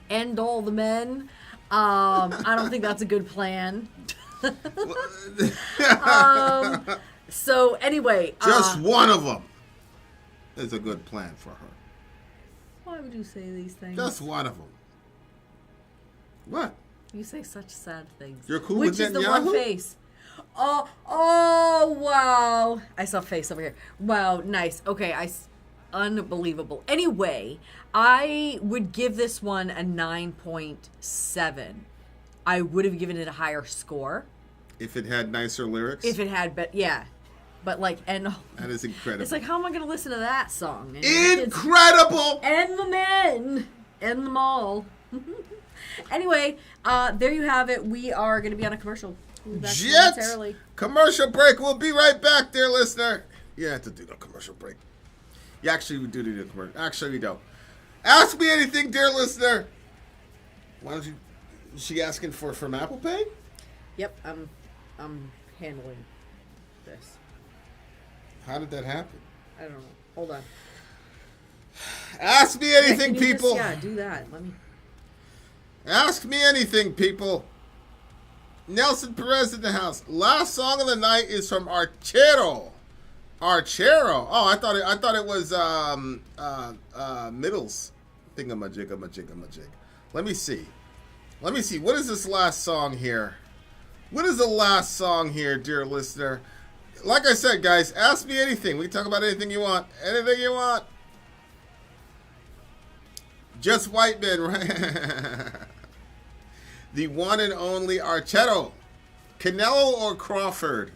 end all the men. I don't think that's a good plan. So anyway, just one of them is a good plan for her. Why would you say these things? Just one of them. What? You say such sad things. You're cool Which with is the Netanyahu? one face. Oh, wow. I saw face over here. Wow, nice. Okay, unbelievable. Anyway, I would give this one a 9.7. I would have given it a higher score. If it had nicer lyrics? If it had, yeah. But like, and that is incredible. it's like, how am I going to listen to that song? Incredible! And the men! And them all. Anyway, there you have it. We are going to be on a commercial. Jet! Commercial break. We'll be right back, dear listener. You have to do the commercial break. Yeah, actually, we do need a commercial. Actually, we don't. Ask me anything, dear listener. Why don't you... Is she asking from Apple Pay? Yep, I'm handling this. How did that happen? I don't know. Hold on. Ask me anything, people. Do that. Let me... Ask me anything, people. Nelson Perez in the house. Last song of the night is from Archero. Archero. Oh, I thought it was Middles. Thingamajig. Let me see. What is this last song here? What is the last song here, dear listener? Like I said, guys, ask me anything. We can talk about anything you want. Anything you want. Just white men, right? The one and only Archero. Canelo or Crawford?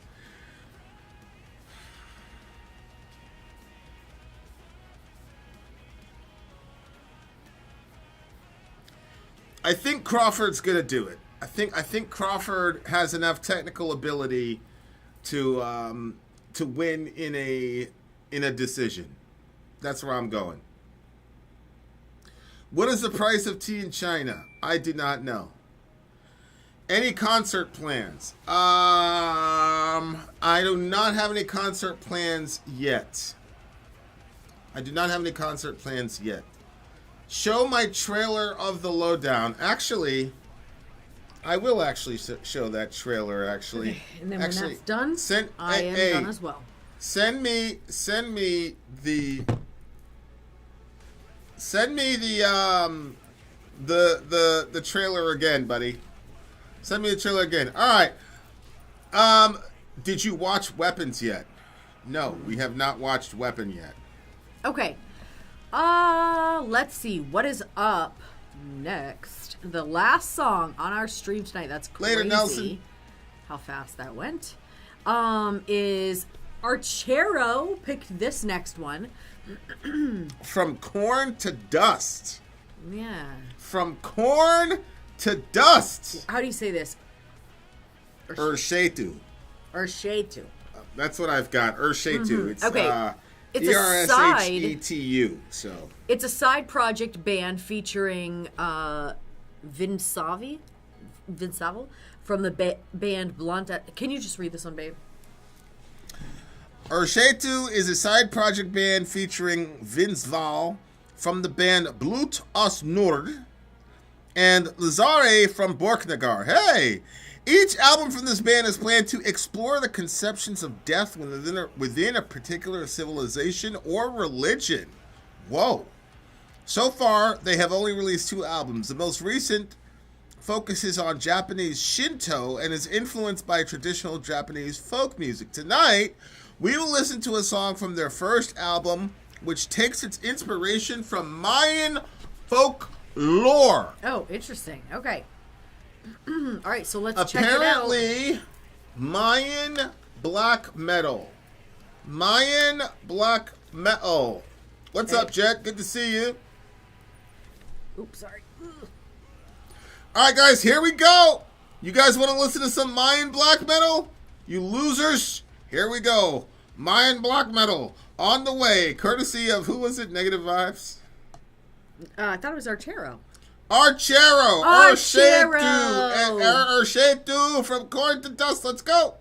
I think Crawford's gonna do it. I think Crawford has enough technical ability to win in a decision. That's where I'm going. What is the price of tea in China? I do not know. Any concert plans? I do not have any concert plans yet. Show my trailer of the lowdown. Actually, I will actually show that trailer. Actually, okay. And then when that's done, I am done as well. Send me the trailer again, buddy. Send me the trailer again. All right. Did you watch Weapons yet? No, we have not watched Weapon yet. Okay. Let's see what is up next. The last song on our stream tonight. That's crazy. Later, Nelson. How fast that went. Is Archero picked this next one. From Corn to Dust. Yeah. From Corn to Dust. How do you say this? Ershetu. Ershetu. That's what I've got. Ershetu. It's okay. It's Ershetu. So it's a side project band featuring Vin Savel from the band Blunt. Can you just read this one, babe? Ershetu is a side project band featuring Vinsval from the band Blut aus Nord and Lazare from Borknagar. Hey! Each album from this band is planned to explore the conceptions of death within a particular civilization or religion. Whoa. So far, they have only released 2 albums. The most recent focuses on Japanese Shinto and is influenced by traditional Japanese folk music. Tonight, we will listen to a song from their first album, which takes its inspiration from Mayan folklore. Oh, interesting. Okay. All right, so let's check it out. Apparently, Mayan black metal. Mayan black metal. What's up, Jet? Good to see you. Oops, sorry. All right, guys, here we go. You guys want to listen to some Mayan black metal? You losers, here we go. Mayan black metal on the way, courtesy of, who was it, Negative Vibes? I thought it was Archero. Archero! Archero! Ershetu from Corn to Dust. Let's go.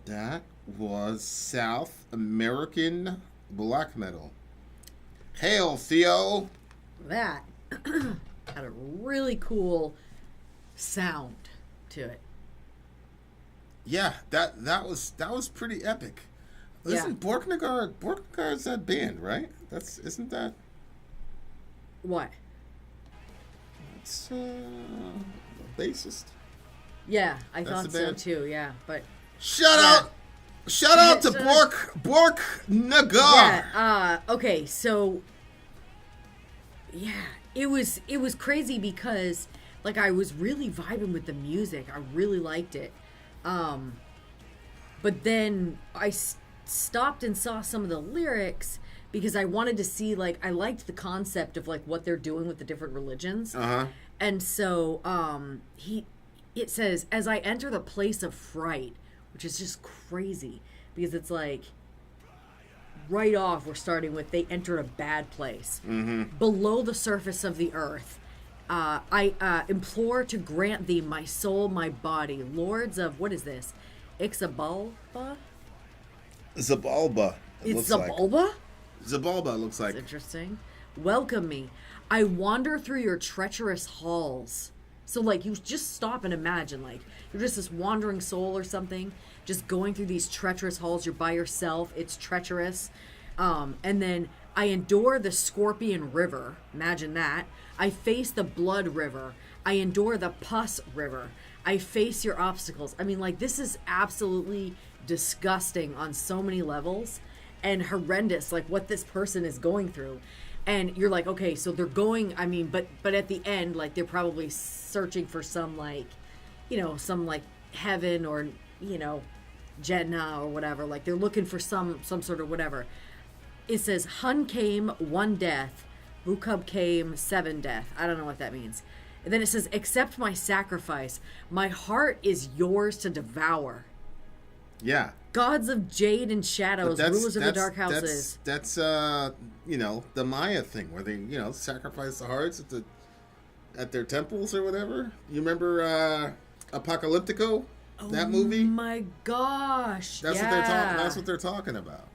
That was South American black metal. Hail, Theo! That had a really cool sound to it. Yeah, that was pretty epic. Listen, Borknagar's that band, right? Isn't that? What? It's bassist. Yeah, I That's thought the so band. too. Yeah, but Shout out to Borknagar. yeah. Okay, so yeah, it was crazy because like I was really vibing with the music. I really liked it. But then I stopped and saw some of the lyrics because I wanted to see, like, I liked the concept of like what they're doing with the different religions. And so it says, as I enter the place of fright, which is just crazy because it's like right off we're starting with they enter a bad place below the surface of the earth. I implore to grant thee my soul, my body, lords of, what is this? Ixabalba? Zabalba. It's Zabalba? Zabalba looks like. That's interesting. Welcome me. I wander through your treacherous halls. So, like, you just stop and imagine, like, you're just this wandering soul or something, just going through these treacherous halls. You're by yourself. It's treacherous. And then I endure the scorpion river. Imagine that. I face the blood river. I endure the pus river. I face your obstacles. I mean, like, this is absolutely disgusting on so many levels and horrendous, like, what this person is going through. And you're like, okay, so they're going, I mean, but at the end, like, they're probably searching for some, like, you know, some, like, heaven or, you know, Jannah or whatever. Like, they're looking for some sort of whatever. It says, Hun came, 1 death. Bukub came, 7 death. I don't know what that means. And then it says, accept my sacrifice. My heart is yours to devour. Yeah. Gods of jade and shadows, rulers of the dark houses. That's you know, the Maya thing where they, you know, sacrifice the hearts at their temples or whatever. You remember Apocalyptico? That movie? Oh my gosh. That's what they're talking about.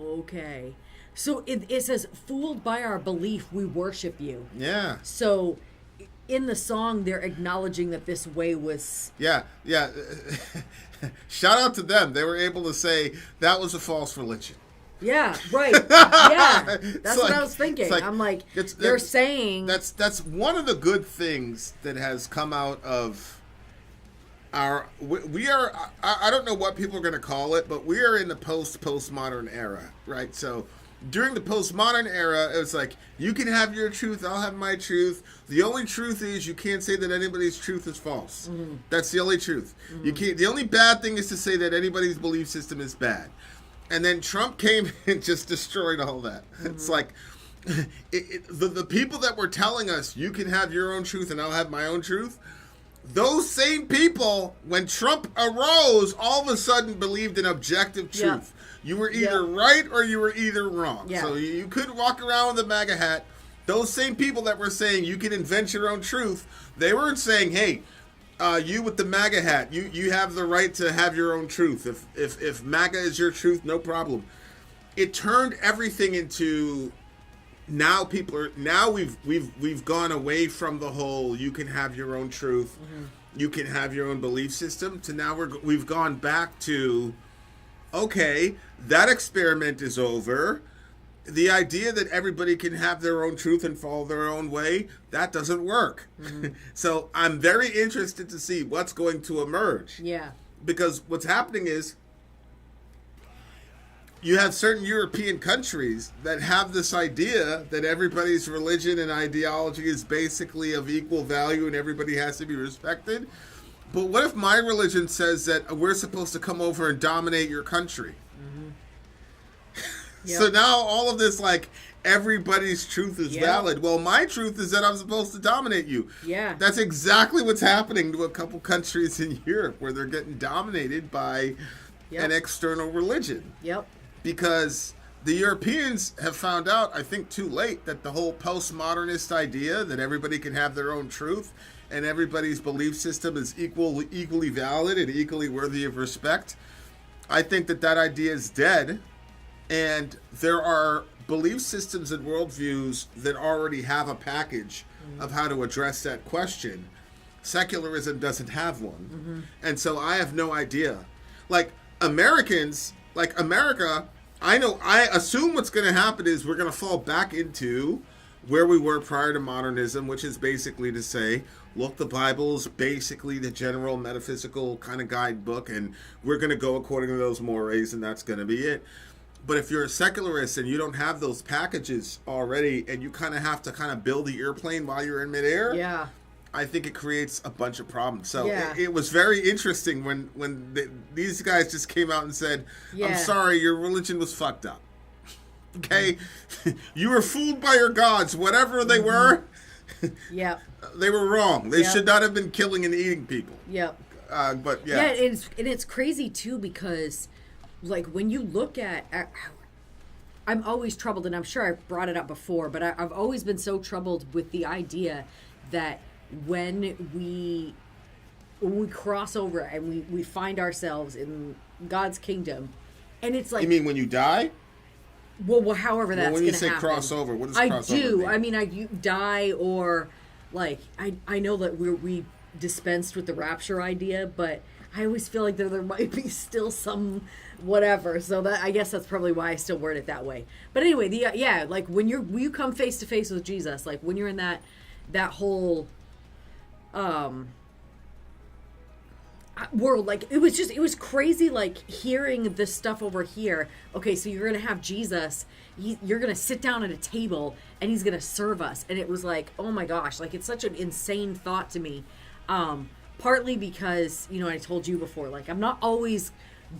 Okay. So it says, fooled by our belief, we worship you. Yeah. So in the song, they're acknowledging that this way was... Yeah. Shout out to them. They were able to say that was a false religion. Yeah, right. Yeah. That's what I was thinking. Like, I'm like, they're saying... That's one of the good things that has come out of our... We are... I don't know what people are going to call it, but we are in the postmodern era, right? So... During the postmodern era, it was like, you can have your truth, I'll have my truth. The only truth is you can't say that anybody's truth is false. Mm-hmm. That's the only truth. Mm-hmm. You can't. The only bad thing is to say that anybody's belief system is bad. And then Trump came and just destroyed all that. Mm-hmm. It's like, the people that were telling us you can have your own truth and I'll have my own truth, those same people, when Trump arose, all of a sudden believed in objective truth. You were either right or you were either wrong. So you couldn't walk around with a MAGA hat. Those same people that were saying you can invent your own truth, they weren't saying, hey, you with the MAGA hat, you have the right to have your own truth. If MAGA is your truth, no problem. It turned everything into we've gone away from the whole you can have your own truth, you can have your own belief system, to now we've gone back to, okay, that experiment is over. The idea that everybody can have their own truth and follow their own way, that doesn't work. So I'm very interested to see what's going to emerge. Yeah. Because what's happening is you have certain European countries that have this idea that everybody's religion and ideology is basically of equal value and everybody has to be respected. But what if my religion says that we're supposed to come over and dominate your country? So now all of this, like, everybody's truth is valid. Well, my truth is that I'm supposed to dominate you. Yeah. That's exactly what's happening to a couple countries in Europe where they're getting dominated by an external religion. Because the Europeans have found out, I think too late, that the whole postmodernist idea that everybody can have their own truth and everybody's belief system is equally valid and equally worthy of respect, I think that idea is dead. And there are belief systems and worldviews that already have a package of how to address that question. Secularism doesn't have one. And so I have no idea. Like America, I assume what's going to happen is we're going to fall back into where we were prior to modernism, which is basically to say, look, the Bible's basically the general metaphysical kind of guidebook, and we're going to go according to those mores, and that's going to be it. But if you're a secularist and you don't have those packages already, and you kind of have to kind of build the airplane while you're in midair, I think it creates a bunch of problems. So it was very interesting when these guys just came out and said, I'm sorry, your religion was fucked up. Okay? You were fooled by your gods, whatever they were. They were wrong. They should not have been killing and eating people. But it's crazy too, because like when you look at I'm always troubled, and I'm sure I've brought it up before, but I've always been so troubled with the idea that when we cross over and we find ourselves in God's kingdom, and it's like, you mean when you die? Well, however that's going to happen. When you say crossover, what does crossover mean? I mean, you die, or like I know that we dispensed with the rapture idea, but I always feel like there might be still some whatever. So that, I guess that's probably why I still word it that way. But anyway, like when you come face to face with Jesus, like when you're in that whole world, like it was crazy, like hearing this stuff over here. Okay, so you're gonna have Jesus, you're gonna sit down at a table and he's gonna serve us, and it was like, oh my gosh, like it's such an insane thought to me. Partly because, I told you before, like I'm not always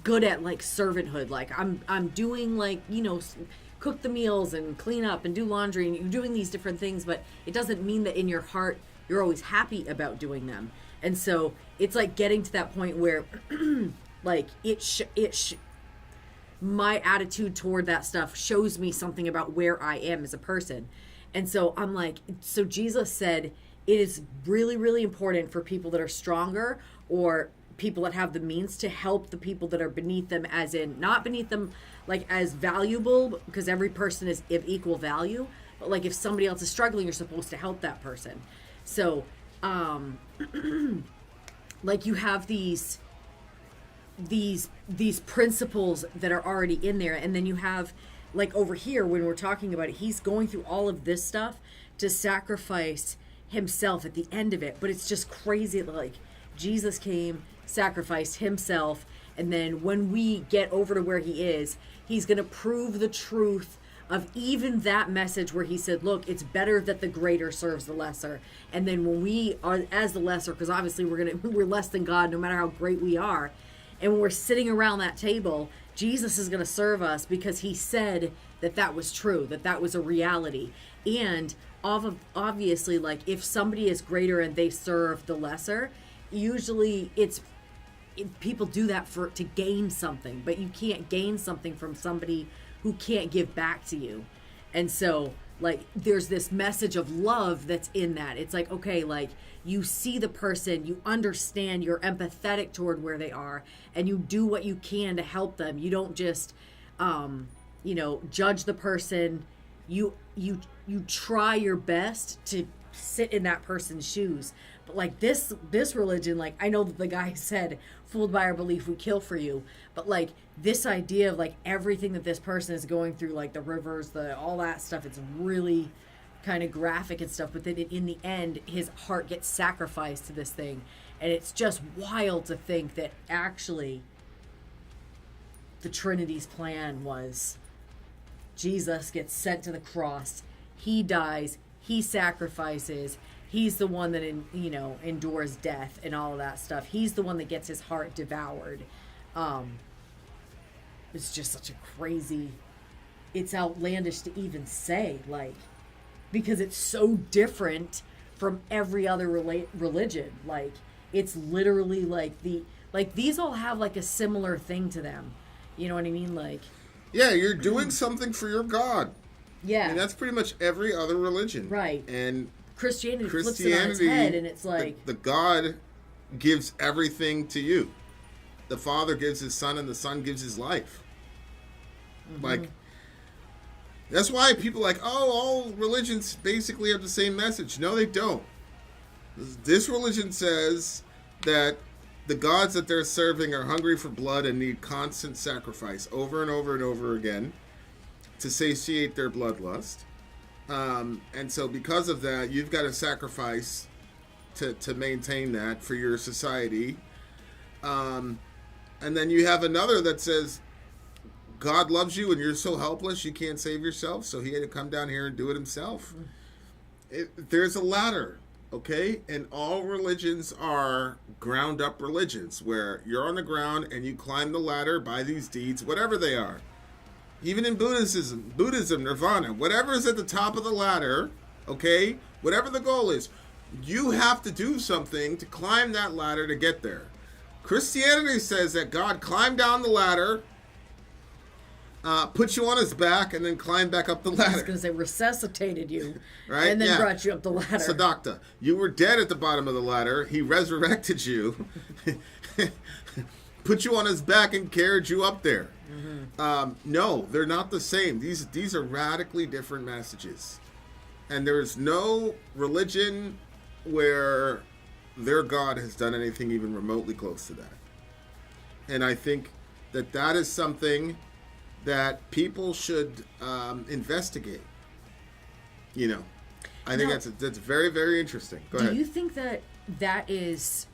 good at like servanthood. Like I'm doing like, cook the meals and clean up and do laundry, and you're doing these different things, but it doesn't mean that in your heart you're always happy about doing them. And so it's like getting to that point where like my attitude toward that stuff shows me something about where I am as a person. And so I'm like, so Jesus said it is really, really important for people that are stronger or people that have the means to help the people that are beneath them, as in not beneath them like as valuable, because every person is of equal value, but like if somebody else is struggling, you're supposed to help that person. So like you have these principles that are already in there, and then you have like over here when we're talking about it, he's going through all of this stuff to sacrifice himself at the end of it. But it's just crazy that like Jesus came, sacrificed himself, and then when we get over to where he is, he's going to prove the truth of even that message where he said, look, it's better that the greater serves the lesser. And then when we are as the lesser, because obviously we're less than God no matter how great we are, and when we're sitting around that table, Jesus is going to serve us because he said that was true, that was a reality. And obviously, like, if somebody is greater and they serve the lesser, usually people do that to gain something, but you can't gain something from somebody who can't give back to you. And so, like, there's this message of love that's in that. It's like, okay, like, you see the person, you understand, you're empathetic toward where they are, and you do what you can to help them. You don't just, judge the person. You try your best to sit in that person's shoes. But like this religion, like, I know that the guy said, fooled by our belief, we kill for you. But like this idea of like everything that this person is going through, like the rivers, all that stuff, it's really kind of graphic and stuff. But then in the end, his heart gets sacrificed to this thing. And it's just wild to think that actually the Trinity's plan was Jesus gets sent to the cross. He dies. He sacrifices. He's the one that, endures death and all of that stuff. He's the one that gets his heart devoured. It's just such a crazy, it's outlandish to even say, like, because it's so different from every other religion. Like, it's literally like these all have like a similar thing to them. You know what I mean? Like, yeah, you're doing something for your God. Yeah. I mean, that's pretty much every other religion. Right. And Christianity flips it on its head, and it's like... The God gives everything to you. The Father gives his Son, and the Son gives his life. Mm-hmm. Like, that's why people are like, oh, all religions basically have the same message. No, they don't. This religion says that the gods that they're serving are hungry for blood and need constant sacrifice over and over and over again to satiate their bloodlust. And so because of that, you've got to sacrifice to maintain that for your society. And then you have another that says God loves you and you're so helpless you can't save yourself, so he had to come down here and do it himself. There's a ladder, okay? And all religions are ground up religions where you're on the ground and you climb the ladder by these deeds, whatever they are. Even in Buddhism, Nirvana, whatever is at the top of the ladder, okay, whatever the goal is, you have to do something to climb that ladder to get there. Christianity says that God climbed down the ladder, put you on his back, and then climbed back up the ladder. I was going to say resuscitated you, right? And then brought you up the ladder. Sadakta. You were dead at the bottom of the ladder. He resurrected you, put you on his back, and carried you up there. Mm-hmm. No, they're not the same. These are radically different messages. And there's no religion where their God has done anything even remotely close to that. And I think that is something that people should investigate. I think that's very, very interesting. Go ahead. Do you think that is,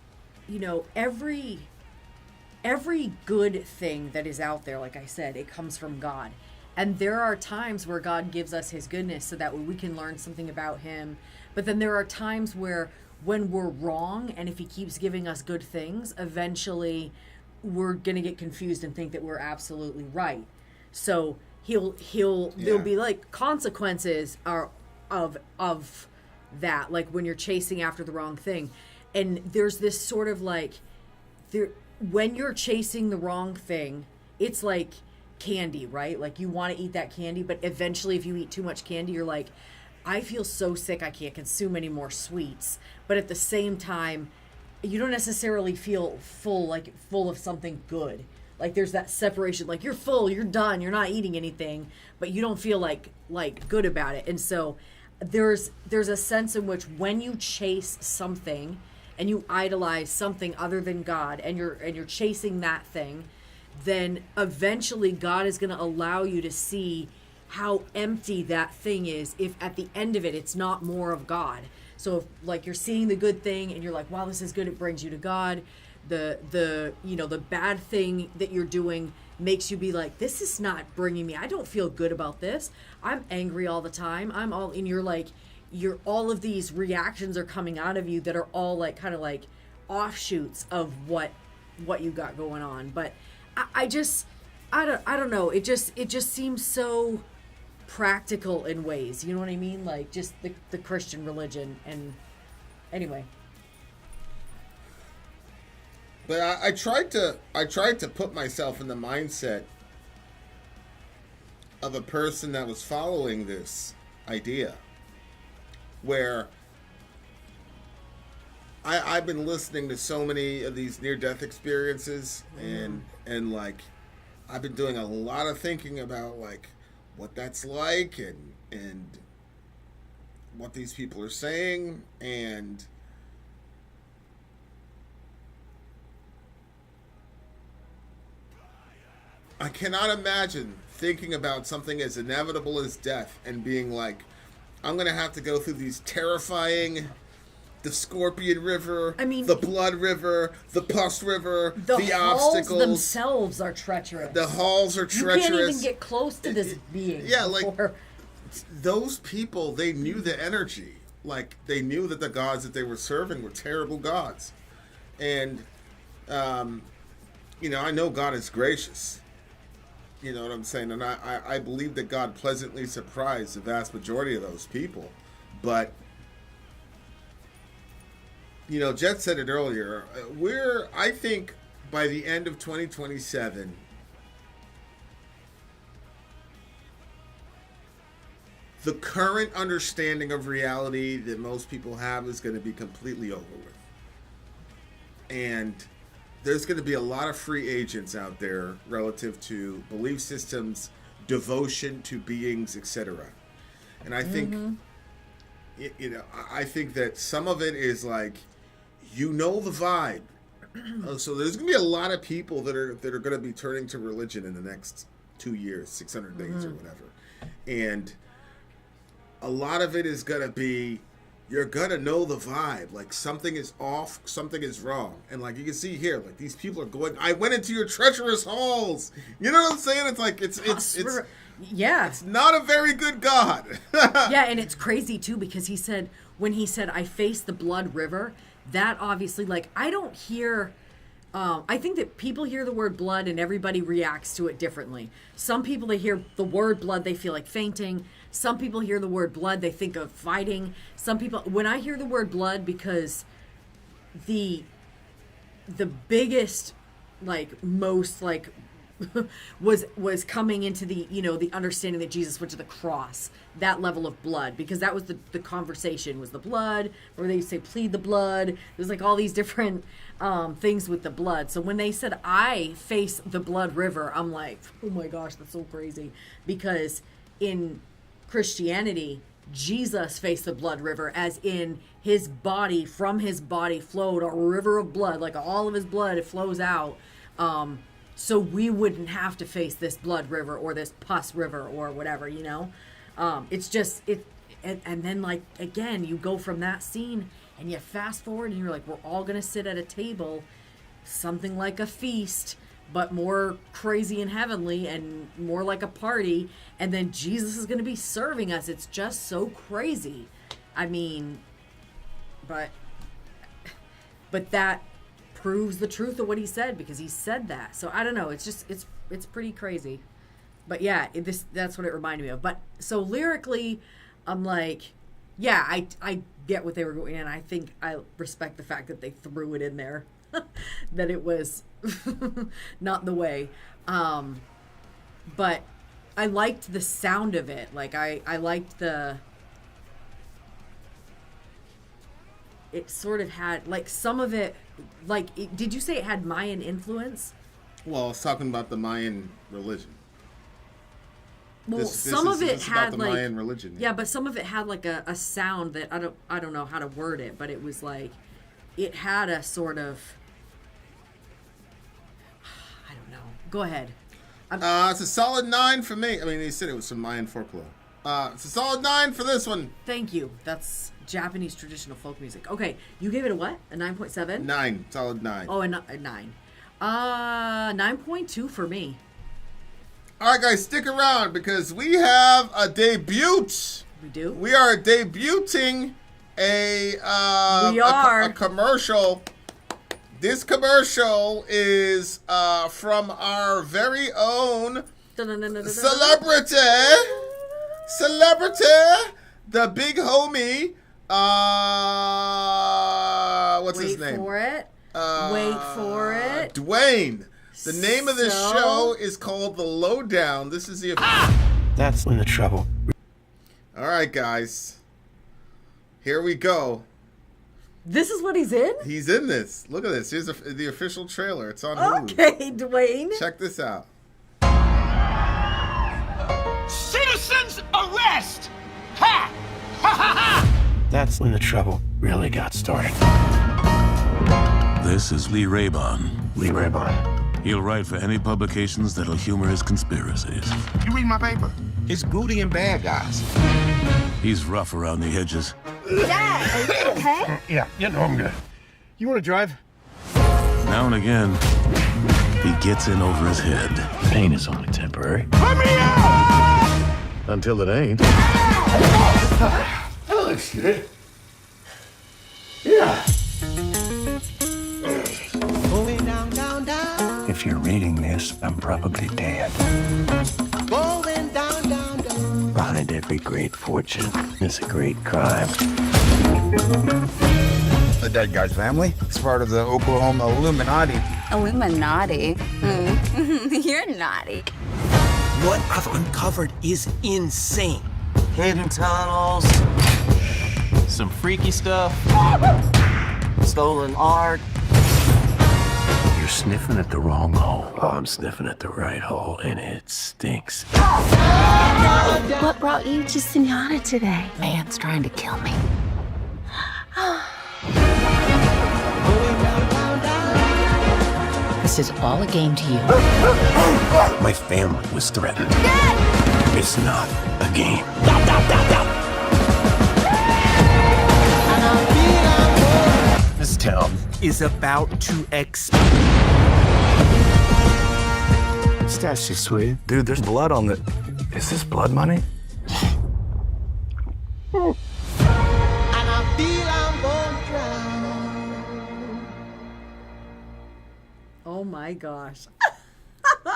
every good thing that is out there, like I said, it comes from God. And there are times where God gives us his goodness so that we can learn something about him. But then there are times where when we're wrong, and if he keeps giving us good things, eventually we're going to get confused and think that we're absolutely right. So there'll be like consequences of that, like when you're chasing after the wrong thing. And there's this sort of like, when you're chasing the wrong thing, it's like candy, right? Like you want to eat that candy, but eventually if you eat too much candy, you're like, I feel so sick, I can't consume any more sweets. But at the same time, you don't necessarily feel full of something good. Like there's that separation, like you're full, you're done, you're not eating anything, but you don't feel like good about it. And so there's a sense in which when you chase something and you idolize something other than God, and you're chasing that thing, then eventually God is going to allow you to see how empty that thing is if at the end of it it's not more of God. So if like you're seeing the good thing and you're like, wow, this is good, it brings you to God. The bad thing that you're doing makes you be like, this is not bringing me, I don't feel good about this. I'm angry all the time. And you're like, all of these reactions are coming out of you that are all like kind of like offshoots of what you got going on. But I don't know. It just seems so practical in ways. You know what I mean? Like just the Christian religion. And anyway. But I tried to put myself in the mindset of a person that was following this idea, where I've been listening to so many of these near-death experiences, and like I've been doing a lot of thinking about like what that's like and what these people are saying, and I cannot imagine thinking about something as inevitable as death and being like, I'm going to have to go through these terrifying, the Scorpion River, the Blood River, the Pus River, the obstacles. Themselves are treacherous. The halls are treacherous. You can't even get close to this being. Yeah, like, those people, they knew the energy. Like, they knew that the gods that they were serving were terrible gods. And, you know, I know God is gracious. You know what I'm saying? And I believe that God pleasantly surprised the vast majority of those people. But, you know, Jet said it earlier. I think by the end of 2027, the current understanding of reality that most people have is going to be completely over with. And there's going to be a lot of free agents out there relative to belief systems, devotion to beings, etc. And I think, you know, I think that some of it is like, you know, the vibe. So there's going to be a lot of people that are going to be turning to religion in the next 2 years, 600 days or whatever. And a lot of it is going to be, you're going to know the vibe. Like, something is off, something is wrong. And, like, you can see here, like, these people are going, I went into your treacherous halls. You know what I'm saying? It's like, it's yeah. It's not a very good God. Yeah, and it's crazy, too, because when he said, I face the blood river, that obviously, like, I don't hear... I think that people hear the word blood and everybody reacts to it differently. Some people, they hear the word blood, they feel like fainting. Some people hear the word blood, they think of fighting. Some people, when I hear the word blood, because the biggest, like, most, like, was coming into the, you know, the understanding that Jesus went to the cross, that level of blood, because that was the conversation, was the blood, or they say plead the blood. There's like all these different things with the blood. So when they said I face the blood river, I'm like, oh my gosh, that's so crazy, because in Christianity, Jesus faced the blood river, as in his body, from his body flowed a river of blood, like all of his blood, it flows out. So we wouldn't have to face this blood river or this pus river or whatever, you know? It's just, and then, like, again, you go from that scene and you fast forward and you're like, we're all going to sit at a table, something like a feast, but more crazy and heavenly and more like a party. And then Jesus is going to be serving us. It's just so crazy. I mean, but that proves the truth of what he said, because he said that. So I don't know. It's just, it's pretty crazy. But yeah, that's what it reminded me of. But so lyrically, I'm like, yeah, I get what they were going, and I think I respect the fact that they threw it in there, that it was not the way. But I liked the sound of it. Like I liked it sort of had, like, some of it, like, did you say it had Mayan influence? Well, I was talking about the Mayan religion. Well, some of it had, about the like, Mayan religion. Yeah, but some of it had like a sound that I don't know how to word it, but it was like, it had a sort of, I don't know. Go ahead. It's a solid 9 for me. I mean, he said it was some Mayan folklore. It's a solid 9 for this one. Thank you. That's Japanese traditional folk music. Okay, you gave it a what? A 9.7? 9. Solid 9. Oh, a 9. 9.2 for me. All right, guys, stick around because we have a debut. We do? We are debuting a commercial. This commercial is from our very own celebrity, celebrity, the big homie. What's his name? Wait for it. Dwayne. The name of this show is called The Lowdown. This is the. That's when the trouble. All right, guys. Here we go. This is what he's in? He's in this. Look at this. Here's the official trailer. It's on Hulu. Okay, Dwayne. Check this out. Citizens arrest! Ha! Ha ha ha! That's when the trouble really got started. This is Lee Raybon. Lee Raybon. He'll write for any publications that'll humor his conspiracies. You read my paper? It's booty and bad guys. He's rough around the edges. Dad, are you okay? Yeah, no, I'm good. You want to drive? Now and again, he gets in over his head. Pain is only temporary. Let me out! Until it ain't. That looks good. Yeah. Going down, down, down. If you're reading this, I'm probably dead. Going down, down, down. Behind every great fortune is a great crime. The dead guy's family. It's part of the Oklahoma Illuminati. Illuminati? You're naughty. What I've uncovered is insane. Hidden tunnels, some freaky stuff, stolen art. You're sniffing at the wrong hole. Oh, I'm sniffing at the right hole, and it stinks. What brought you to Sunyata today? Man's trying to kill me. This is all a game to you. My family was threatened. It's not a game. This town Is about to explode. That's just sweet. Dude, there's blood on the... Is this blood money? Oh my gosh.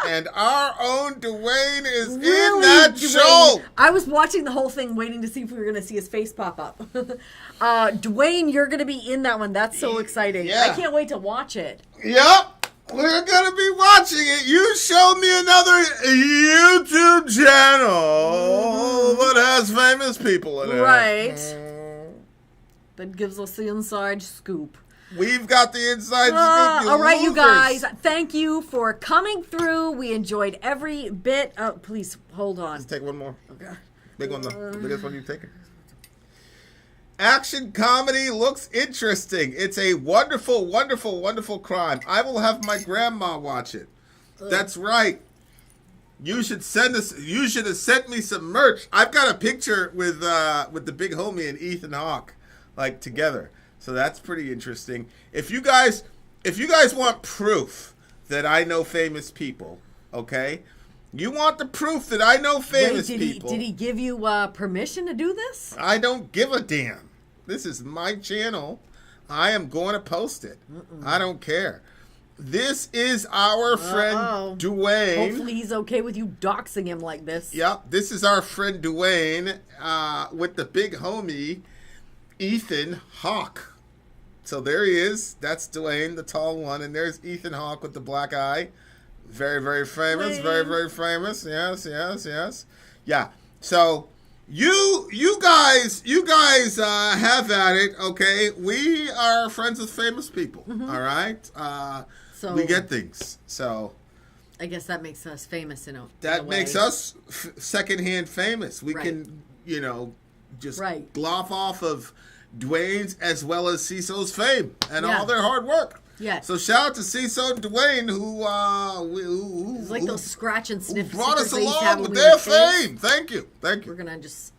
And our own Dwayne is in Really, that Dwayne? show. I was watching the whole thing waiting to see if we were going to see his face pop up. Dwayne, you're going to be in that one. That's so exciting. Yeah. I can't wait to watch it. Yep. We're going to be watching it. You showed me another YouTube channel that has famous people in it. Right. That gives us the inside scoop. We've got the inside scoop. All right, you losers. guys. Thank you for coming through. We enjoyed every bit. Oh, please, hold on. Let's take one more. Okay. Big one, though. The biggest one you've taken. Action comedy looks interesting. It's a wonderful, wonderful, wonderful crime. I will have my grandma watch it. That's right. You should send us. You should have sent me some merch. I've got a picture with the big homie and Ethan Hawke, like together. So that's pretty interesting. If you guys want proof that I know famous people, okay? You want the proof that I know famous people. Did he give you permission to do this? I don't give a damn. This is my channel. I am going to post it. I don't care. This is our friend Dwayne. Hopefully he's okay with you doxing him like this. Yep, this is our friend Dwayne with the big homie Ethan Hawke. So there he is. That's Dwayne, the tall one. And there's Ethan Hawke with the black eye. Very, very famous. Very, very famous. Yes, yes, yes. Yeah. So you guys have at it, okay? We are friends with famous people, all right? So we get things. So I guess that makes us famous in a that way. makes us secondhand famous. We Right. can, just Right. gloss off of Dwayne's as well as CISO's fame and Yeah. all their hard work. Yeah. So shout out to CISO and Dwayne who It's like those scratch and who sniff brought us stickers they used to have along with when we their were kids. fame. Thank you. Thank We're you. gonna just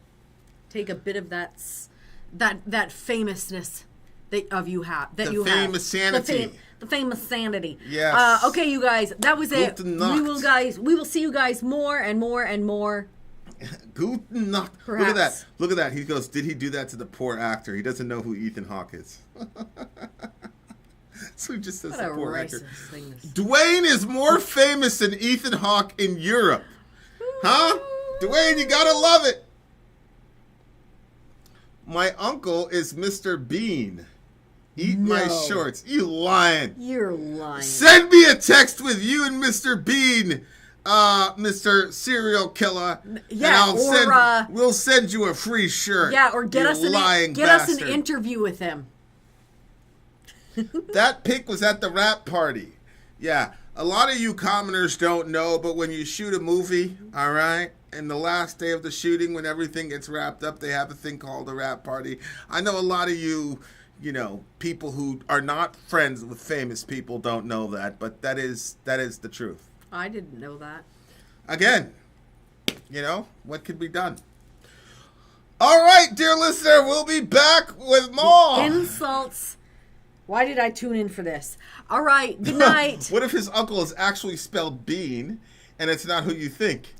take a bit of that famousness that you have. That The you have. famous sanity. The famous sanity. Yes. Okay, you guys. That was it. Gute Nacht. We will see you guys more and more and more. Guten Nacht. Look at that. Perhaps. Look at that. He goes, did he do that to the poor actor? He doesn't know who Ethan Hawke is. So he just says What the a poor racist actor. thing. Dwayne is more famous than Ethan Hawke in Europe. Huh? Dwayne, you gotta love it. My uncle is Mr. Bean. Eat my shorts. You lying. You're lying. Send me a text with you and Mr. Bean, Mr. Serial Killer. Yeah, and we'll send you a free shirt. Yeah, or get us an interview with him. That pic was at the rap party. Yeah, a lot of you commoners don't know, but when you shoot a movie, all right, and the last day of the shooting, when everything gets wrapped up, they have a thing called a rap party. I know a lot of you people who are not friends with famous people don't know that, but that is the truth. I didn't know that. Again, what could be done? All right, dear listener, we'll be back with more. Insults. Why did I tune in for this? All right, good night. What if his uncle is actually spelled Bean, and it's not who you think?